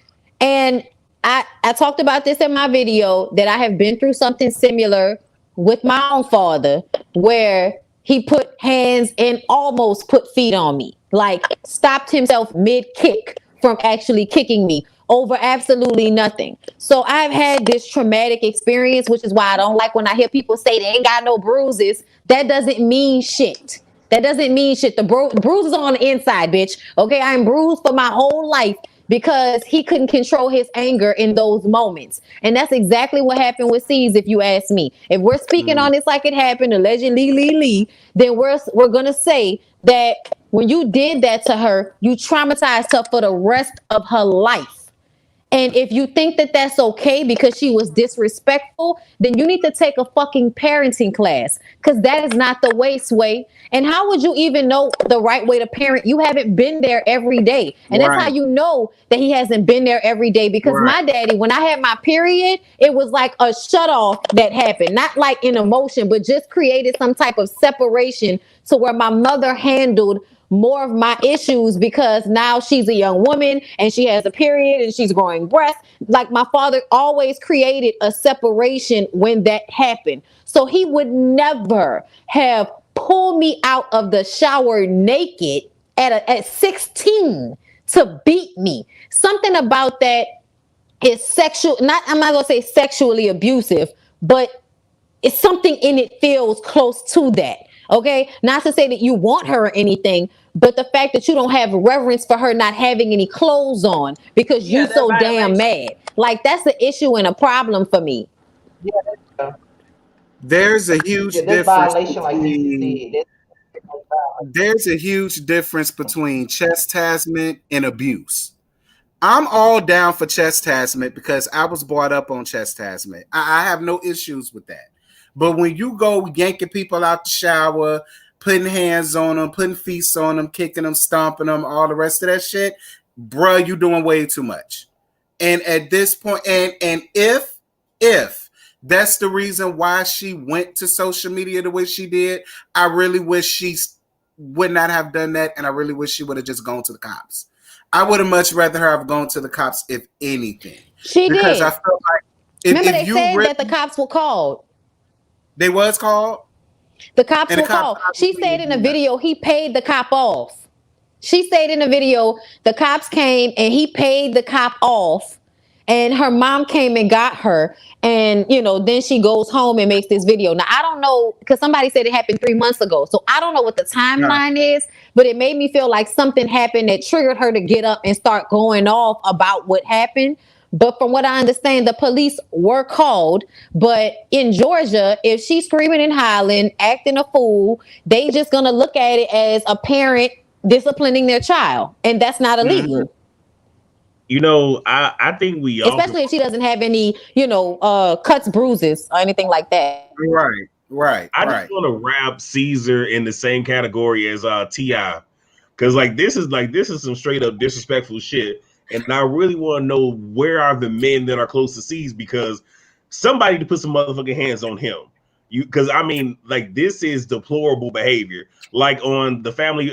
And I talked about this in my video that I have been through something similar with my own father where he put hands and almost put feet on me. Like stopped himself mid-kick from actually kicking me over absolutely nothing. So I've had this traumatic experience, which is why I don't like when I hear people say they ain't got no bruises. That doesn't mean shit. That doesn't mean shit. The bruises are on the inside, bitch. Okay, I'm bruised for my whole life because he couldn't control his anger in those moments. And that's exactly what happened with C's, if you ask me. If we're speaking on this like it happened, allegedly, then we're going to say that when you did that to her, you traumatized her for the rest of her life. And if you think that that's okay because she was disrespectful, then you need to take a fucking parenting class, because that is not the way, Sway. And how would you even know the right way to parent? You haven't been there every day. And that's how Right. you know that he hasn't been there every day. Because Right. my daddy, when I had my period, it was like a shut off that happened. Not like in emotion, but just created some type of separation to where my mother handled more of my issues, because now she's a young woman and she has a period and she's growing breasts. Like my father always created a separation when that happened. So he would never have pulled me out of the shower naked at 16 to beat me. Something about that is sexual. I'm not gonna say sexually abusive, but it's something in it feels close to that. Okay, not to say that you want her or anything, but the fact that you don't have reverence for her not having any clothes on because Yeah, you that so damn violation. mad. Like that's an issue and a problem for me. Yeah, that's, There's a huge yeah, that's difference violation, like between he said. there's a huge difference between chastisement and abuse. I'm all down for chastisement because I was brought up on chastisement. I have no issues with that. But when you go yanking people out the shower, putting hands on them, putting feet on them, kicking them, stomping them, all the rest of that shit, bruh, you doing way too much. And at this point, and if that's the reason why she went to social media the way she did, I really wish she would not have done that, and I really wish she would have just gone to the cops. I would have much rather her have gone to the cops, if anything, She because I did. felt like Remember, if they you said really, that the cops were called. they was called, The cops and the were cops called. She obviously said in the did. video he paid the cop off. She said in the video the cops came and he paid the cop off, and her mom came and got her, and then she goes home and makes this video. Now I don't know, because somebody said it happened 3 months ago, so I don't know what the Right. timeline is, but it made me feel like something happened that triggered her to get up and start going off about what happened. But from what I understand, the police were called. But in Georgia, if she's screaming and hollering, acting a fool, they just gonna look at it as a parent disciplining their child, and that's not Mhm. illegal. I think we all Especially if she doesn't have any, cuts, bruises, or anything like that. Right. Right. I just Right. want to wrap Caesar in the same category as Ti, because this is some straight up disrespectful shit, and I really want to know where are the men that are close to C's, because somebody to put some motherfucking hands on him. Because I mean, like, this is deplorable behavior. Like on the family,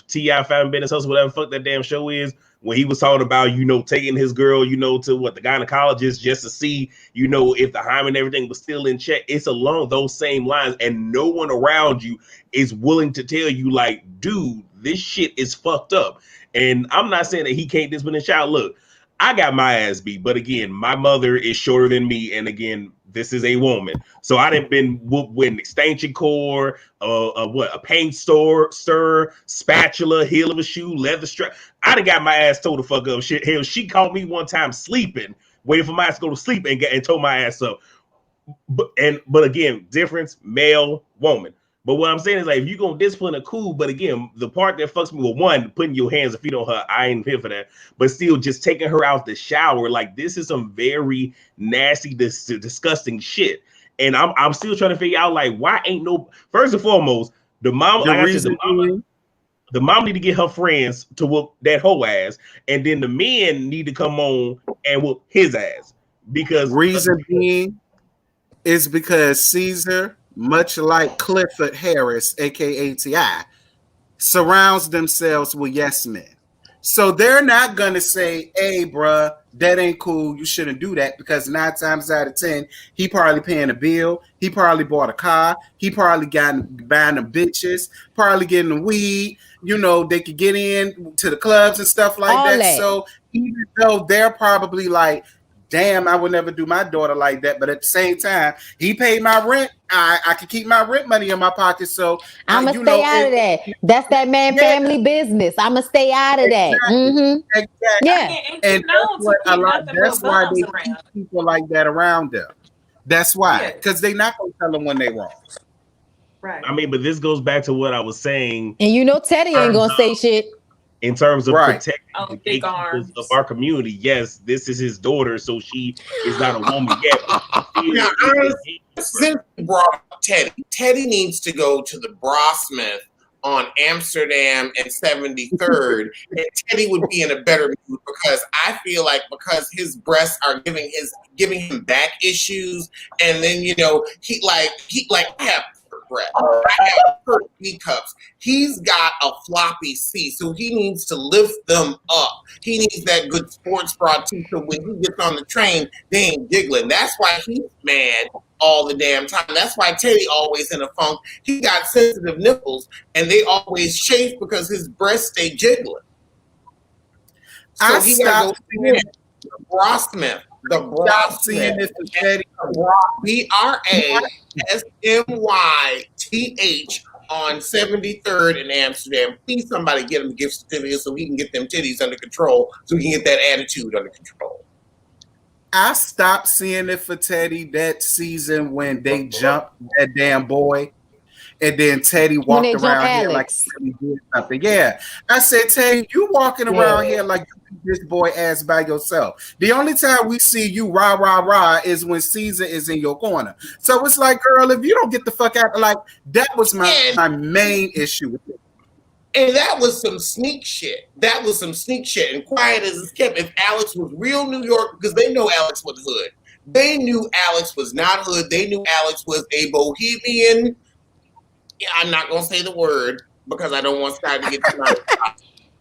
Ti Family Business Hustle, whatever fuck that damn show is, when he was talking about taking his girl to the gynecologist just to see if the hymen and everything was still in check. It's along those same lines, and no one around you is willing to tell you, like, dude, this shit is fucked up. And I'm not saying that he can't discipline his child. Look, I got my ass beat, but again, my mother is shorter than me, and again, this is a woman, so I didn't been whooped with an extension cord, a paint stir, spatula, heel of a shoe, leather strap. I done got my ass told the fuck up. Shit, hell, she caught me one time sleeping waiting for my ass to go to sleep and told my ass up. But again, difference, male, woman. But what I'm saying is, like, if you're gonna discipline her, cool. But again, the part that fucks me with, one, putting your hands and feet on her, I ain't here for that. But still, just taking her out the shower, like, this is some very nasty, disgusting shit. And I'm still trying to figure out, like, why ain't no. First and foremost, the mom, like I said, the mom need to get her friends to whoop that whole ass, and then the men need to come on and whoop his ass. Because reason being is because Caesar, much like Clifford Harris, aka T.I., surrounds themselves with yes men. So they're not gonna say, "Hey, bruh, that ain't cool. You shouldn't do that," because 9 times out of 10, he probably paying a bill. He probably bought a car. He probably got buying them bitches. Probably getting the weed. You know, they could get in to the clubs and stuff like that. So even though they're probably like, damn, I would never do my daughter like that. But at the same time, he paid my rent. I can keep my rent money in my pocket. So I'm going to stay out of that. That's that man family business. I'm going to stay out of that. Mm-hmm. Exactly. Yeah. And that's why they keep people like that around them. That's why. Because they're not going to tell them when they're wrong. Right. I mean, but this goes back to what I was saying. And you know Teddy ain't going to say shit. In terms of protecting the big arms of our community, yes, this is his daughter, so she is not a woman yet. Since you brought up Teddy needs to go to the Brasmith on Amsterdam and 73rd, and Teddy would be in a better mood, because I feel like because his breasts are giving him back issues, and then he I have breath. I have hurt B cups. He's got a floppy C, so he needs to lift them up. He needs that good sports bra too, so when he gets on the train, they ain't jiggling. That's why he's mad all the damn time. That's why Teddy always in a funk. He got sensitive nipples, and they always chafe because his breasts stay jiggling. So he got to go see the Brasmith. The Brasmith. BRASMYTH on 73rd in Amsterdam. Please, somebody get him a gift certificate so he can get them titties under control, so he can get that attitude under control. I stopped seeing it for Teddy that season when they jumped that damn boy, and then Teddy walked around here like he did something. Yeah, I said, Teddy, you walking around here like you beat this boy ass by yourself. The only time we see you rah rah rah is when Caesar is in your corner. So it's like, girl, if you don't get the fuck out, like that was my main issue with it. And that was some sneak shit. And quiet as it's kept. If Alex was real New York, because they know Alex was hood. They knew Alex was not hood. They knew Alex was a bohemian. Yeah, I'm not going to say the word because I don't want Sky to get too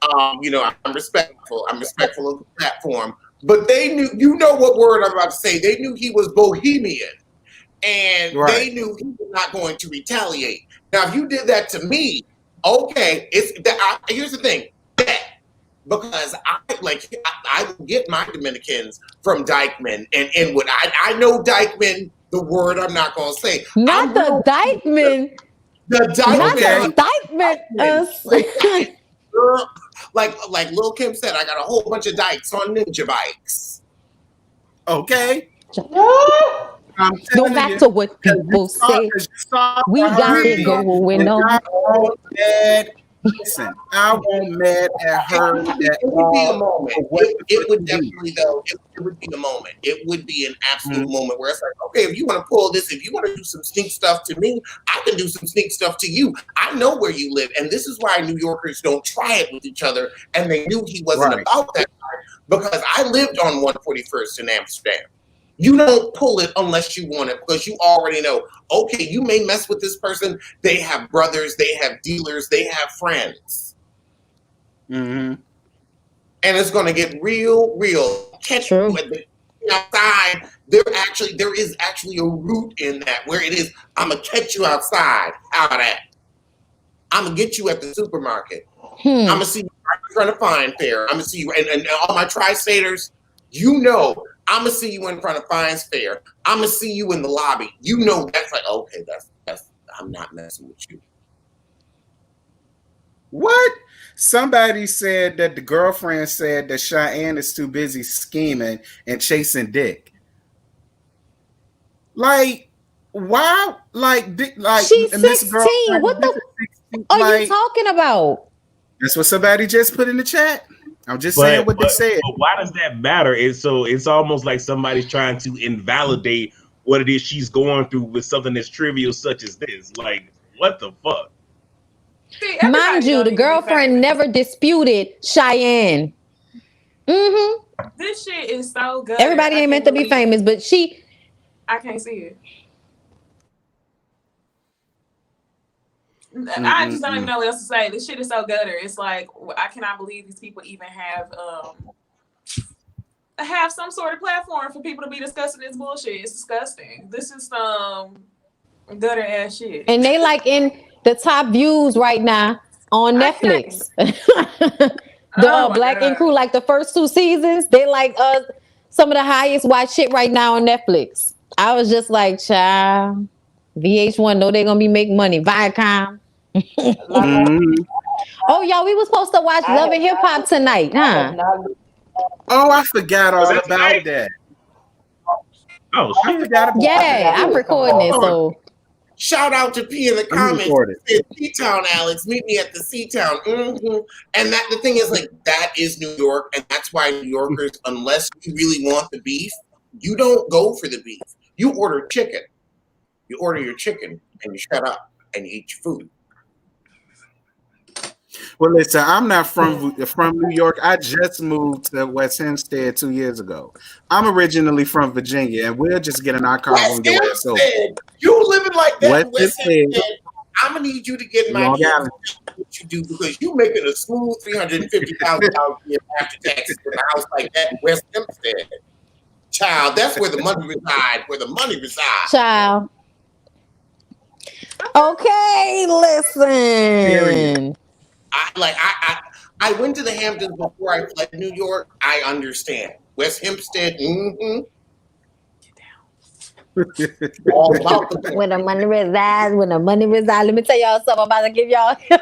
I'm respectful. I'm respectful of the platform. But they knew, what word I'm about to say. They knew he was bohemian. And they knew he was not going to retaliate. Now, if you did that to me, okay, here's the thing, because I will get my Dominicans from Dykeman and Inwood. I know Dykeman, the word I'm not going to say. Not the Dykeman. The Dykeman. Not the Dykeman. Like Lil Kim said, I got a whole bunch of dykes on ninja bikes. Okay. Go back to what people say. We got it going on. Listen, I won't mad at her. It would be a moment. It would definitely, though. It would be a moment. It would be an absolute moment where it's like, okay, if you want to pull this, if you want to do some sneak stuff to me, I can do some sneak stuff to you. I know where you live, and this is why New Yorkers don't try it with each other. And they knew he wasn't about that because I lived on 141st in Amsterdam. You don't pull it unless you want it because you already know, okay, you may mess with this person. They have brothers, they have dealers, they have friends. Mm-hmm. And it's going to get real. Catch you at the outside. There is actually a root in that where it is, I'm going to catch you outside out of that. I'm going to get you at the supermarket. I'm going to see you right in front of Fine Fair. I'm going to see you, and all my tri-staters, I'm gonna see you in front of Fine's Fair. I'm gonna see you in the lobby. That's like, okay, that's I'm not messing with you. What? Somebody said that the girlfriend said that Cheyenne is too busy scheming and chasing dick. Like, why? Like She's Miss 16. Girlfriend, What this the is 16. are you Like, talking about? that's what somebody just put in the chat. I'm just saying But, what they but said. but why does that matter? It's almost like somebody's trying to invalidate what it is she's going through with something as trivial such as this. Like, what the fuck? See, Mind everybody you, don't the need to be girlfriend famous. never disputed Cheyenne. This shit is so good. Everybody ain't meant to be famous, but I can't see it. I just don't even Mm-mm-mm. know what else to say. This shit is so gutter. It's like I cannot believe these people even have some sort of platform for people to be discussing this bullshit. It's disgusting. This is some gutter ass shit. and they like in the top views right now on I Netflix. The Oh my Black Ink God. Crew, like the first 2 seasons, they like some of the highest watched shit right now on Netflix. I was just like, child, VH1 know they're gonna be making money. Viacom. Like Mm-hmm. Oh, y'all, we was supposed to watch I Love have and Hip Hop tonight, I have huh? not looked Oh, I forgot Was all that about tonight? that. Oh I shit! forgot about I Yeah, forgot it I'm was coming recording on. it, so Shout out to P in the I'm comments. recorded. Said C-Town, Alex. Meet me at the C-Town. And that the thing is, like, that is New York, and that's why New Yorkers, unless you really want the beef, you don't go for the beef. You order chicken. You order your chicken, and you shut up, and you eat your food. Well, listen, I'm not from New York. I just moved to West Hempstead 2 years ago. I'm originally from Virginia, and we're just getting our car West on your ass over. Hempstead. You living like that West in West Hempstead, Hempstead. I'm gonna need you to get in my Long DMs Island. what you do because you making a smooth $350,000 year after taxes in a house like that in West Hempstead. Child, that's where the money resides. Where the money resides. child. Okay, Period. listen. I went to the Hamptons before I fled New York. I understand. West Hempstead, all about the When the money resides, let me tell y'all something. I'm about to give y'all. It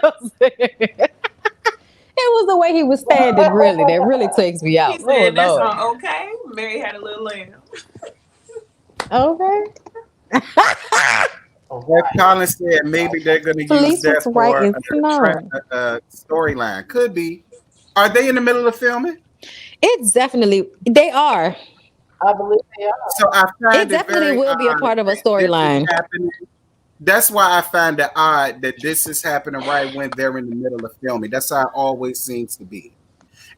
was the way he was standing, really, that really takes me He out. Oh said that's Lord. on okay. Mary had a little lamb. Okay. As Colin said, maybe they're going to use Felice was that right. for It's snow. a storyline. Could be. Are they in the middle of filming? It's definitely they are. I believe they are. So I It find it definitely very will be a odd part of a that this is storyline. happening. That's why I find it odd that this is happening right when they're in the middle of filming. That's how it always seems to be.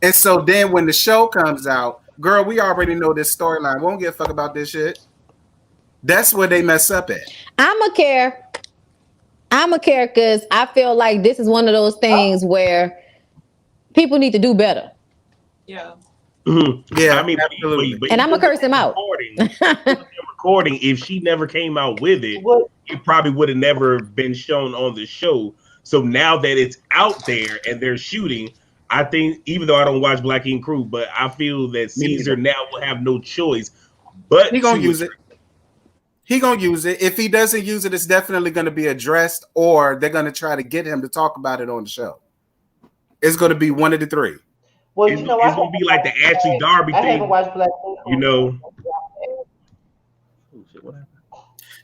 And so then when the show comes out, girl, we already know this storyline. We won't give a fuck about this shit. That's where they mess up at. I'm a care. I'm a care because I feel like this is one of those things where people need to do better. Yeah. Yeah, I mean, absolutely. but And I'm even gonna with curse him them out. recording, if she never came out with it, What it probably would have never been shown on the show. So now that it's out there and they're shooting, I think, even though I don't watch Black Ink Crew, but I feel that Me Caesar neither. now will have no choice but He gonna to use it. He gonna use it. If he doesn't use it, it's definitely gonna be addressed, or they're gonna try to get him to talk about it on the show. It's gonna be one of the three. well, It's, you know, it's gonna be like the Ashley Darby I haven't thing, watched Black you Panther. know. Oh, shit, what happened?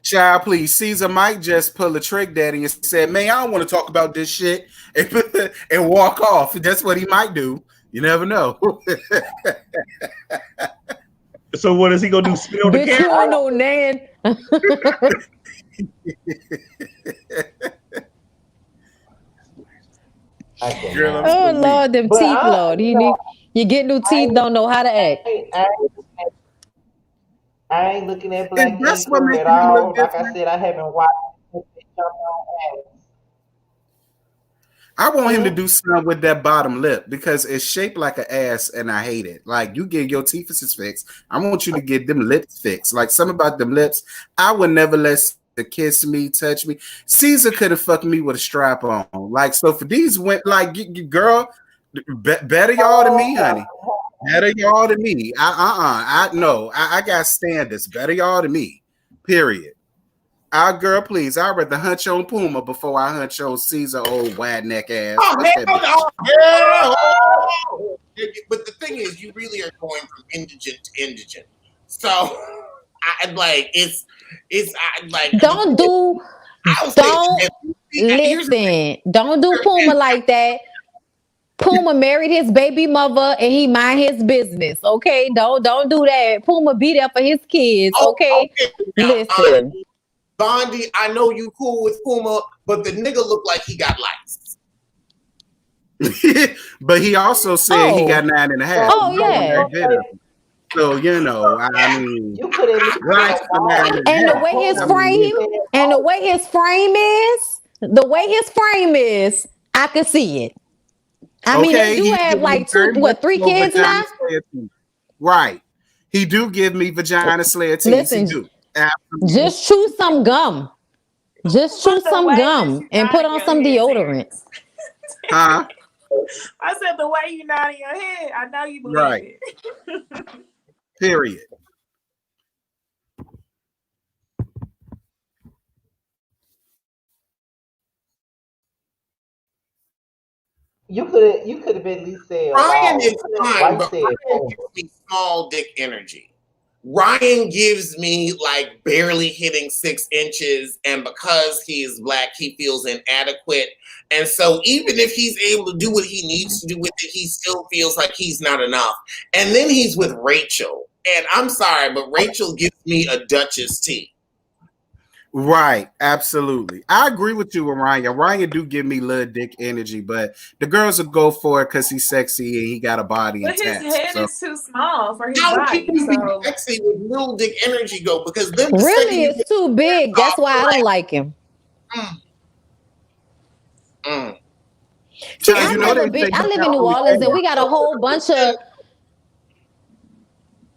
Child, please. Caesar might just pull a trick daddy and say, man, I don't want to talk about this shit and walk off. That's what he might do. You never know. So what is he gonna do? Spill the Bitch, you camera? don't know Nan. I can't. Girl, I'm Oh so weak. Lord, them But teeth, Lord. You get new teeth, don't know how to act. I ain't looking at Is Black that's Ink what Crew at making him look all. Like I different? said, I haven't watched it. They jump on ass. I want him to do something with that bottom lip because it's shaped like an ass and I hate it. Like you get your teeth fixed. I want you to get them lips fixed. Like something about them lips. I would never let the kiss me, touch me. Caesar could have fucked me with a strap on. Like so for these went like girl, better y'all than me, honey. Better y'all than me. I know. I got standards. Better y'all than me. Period. Girl, please. I'd rather hunch on Puma before I hunch on Caesar, old wide neck ass. Oh, Fuck hell that no. Hell. But the thing is, you really are going from indigent to indigent. So, I like it's like Don't do. I'll say Don't listen. Don't do Puma like that. Puma married his baby mother and he mind his business. Okay, don't do that. Puma be there for his kids. Okay, Now, listen. Bondi, I know you cool with Puma, but the nigga look like he got lice. But he also said he got 9.5. Oh yeah. So I mean, You could have lice for 9.5. And the way his frame is, I could see it. I mean, they do have like 3 kids now? Right. He do give me vagina slayer teeth. Listen, just chew some gum. Just chew some gum and put on some deodorant. Huh? I said the way you nod in your head, I know you believe Right. it. Period. You could have at least said Ryan is fine, White but said, Ryan gives me small dick energy. Ryan gives me like barely hitting 6 inches, and because he is black, he feels inadequate. And so even if he's able to do what he needs to do with it, he still feels like he's not enough. And then he's with Rachel. And I'm sorry, but Rachel gives me a Duchess tea. Right, absolutely. I agree with you with Ryan. Ryan do give me little dick energy, but the girls will go for it because he's sexy and he got a body But and his head is too small for his How body. can you So be sexy with little dick energy go? Because then Really, it's too big. That's why I don't like him. See, I live in New Orleans and we got a whole bunch of.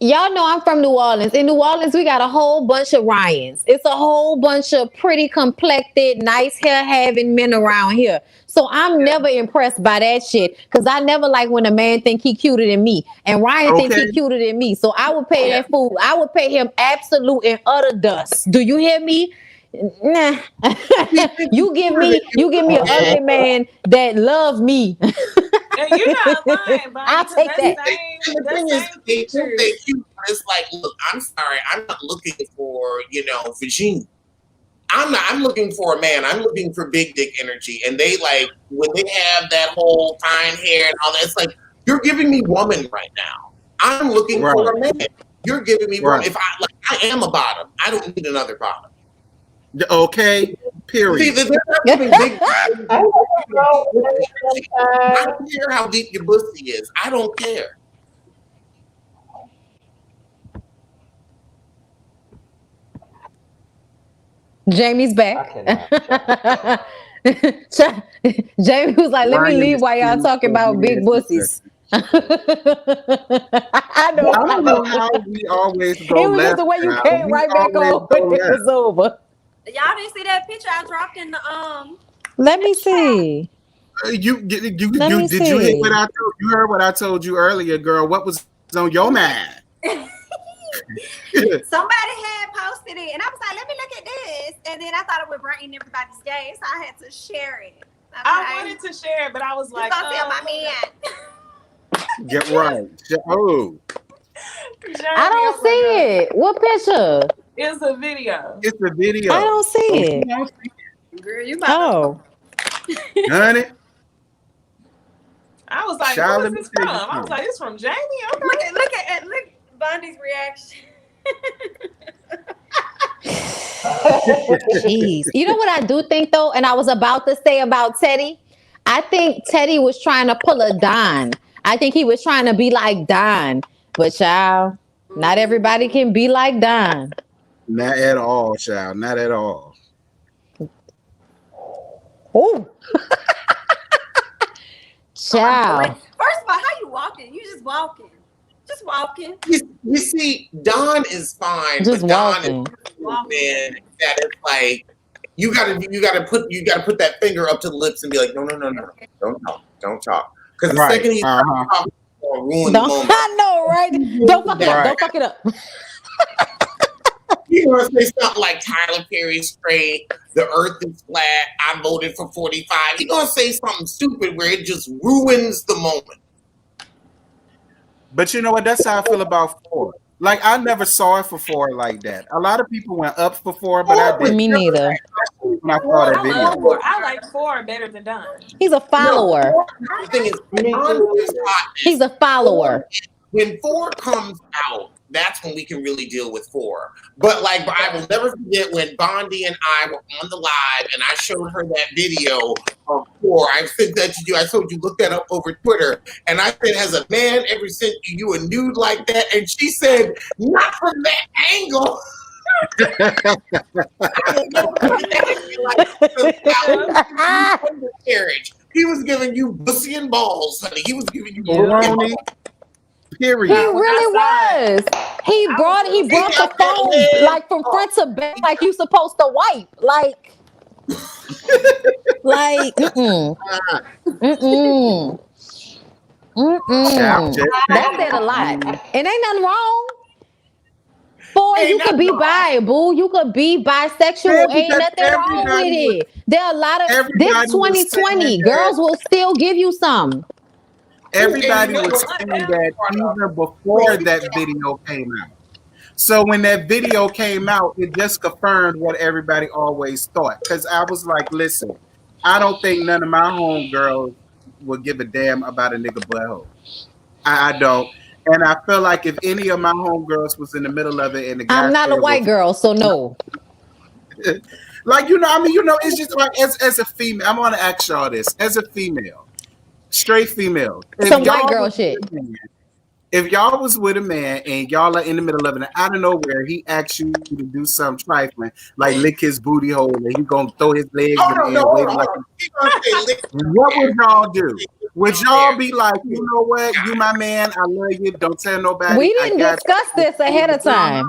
Y'all know I'm from New Orleans. In New Orleans, we got a whole bunch of Ryans. It's a whole bunch of pretty complected, nice hair having men around here. So I'm never impressed by that shit because I never like when a man think he cuter than me, and Ryan think he cuter than me. So I would pay that fool. I would pay him absolute and utter dust. Do you hear me? Nah. you give me an ugly man that love me. and you're not lying, but I'll take that. The thing is, they cute. It's like, look, I'm sorry, I'm not looking for, Virginia. I'm looking for a man. I'm looking for big dick energy. And they like, when they have that whole fine hair and all that, it's like, you're giving me woman right now. I'm looking for a man. You're giving me woman. If I am a bottom, I don't need another bottom. Okay, period. See, I don't care how deep your pussy is. I don't care. Jamie's back. Jamie was like, let me leave while y'all talking about big pussies. I don't know how we always go. It was just the way you came right back on when it was over. Y'all didn't see that picture I dropped in the Let me see. Did you hear what I told you? Heard what I told you earlier, girl? What was on your mind? Somebody had posted it, and I was like, "Let me look at this," and then I thought it would brighten everybody's day, so I had to share it. I wanted to share it, but I was like, "Don't tell my man." Get right. Oh, I don't see it. What picture? It's a video. It's a video. I don't see it. Girl, you about honey. I was like, Child, who is this from? I was like, it's from Jamie. Okay. Look at Bundy's reaction. Jeez. You know what I do think though, and I was about to say about Teddy? I think Teddy was trying to pull a Don. I think he was trying to be like Don. But child, not everybody can be like Don. Not at all, child. Not at all. Oh. Child. First of all, how you walking? You just walking. Just walking. You see, Don is fine, just but walking. Don is man that is like you gotta put that finger up to the lips and be like, no, don't talk. Because the second he's talking, ruin the moment. I know, right? Don't fuck it up. Don't fuck it up. He's gonna say something like Tyler Perry's straight, the earth is flat, I voted for 45. He's gonna say something stupid where it just ruins the moment. But you know what? That's how I feel about 4. Like, I never saw it for 4 like that. A lot of people went up for 4, but I didn't. Me neither. When I saw that video. I like 4 better than Don. He's a follower. No, the thing is, He's a follower. when 4 comes out, that's when we can really deal with 4. But like, I will never forget when Bondi and I were on the live and I showed her that video of 4. I sent that to you. I told you, look that up over Twitter. And I said, has a man ever sent you a nude like that? And she said, not from that angle. He was giving you pussy and balls, honey. He was giving you Period. He really was. He brought the phone like from front to back, like you supposed to wipe. Like That said a lot. And ain't nothing wrong. Boy, you could be bi, boo. You could be bisexual. Ain't nothing wrong with it. There are a lot of this 2020. Girls will still give you some. Everybody was saying that even before that video came out. So when that video came out, it just confirmed what everybody always thought. Because I was like, listen, I don't think none of my homegirls will give a damn about a nigga butthole. I don't. And I feel like if any of my homegirls was in the middle of it, and the guy I'm not a white girl, so no. Like, it's just like as a female, I'm gonna ask y'all this. As a female, straight female, some white girl shit. If y'all was with a man and y'all are in the middle of it, and out of nowhere he asks you to do something trifling, like lick his booty hole, and he gonna throw his legs in the air, what would y'all do? Would y'all be like, you know what, you my man, I love you, don't tell nobody? We didn't discuss this ahead of time.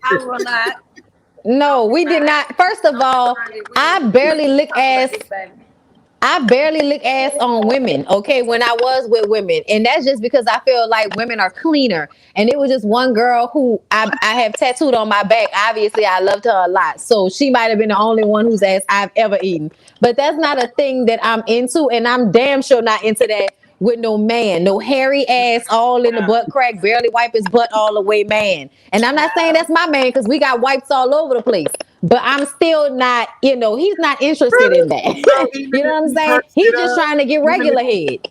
I will not. No, we did not. First of all, I barely lick ass on women, okay, when I was with women. And that's just because I feel like women are cleaner. And it was just one girl who I have tattooed on my back. Obviously, I loved her a lot. So she might have been the only one whose ass I've ever eaten. But that's not a thing that I'm into. And I'm damn sure not into that with no man. No hairy ass, all in the butt crack, barely wipe his butt all the way man. And I'm not saying that's my man because we got wipes all over the place. But I'm still not, he's not interested in that. You know what I'm saying? He's just trying to get regular head.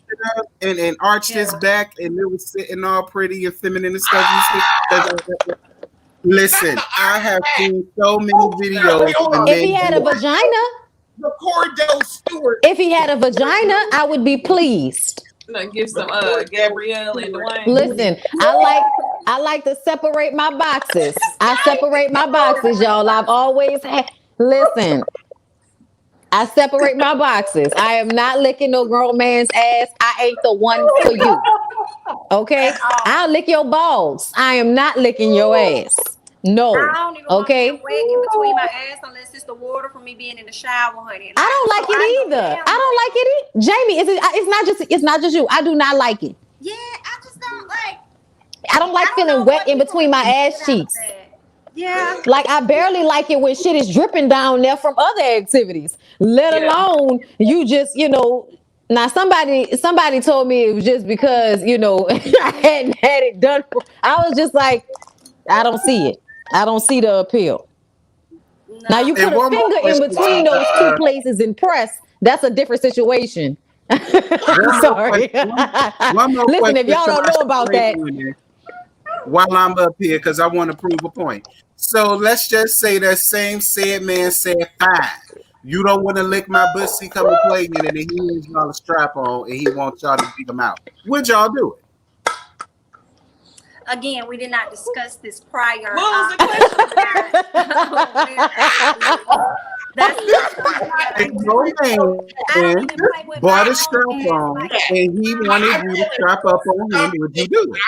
And arched his back, and it was sitting all pretty and feminine and stuff. Listen, I have seen so many videos. If he had a vagina, if he had a vagina, I would be pleased. Give some Gabrielle and Dwayne. Listen, I like to separate my boxes. I separate my boxes, y'all. I've always had. Listen, I separate my boxes. I am not licking no grown man's ass. I ain't the one for you. Okay, I'll lick your balls. I am not licking your ass. No. I don't even want to get wet in between my ass unless it's the water from me being in the shower, honey. I don't like it either. I don't like it. Jamie, it's not just you. I do not like it. Yeah, I just don't like. I don't like feeling wet in between my ass cheeks. Yeah. Like I barely like it when shit is dripping down there from other activities. Let alone you just, now somebody told me it was just because, I hadn't had it done. I was just like, I don't see it. I don't see the appeal. No. Now you put a finger in between those two places and press. That's a different situation. Sorry. Listen, if y'all don't know about that. While I'm up here, because I want to prove a point. So let's just say that same said man said, fine. You don't want to lick my pussy, come and play with it, and he has y'all a strap on and he wants y'all to beat him out. Would y'all do it? Again, we did not discuss this prior. What was the question? Bought a strap on and he wanted you to strap up on him. Would you do it?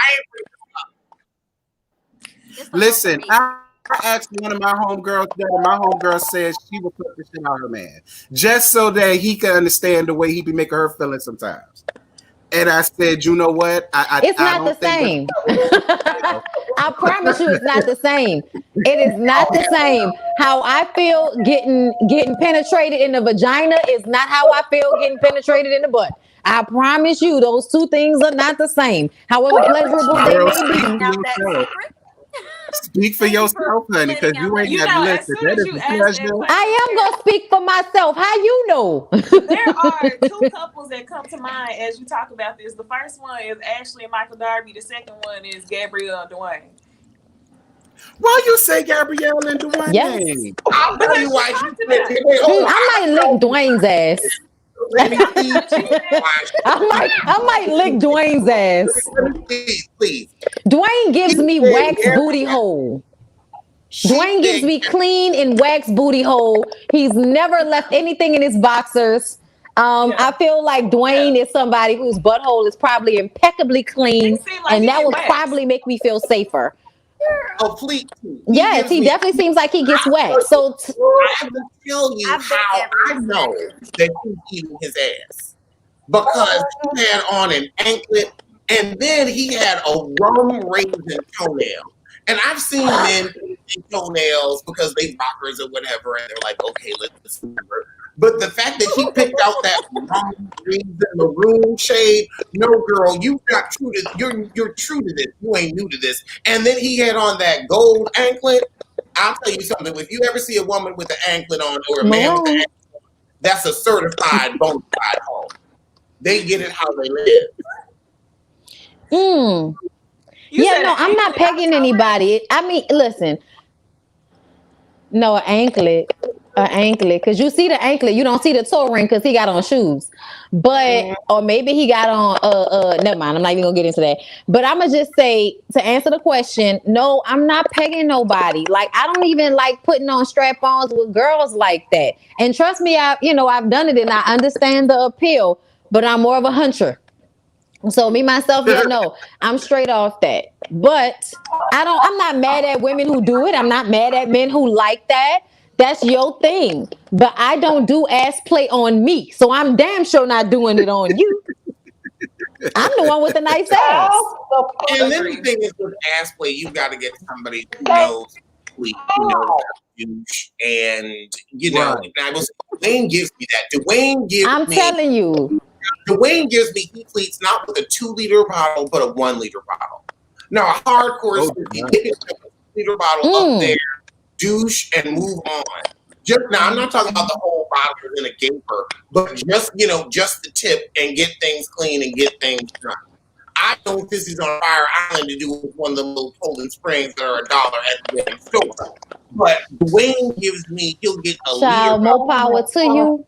Listen, I asked one of my homegirls that, and my homegirl says she would put the shit out of her man just so that he can understand the way he be making her feeling sometimes. And I said, you know what? It's not the same. I promise you, it's not the same. It is not the same. How I feel getting penetrated in the vagina is not how I feel getting penetrated in the butt. I promise you, those two things are not the same. However pleasurable they Girl, may speak be. for Out that yourself. secret. Speak for Thank you yourself, for honey, because letting out you that ain't You got know, to as listen. soon That as is you a ask that pleasure. question, I am gonna speak for myself. How you know? there are two couples that come to mind as you talk about this. The first one is Ashley and Michael Darby. The second one is Gabrielle and Dwayne. Why you say Gabrielle and Yes. Dwayne? I'll tell you Because she why she talked said, about it. wait, hold on. I might lick Dwayne's ass. Let me please. She said, I might lick Dwayne's ass. Please, please. Dwayne She gives me said, wax booty hole. she Dwayne gives said, me clean and wax booty hole. He's never left anything in his boxers. yeah. I feel like Dwayne is somebody whose butthole is probably impeccably He clean, seemed like and he that get would waxed. probably make me feel safer. oh, please. He Yes, gives he me. definitely seems like he gets waxed. So I have to tell you I bet how I Gabrielle know that he's eating his ass. Because he had on an anklet and then he had a rum raisin toenail. And I've seen men eat toenails because they rockers or whatever, and they're like, okay, let's remember. But the fact that he picked out that rum raisin maroon shade, no girl, you're true to this. You ain't new to this. And then he had on that gold anklet. I'll tell you something. If you ever see a woman with an anklet on or a man with an maroon. anklet, that's a certified bona fide home. They get it how they live. Mm. You Yeah, said no, an I'm not anklet, not a pegging toe ring? anybody. I mean, listen, no, an anklet, because you see the anklet, you don't see the toe ring because he got on shoes. But or maybe he got on never mind, I'm not even gonna get into that. But I'm gonna just say to answer the question, no, I'm not pegging nobody. Like I don't even like putting on strap-ons with girls like that. And trust me, I've done it and I understand the appeal, but I'm more of a hunter. So me myself, yeah, no, I'm straight off that. But I'm not mad at women who do it. I'm not mad at men who like that. That's your thing. But I don't do ass play on me. So I'm damn sure not doing it on you. I'm the one with the nice ass. And then the Agree. thing is with ass play, you've got to get somebody who Say knows who knows how to douche. And Right. and I was Dwayne gives me that. I'm telling you. Dwayne gives me heat pleats not with a 2-liter bottle, but a 1-liter bottle. Now a hardcore Oh, says he God. take a 2-liter bottle up there, Mm. douche, and move on. Just now, I'm not talking about the whole bottle in a gaper, but just the tip and get things clean and get things done. I know this is on Fire Island to do with one of the little Poland Springs that are $1 at the damn store. But Dwayne gives me, he'll get a liter Child, more bottle. power to you.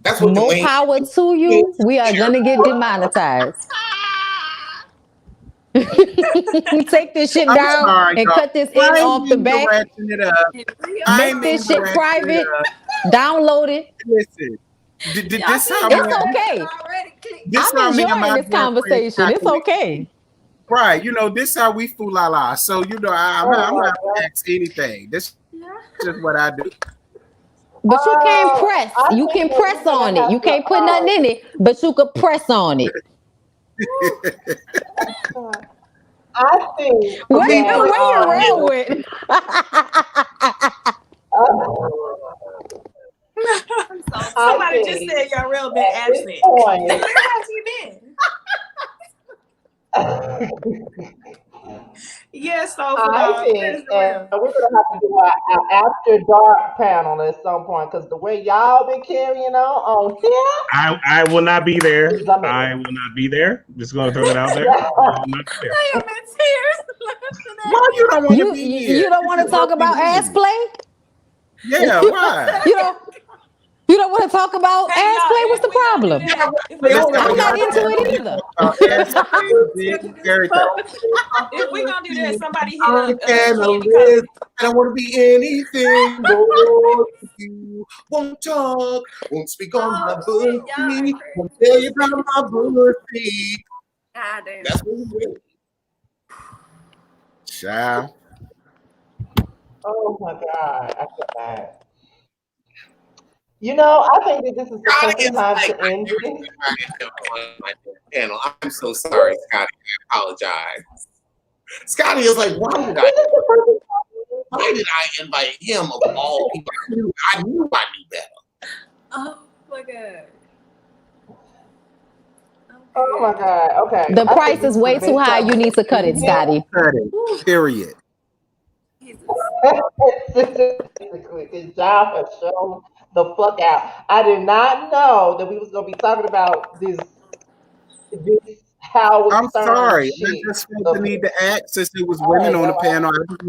That's what More Dwayne power to you. We are gonna get demonetized. Take this shit I'm down sorry, and y'all. cut this I end ain't off the mean to back. ratchet it up. I ain't Make mean this to shit ratchet it private. up. Download it. Listen, this how me, It's okay. this how I'm me and enjoying my this girlfriend conversation. It's calculate. okay. Right, this how we fool la la. So I'm not gonna ask anything. This is just what I do. But you can't press. I You think can that press we're gonna on it. have You to. can't put nothing in it, but you could press on it. I think Where We that. you real with? I Somebody just think said your real been at this absent. Where point. has he been? Yes, so I dog. Where is think, the and real? we're gonna have to do an after dark panel at some point because the way y'all been carrying on here I will not be there. is a mess. I will not be there. Just going to throw that out there. I will not be there. I am in tears laughing at Why you you. don't want to You be you here? you don't This want is to what talk we about ass do. play? Yeah, why? You don't you don't want to talk about Hey ass y'all, play? What's if the we gonna do problem? that, if we Let's gonna go. do I'm that, not Y'all into don't it want to either. talk about ass, dick, and everything. if we gonna do that, somebody hit I up can Candy live. Cohen. I don't want to be anything more with you. Won't talk, won't speak on my Oh shit, y'all are pussy, won't crazy. tell you about my pussy. God damn. That's what we do. Child. Oh my God, I cannot. I think that this is the Scotty perfect is time like, to end this. on my panel. I'm so sorry, Scotty. I apologize. Scotty is like, why did I invite him of all people? I knew I knew better. Oh my god. Oh my God. Okay. The I price think this is way the too best high. time You need to cut it, end Scotty. Cut it. Period. Because y'all have shown the fuck out. I did not know that we was gonna be talking about this Howard I'm Stern sorry. I shit. just felt the need to act since it was women on the Right, panel. I just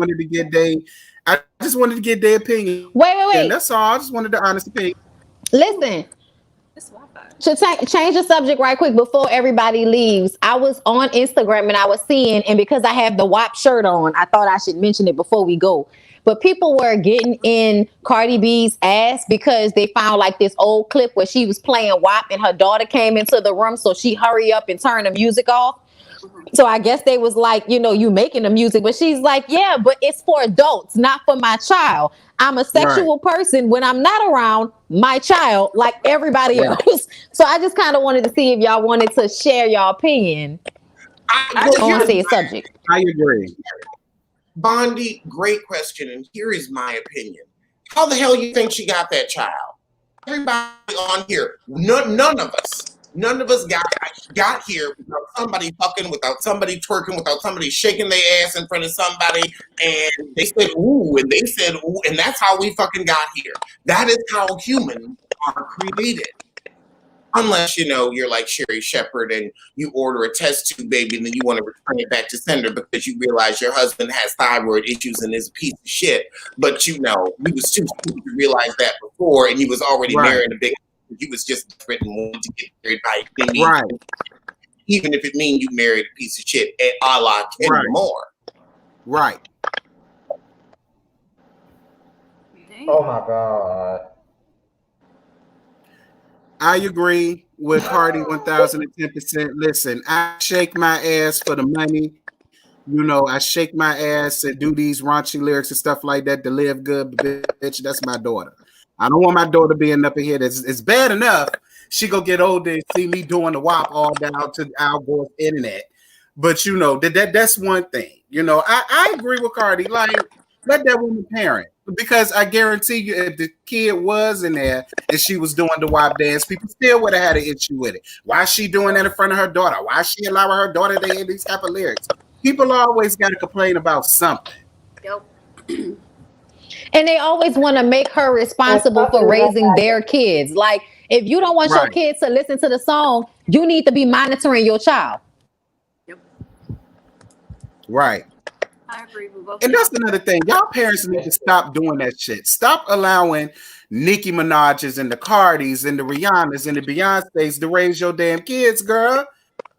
wanted to get their opinion. Wait. And that's all. I just wanted the honest opinion. Listen. To change the subject right quick before everybody leaves, I was on Instagram and I was seeing, and because I have the WAP shirt on, I thought I should mention it before we go. But people were getting in Cardi B's ass because they found like this old clip where she was playing WAP and her daughter came into the room, so she hurry up and turn the music off. So I guess they was like, you making the music, but she's like, yeah, but it's for adults, not for my child. I'm a sexual person when I'm not around my child, like everybody else. So I just kind of wanted to see if y'all wanted to share your opinion on said subject. I agree. Bondi, great question, and here is my opinion. How the hell you think she got that child? Everybody on here, none of us got here without somebody fucking, without somebody twerking, without somebody shaking their ass in front of somebody, and they said ooh, and they said ooh, and that's how we fucking got here. That is how humans are created. Unless, you're like Sherry Shepherd and you order a test tube baby and then you want to return it back to sender because you realize your husband has thyroid issues and is a piece of shit. But you was too stupid to realize that before, and you was already marrying a big. You was just different and wanted to get married by any even if it means you married a piece of shit, a la Kendra Moore. Right. Oh my God. I agree with Cardi 1010%. Listen, I shake my ass for the money. I shake my ass and do these raunchy lyrics and stuff like that to live good, bitch. That's my daughter. I don't want my daughter being up in here. It's bad enough. She go get older and see me doing the WAP all down to our boy's internet. But that's one thing. I agree with Cardi. Like, let that woman parent. Because I guarantee you, if the kid was in there and she was doing the WAP dance, people still would have had an issue with it. Why is she doing that in front of her daughter? Why is she allowing her daughter to hear these type of lyrics? People always got to complain about something. Yep. And they always want to make her responsible for raising their kids. Like, if you don't want your kids to listen to the song, you need to be monitoring your child. Yep. Right. I agree with both. And that's another thing. Y'all parents need to stop doing that shit. Stop allowing Nicki Minaj's and the Cardis and the Rihannas and the Beyoncés to raise your damn kids, girl.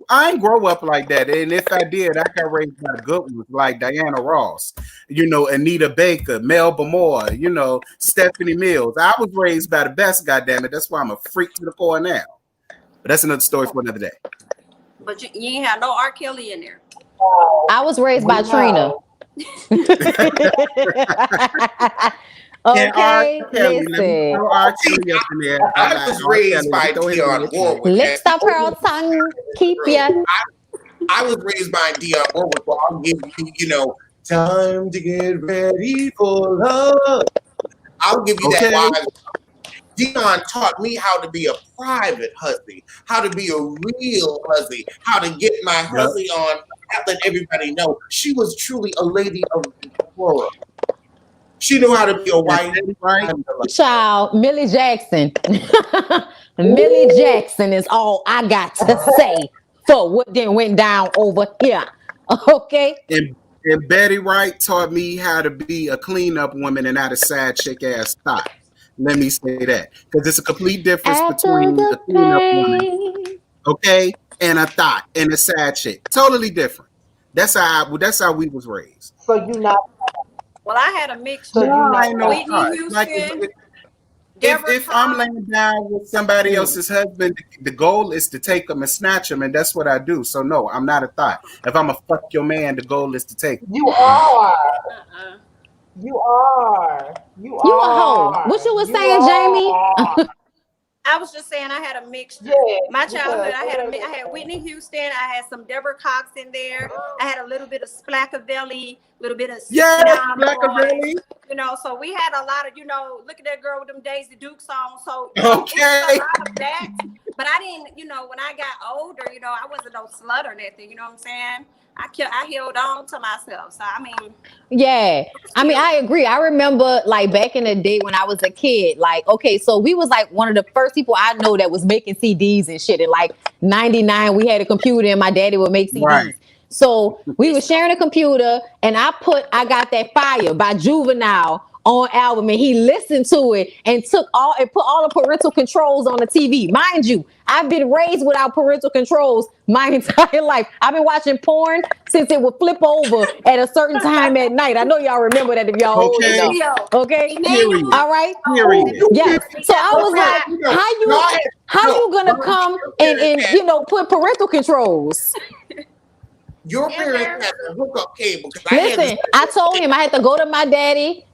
I ain't grow up like that. And if I did, I got raised by good ones like Diana Ross, Anita Baker, Melba Moore, Stephanie Mills. I was raised by the best, goddammit. That's why I'm a freak to the core now. But that's another story for another day. But you ain't have no R. Kelly in there. I was raised by Trina. Okay, listen. I was raised by Dionne Warwick. Lift up her tongue, keep ya. I was raised by Dionne Warwick, so I'll give you, time to get ready for love. I'll give you that. Dionne taught me how to be a private hussy, how to be a real hussy, how to get my hussy on, let everybody know she was truly a lady of the world. She knew how to be a wife, right? Child, Millie Jackson. Millie Jackson is all I got to say for what then went down over here. Okay? And Betty Wright taught me how to be a cleanup woman and not a side chick ass thought. Let me say that. Because it's a complete difference between a cleanup woman, and a thought and a side chick. Totally different. That's how we was raised. So you not. Well, I had a mixture. So you not Whitney Houston. Like if I'm laying down with somebody else's husband, the goal is to take them and snatch them, and that's what I do. So no, I'm not a thought. If I'm a fuck your man, the goal is to take him. You are. You are. You You a hoe. What you are. was You saying, Jamie? are. I was just saying I had a mixture. Yes, My because childhood, I had Whitney Houston, I had some Deborah Cox in there, I had a little bit of Splackavelli, a little bit of Yes, 69 Boys, Blackabilly. you know. So we had a lot of, look at that girl with them Daisy Duke songs. So it's a Okay. lot of that. But I didn't, when I got older, I wasn't no slut or nothing. You know what I'm saying? I held on to myself. So I mean, Yeah. I mean, I agree. I remember like back in the day when I was a kid, like, okay, so we was like one of the first people I know that was making CDs and shit. And like 99, we had a computer and my daddy would make Right. CDs. So we were sharing a computer and I Got That Fire by Juvenile on album and he listened to it and put all the parental controls on the TV. Mind you, I've been raised without parental controls my entire life. I've been watching porn since it would flip over at a certain time at night. I know y'all remember that if y'all old Okay. enough. Okay. Period. All right. Period. Yes. So I was like, how you gonna come and put parental controls? Your parents had a hookup cable. Listen, I told him I had to go to my daddy.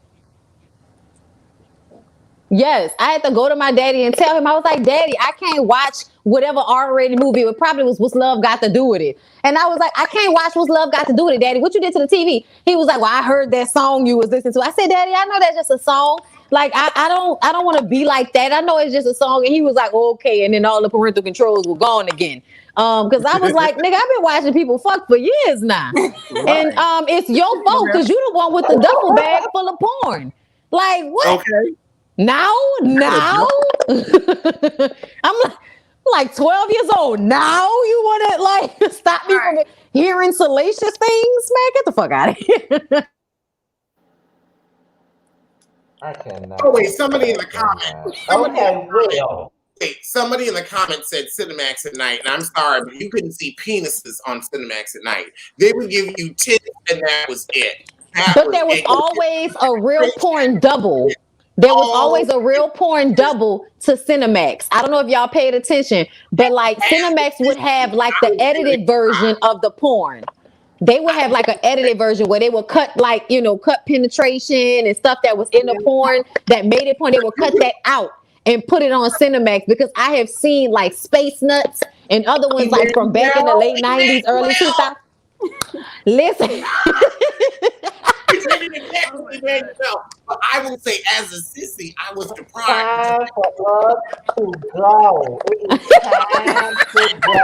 Yes, I had to go to my daddy and tell him, I was like, Daddy, I can't watch whatever R-rated movie. It probably was What's Love Got to Do with It. And I was like, I can't watch What's Love Got to Do with It, Daddy. What you did to the TV? He was like, well, I heard that song you was listening to. I said, Daddy, I know that's just a song. Like, I don't want to be like that. I know it's just a song. And he was like, okay. And then all the parental controls were gone again. Because I was like, nigga, I've been watching people fuck for years now. Right. And it's your fault because you the one with the duffel bag full of porn. Like, what? Okay. Now, I'm like 12 years old. Now you want to like stop me from hearing salacious things, man? Get the fuck out of here. I cannot. Oh wait, somebody in the comments. Somebody in the comments said Cinemax at night, and I'm sorry, but you couldn't see penises on Cinemax at night. They would give you tits, and that was it. But there was always a real porn double. There was always a real porn double to Cinemax. I don't know if y'all paid attention, but like Cinemax would have like the edited version of the porn. They would have like an edited version where they would cut like, cut penetration and stuff that was in the porn that made it porn. They would cut that out and put it on Cinemax because I have seen like Space Nuts and other ones like from back in the late 90s, early 2000s. Listen. But I will say, as a sissy, I was deprived. Time for us to go. It is time to go.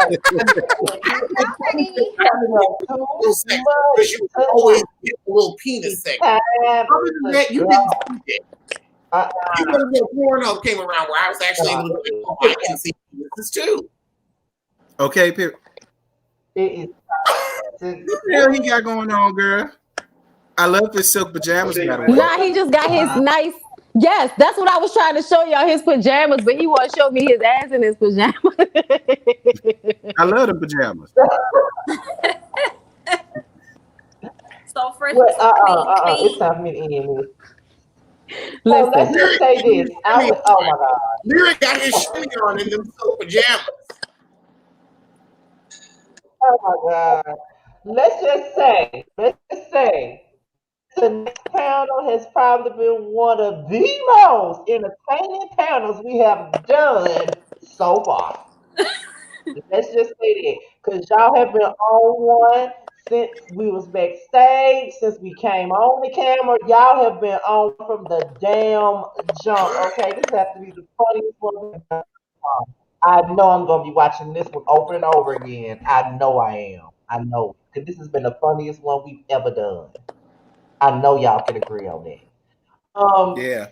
Because you always get a little penis segment. Other than that, you didn't see it. You know, the Pornhub came around where I was actually able to do, oh, I can see penises too. Okay, period. It is. What the hell he got going on, girl? I love his silk pajamas. Nah, he just got his nice. Yes, that's what I was trying to show y'all, his pajamas, but he won't show me his ass in his pajamas. I love the pajamas. So fresh. It's time for me to end this. So let's just say this. Oh my God. Lyric got his shimmy on in them silk pajamas. Oh my God. Let's just say the next panel has probably been one of the most entertaining panels we have done so far. Let's just say that. Because y'all have been on one since we was backstage, since we came on the camera. Y'all have been on from the damn jump. Okay, this has to be the funniest one. I know I'm gonna be watching this one over and over again. I know I am. I know. Because this has been the funniest one we've ever done. I know y'all can agree on that. Yeah.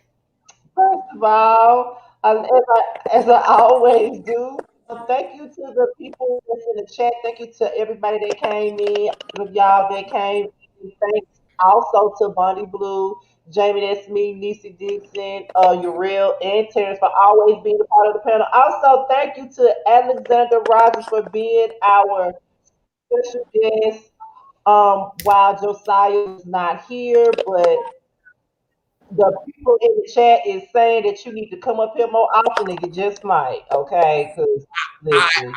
First of all, as I always do, thank you to the people that's in the chat. Thank you to everybody that came in. All of y'all that came in. Thanks also to Bonnie Blue, Jamie, that's me, Niecy Dixon, Uriel, and Terrence for always being a part of the panel. Also, thank you to Alexander Rogers for being our special guest. While Josiah is not here, but the people in the chat is saying that you need to come up here more often and you just might, okay? Because listen.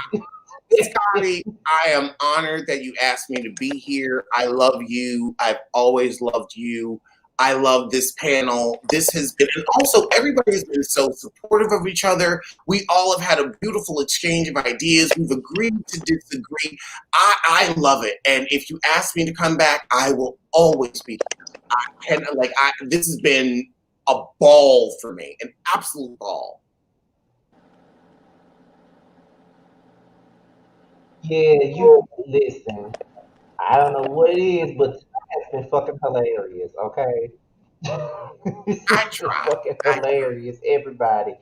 Scotty, I am honored that you asked me to be here. I love you. I've always loved you. I love this panel. This has been, and also everybody has been so supportive of each other. We all have had a beautiful exchange of ideas. We've agreed to disagree. I love it. And if you ask me to come back, I will always be. This has been a ball for me, an absolute ball. Yeah, you listen. I don't know what it is, but it's been fucking hilarious. Okay, it's I been try. fucking hilarious. Everybody,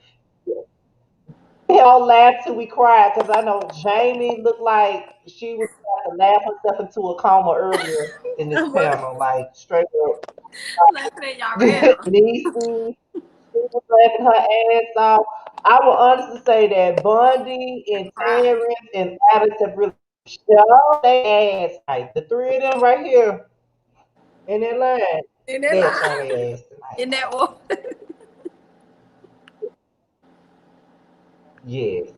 we all laughed till we cried because I know Jamie looked like she was trying to laugh herself into a coma earlier in this panel, like straight up. Laughing at y'all right now. Niecy, she was laughing her ass off. I will honestly say that Bundy and Cry. Terrence and Alex have really shown their ass tonight. The three of them right here in that line, In that they have shown line. their ass tonight. In that one. Yes.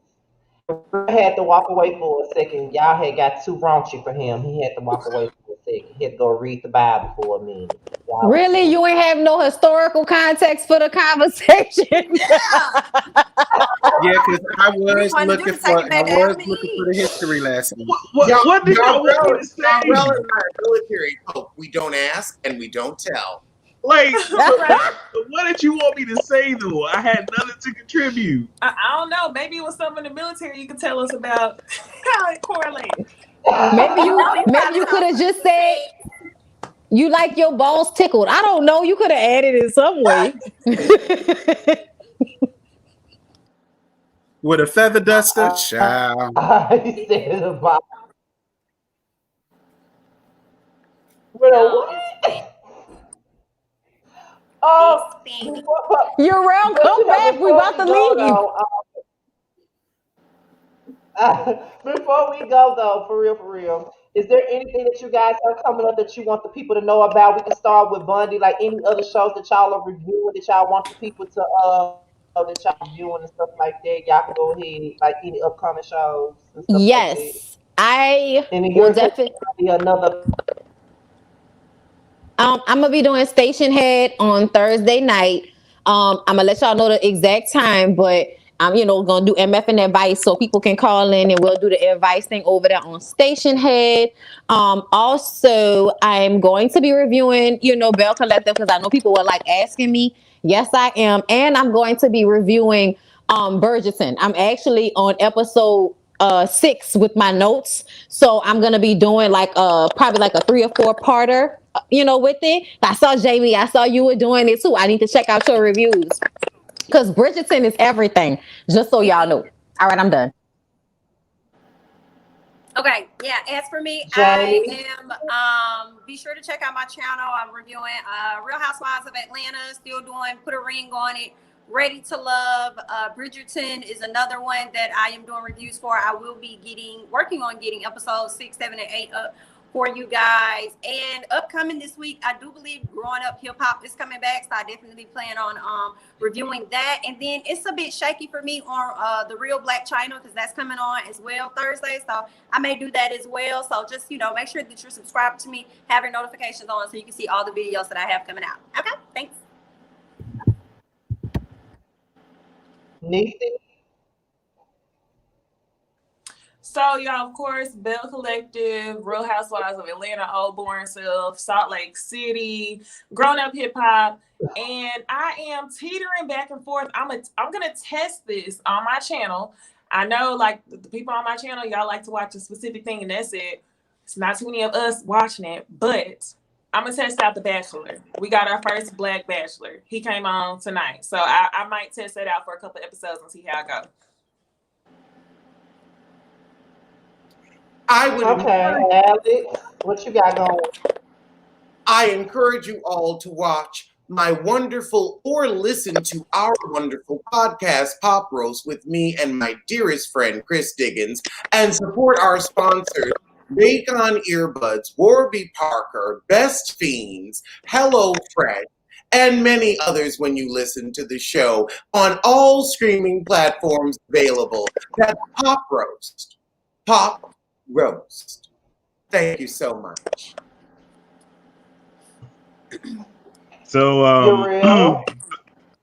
I had to walk away for a second. Y'all had got too raunchy for him. He had to walk away for a second. He had to go read the Bible for a minute. Really? You ain't have no historical context for the conversation? Yeah, because I was wanted to do looking to take for it back to Adam and the Eve. history lesson. What did y'all want me to say? Y'all in our military folk. We don't ask and we don't tell. Like, what did you want me to say though? I had nothing to contribute. I don't know. Maybe it was something in the military you could tell us about how it correlates. Maybe you could have just said you like your balls tickled. I don't know. You could have added in some way. With a feather duster, child. I said about with a what? You're around. Come back. We about to leave. Before we go though, for real, is there anything that you guys have coming up that you want the people to know about? We can start with Bundy, like any other shows that y'all are reviewing that y'all want the people to that y'all reviewing and stuff like that. Y'all can go ahead, like any upcoming shows and stuff like that. Yes, I And in will your case, definitely. another. I'm gonna be doing Station Head on Thursday night. I'm gonna let y'all know the exact time, but I'm gonna do MF and advice so people can call in and we'll do the advice thing over there on Station Head. Also, I'm going to be reviewing Bell Collective because I know people were like asking me. Yes, I am, and I'm going to be reviewing Bridgerton. I'm actually on episode 6 with my notes, so I'm gonna be doing like probably like a 3 or 4 parter with it. I saw Jamie, I saw you were doing it too. I need to check out your reviews because Bridgerton is everything, just so y'all know. All right, I'm done. Okay, yeah. As for me, Jamie. I am. Be sure to check out my channel. I'm reviewing Real Housewives of Atlanta. Still doing Put a Ring on It. Ready to Love. Bridgerton is another one that I am doing reviews for. I will be working on getting episodes 6, 7, and 8 up for you guys. And upcoming this week, I do believe Growing Up Hip Hop is coming back, so I definitely plan on reviewing that. And then it's a bit shaky for me on The Real Black China because that's coming on as well Thursday, so I may do that as well. So just make sure that you're subscribed to me, have your notifications on so you can see all the videos that I have coming out. Okay, thanks. Niecy. So, y'all, of course, Bell Collective, Real Housewives of Atlanta, Old Boring Self, Salt Lake City, Grown Up Hip Hop, and I am teetering back and forth. I'm gonna test this on my channel. I know, like the people on my channel, y'all like to watch a specific thing, and that's it. It's not too many of us watching it, but I'm gonna test out The Bachelor. We got our first Black Bachelor. He came on tonight, so I might test that out for a couple of episodes and see how it goes. Okay, Alex, what you got going? I encourage you all to watch my wonderful or listen to our wonderful podcast, Pop Roast, with me and my dearest friend, Chris Diggins, and support our sponsors, Bacon Earbuds, Warby Parker, Best Fiends, Hello Fresh, and many others when you listen to the show on all streaming platforms available. That's Pop Roast. Pop Roast. Thank you so much. So You're real.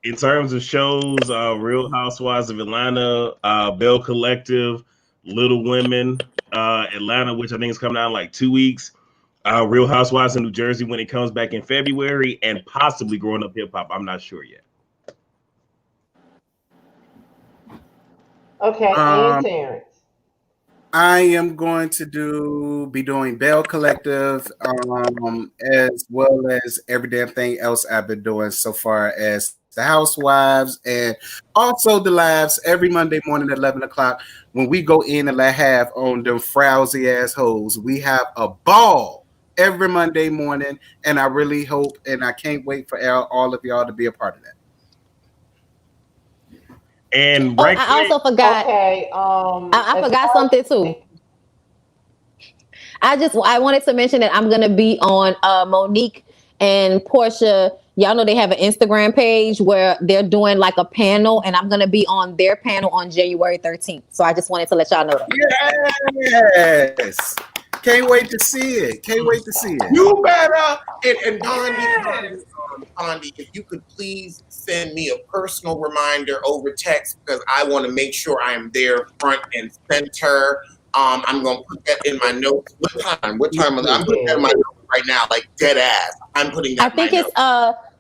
in terms of shows, Real Housewives of Atlanta, Bell Collective, Little Women, Atlanta, which I think is coming out in like 2 weeks. Real Housewives in New Jersey when it comes back in February, and possibly Growing Up Hip Hop. I'm not sure yet. Okay, and Um, Terrence. I am going to be doing Bell Collective, as well as every damn thing else I've been doing so far as the Housewives and also the lives every Monday morning at 11 o'clock when we go in and have on them frowsy assholes. We have a ball every Monday morning, and I really hope and I can't wait for all of y'all to be a part of that. And Oh, right I quick, also forgot. Okay. I As forgot far something too. I wanted to mention that I'm gonna be on Monique and Porsha. Y'all know they have an Instagram page where they're doing like a panel, and I'm gonna be on their panel on January 13th. So I just wanted to let y'all know that. Yes. Can't wait to see it. Can't wait to see it. You better. And Gandhi, if you could please send me a personal reminder over text because I want to make sure I am there front and center. I'm going to put that in my notes. What time? What time? I'm putting that in my notes right now, like dead ass. I'm putting that I think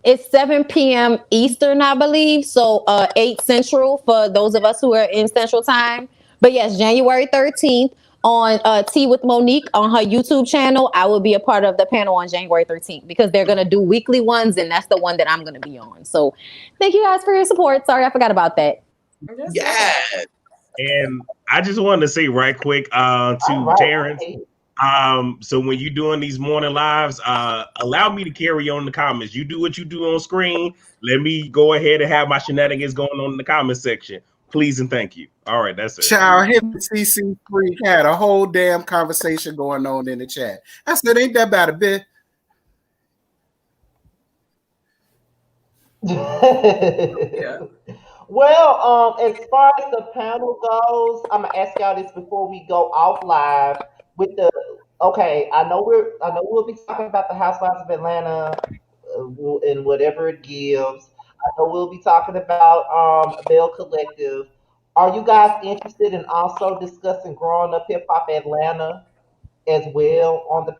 it's 7 p.m. Eastern, I believe. So 8 Central for those of us who are in Central Time. But yes, January 13th on Tea with Monique on her YouTube channel. I will be a part of the panel on January 13th because they're gonna do weekly ones, and that's the one that I'm gonna be on. So thank you guys for your support. Sorry, I forgot about that. Yes. and I just wanted to say right quick to Terrence. So when you're doing these morning lives, allow me to carry on the comments. You do what you do on screen. Let me go ahead and have my shenanigans going on in the comment section. Please and thank you. All right, that's it. Child, him and CC Freak had a whole damn conversation going on in the chat. I said, ain't that bad a bit? Yeah. Well, as far as the panel goes, I'm gonna ask y'all this before we go off live with the. Okay, I know we'll be talking about the Housewives of Atlanta and whatever it gives. I know we'll be talking about Bell Collective. Are you guys interested in also discussing Growing Up Hip Hop Atlanta as well on the?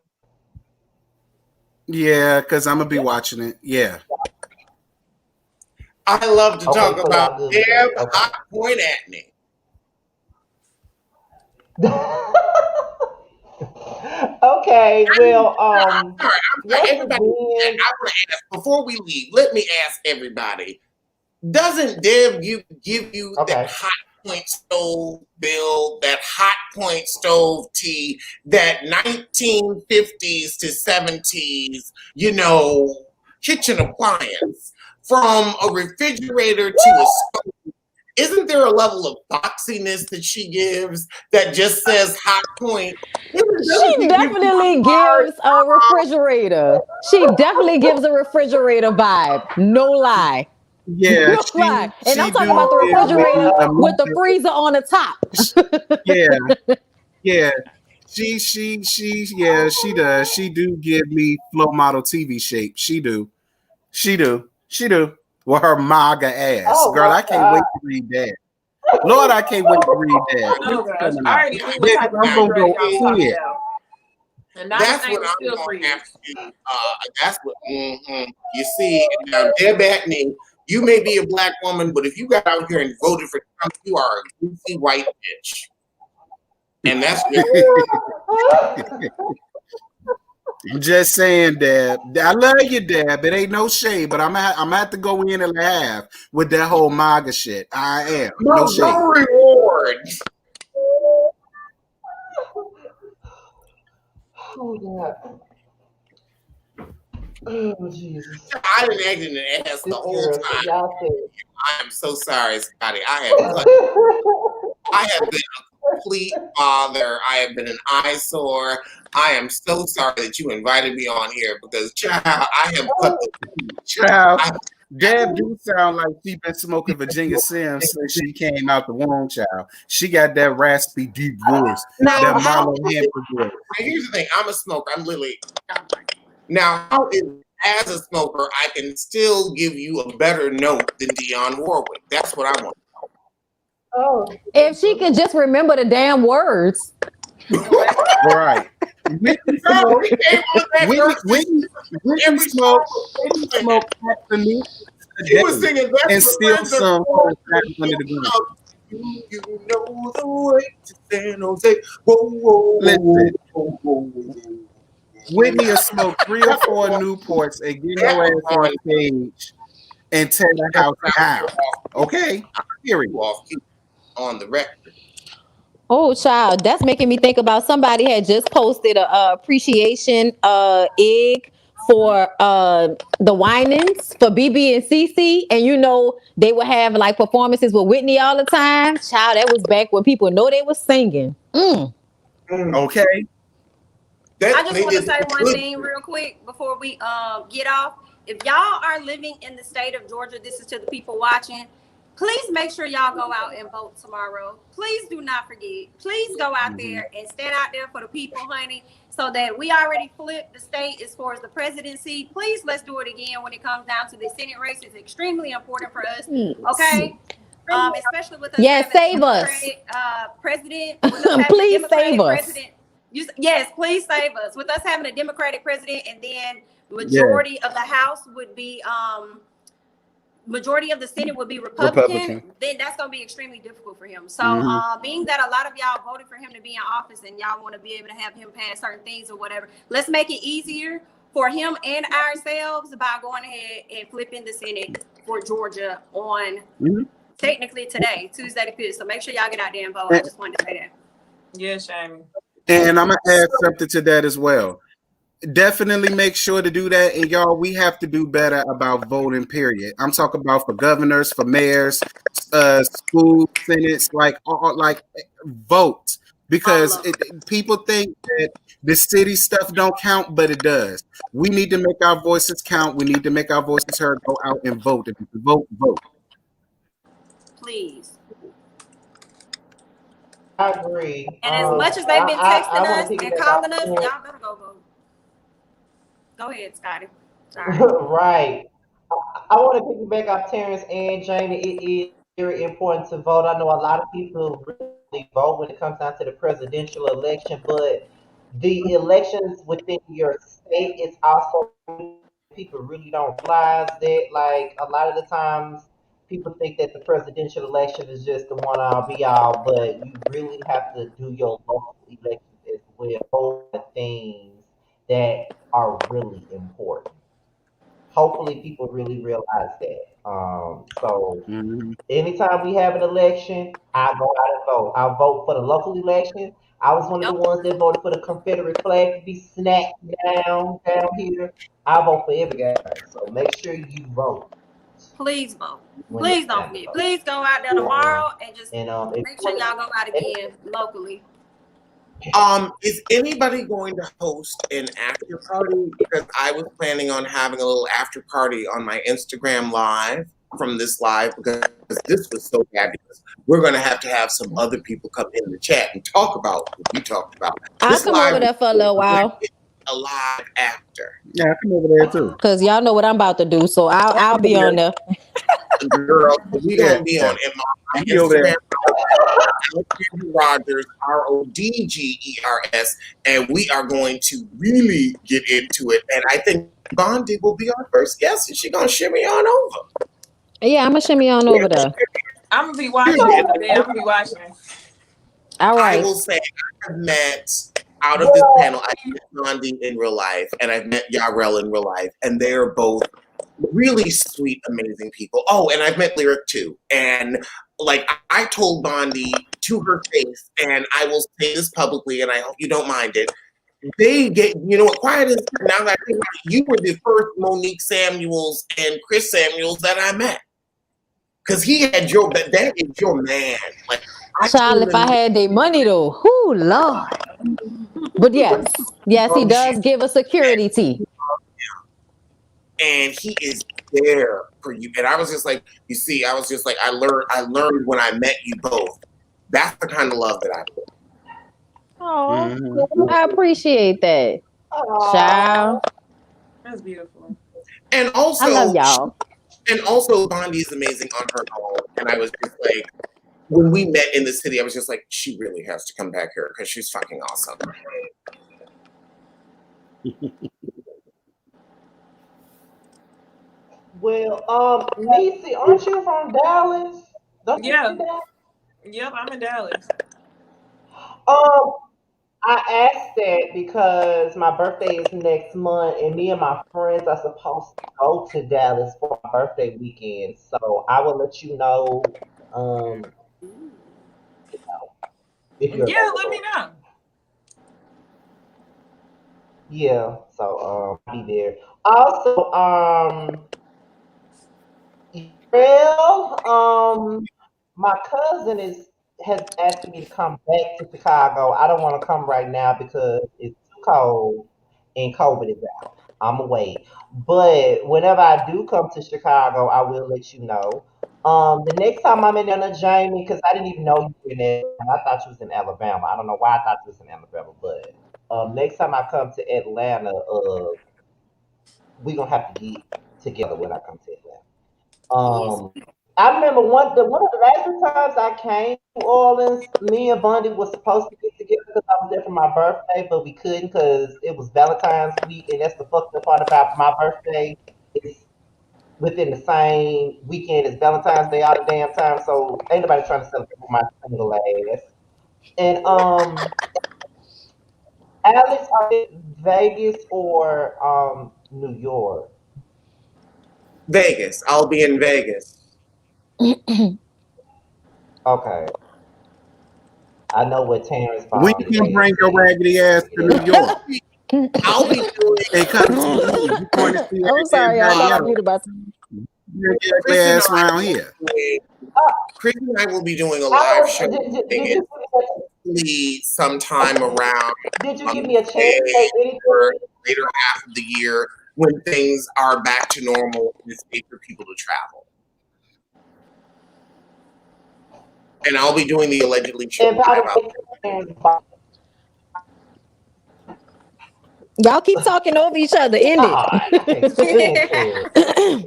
Yeah, because I'm gonna be watching it. Yeah. I love to talk so about y'all good with Deb. that. Okay. Hot point at me. Okay, well, I'm sorry. once Everybody, again, I want to ask before we leave. Let me ask everybody: doesn't Deb give you that hot point stove bill, that hot point stove tea, that 1950s to 70s, kitchen appliance from a refrigerator to a stove? Isn't there a level of boxiness that she gives that just says hot point? She definitely gives a refrigerator. She definitely gives a refrigerator vibe. No lie. Yeah, No lie. And I'm talking do about the give refrigerator me with the freezer on the top. yeah. She does. She do give me flow model TV shape. She do. With her MAGA ass. Oh Girl, my I can't wait God. to read that. Lord, I can't wait to read that. Oh gosh, Coming I out. already knew what type of I'm gonna refrigerator go y'all was see talking it. about. And not That's the what thing I'm still going freeze. to have to do. That's what, you see, now, Deb Atney, you may be a black woman, but if you got out here and voted for Trump, you are a goofy white bitch. And that's I'm just saying, Deb. I love you, Deb. It ain't no shade, but I'm gonna have to go in and laugh with that whole MAGA shit. I am. No shade. no rewards. Oh God. Oh Jesus. I didn't act in the ass the This whole girl, time. y'all said. I am so sorry, Scotty. I have been a complete bother. I have been an eyesore. I am so sorry that you invited me on here because, child, I have cut the child. Deb do sound like she been smoking Virginia Sims since she came out the womb, child. She got that raspy, deep voice. That Marlon Hampton voice. Here's the thing. I'm a smoker. I'm literally. Now, how is as a smoker, I can still give you a better note than Dionne Warwick. That's what I want. Oh, If she could just remember the damn words. Right. Whitney Girl, Smoke. we came on that girl Whitney every Smoke. song. Whitney Smoke absolutely She was singing that's and the still friends some of under the ground. you know the way to San Jose. Whoa, whoa, Listen, whoa, whoa, whoa. Whitney will smoke 3 or 4 Newports and get your ass on stage and tear the house down. Okay? Period. On the record. Oh, child, that's making me think about somebody had just posted a appreciation egg for the Winans for BB and CC, and you know they would have like performances with Whitney all the time. Child, that was back when people know they was singing. Okay? I just want to say one thing real quick before we get off. If y'all are living in the state of Georgia, this is to the people watching. Please make sure y'all go out and vote tomorrow. Please do not forget. Please go out there and stand out there for the people, honey, so that we already flipped the state as far as the presidency. Please, let's do it again when it comes down to the Senate race. It's extremely important for us, okay? Especially with us save us. president. Please save us. Yes, please save us. With us having a Democratic president, and then majority of the House would be majority of the Senate would be Republican, then that's going to be extremely difficult for him. So being that a lot of y'all voted for him to be in office and y'all want to be able to have him pass certain things or whatever, let's make it easier for him and ourselves by going ahead and flipping the Senate for Georgia on technically today, Tuesday the 5th. So make sure y'all get out there and vote. I just wanted to say that. Yeah, Shammy. And I'm going to add something to that as well. Definitely make sure to do that. And y'all, we have to do better about voting, period. I'm talking about for governors, for mayors, school senates, like vote. Because people think that the city stuff don't count, but it does. We need to make our voices count. We need to make our voices heard. Go out and vote. If you vote, vote. Please. I agree. And as much as they've been texting us and calling us, y'all better go vote. Go ahead, Scotty. Sorry. Right. I want to piggyback off Terrence and Jamie. It is very important to vote. I know a lot of people really vote when it comes down to the presidential election, but the elections within your state is also, people really don't realize that. Like a lot of the times, people think that the presidential election is just the one all be all, but you really have to do your local elections as well. All the things that are really important. Hopefully, people really realize that. So anytime we have an election, I go out and vote. I vote for the local election. I was one of the ones that voted for the Confederate flag to be snapped down here. I vote for every guy. So make sure you vote. Please vote. Please don't forget. Please go out there tomorrow and just make sure y'all go out again locally. Is anybody going to host an after party? Because I was planning on having a little after party on my Instagram live from this live, because this was so fabulous. We're going to have some other people come in the chat and talk about what we talked about. I'll come over there for a little while. A live after. Yeah, I come over there too. Because y'all know what I'm about to do, so I'll be on there. Girl, we're going to be on my Instagram. Rogers, RODGERS, and we are going to really get into it. And I think Bondi will be our first guest, and she's going to shimmy on over. Yeah, I'm going to shimmy on over there. I'm going to be watching. I'm going to be watching. All right. I will say, I have met, out of this panel, I've met Bondi in real life, and I've met Yarel in real life, and they are both really sweet, amazing people. Oh, and I've met Lyric too. And like I told Bondi to her face, and I will say this publicly, and I hope you don't mind it. They get, you know what, quiet is, now that I think about it, you were the first Monique Samuels and Chris Samuels that I met. Because he had that is your man. Like, child, if I had their money though, whoo, Lord. But yes, he does give a security tee. And he is there for you. And I was just like, you see, I was just like, I learned when I met you both. That's the kind of love that I feel. Oh, I appreciate that. Child. That's beautiful. And also, I love y'all. And also, Bondi is amazing on her own. And I was just like, when we met in the city, I was just like, she really has to come back here because she's fucking awesome. Well, Niecy, aren't you from Dallas? Don't you Yeah. live in Dallas? Yep, I'm in Dallas. Um, I asked that because my birthday is next month, and me and my friends are supposed to go to Dallas for my birthday weekend. So I will let you know, um, if you're Yeah, let me available. know. Yeah, so I'll be there. Also, my cousin has asked me to come back to Chicago. I don't want to come right now because it's too cold and COVID is out. I'm away. But whenever I do come to Chicago, I will let you know. The next time I'm in Atlanta, Jamie, because I didn't even know you were in Atlanta. I thought you was in Alabama. I don't know why I thought you was in Alabama, but next time I come to Atlanta, we gonna have to get together when I come to Atlanta. Yes. I remember one of the last few times I came to New Orleans, me and Bundy was supposed to get together because I was there for my birthday, but we couldn't because it was Valentine's week, and that's the fucked up part about my birthday. It's within the same weekend as Valentine's Day all the damn time, so ain't nobody trying to celebrate with my single ass. And Alex, are in Vegas or New York? Vegas. I'll be in Vegas. Okay. I know what Terrence When Bond you gonna is bring your at. raggedy ass to Yeah. New York I'll be doing and come see me? You going to see I'm everything sorry, y'all. I daddy thought I else? muted myself. Bring your ugly Chris and ass I around will here. be doing, Chris and I will be doing a I live show was. in Did Vegas you sometime around did you give me a chance Monday to say or anything? later half of the year when things are back to normal and it's safe for people to travel. And I'll be doing the allegedly show And by live the out way, there. Terrence Bond, Y'all keep talking over each other. End God, it. I can't stand Terrence.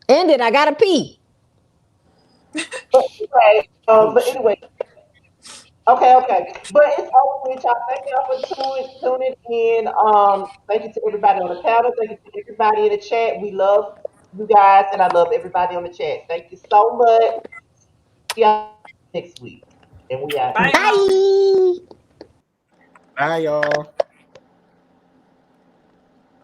End it. I gotta pee. But anyway, okay. But it's over with y'all. Thank y'all for tuning in. Thank you to everybody on the panel. Thank you to everybody in the chat. We love you guys, and I love everybody on the chat. Thank you so much. See y'all next week, and we out. Bye, y'all. Bye. Bye, y'all.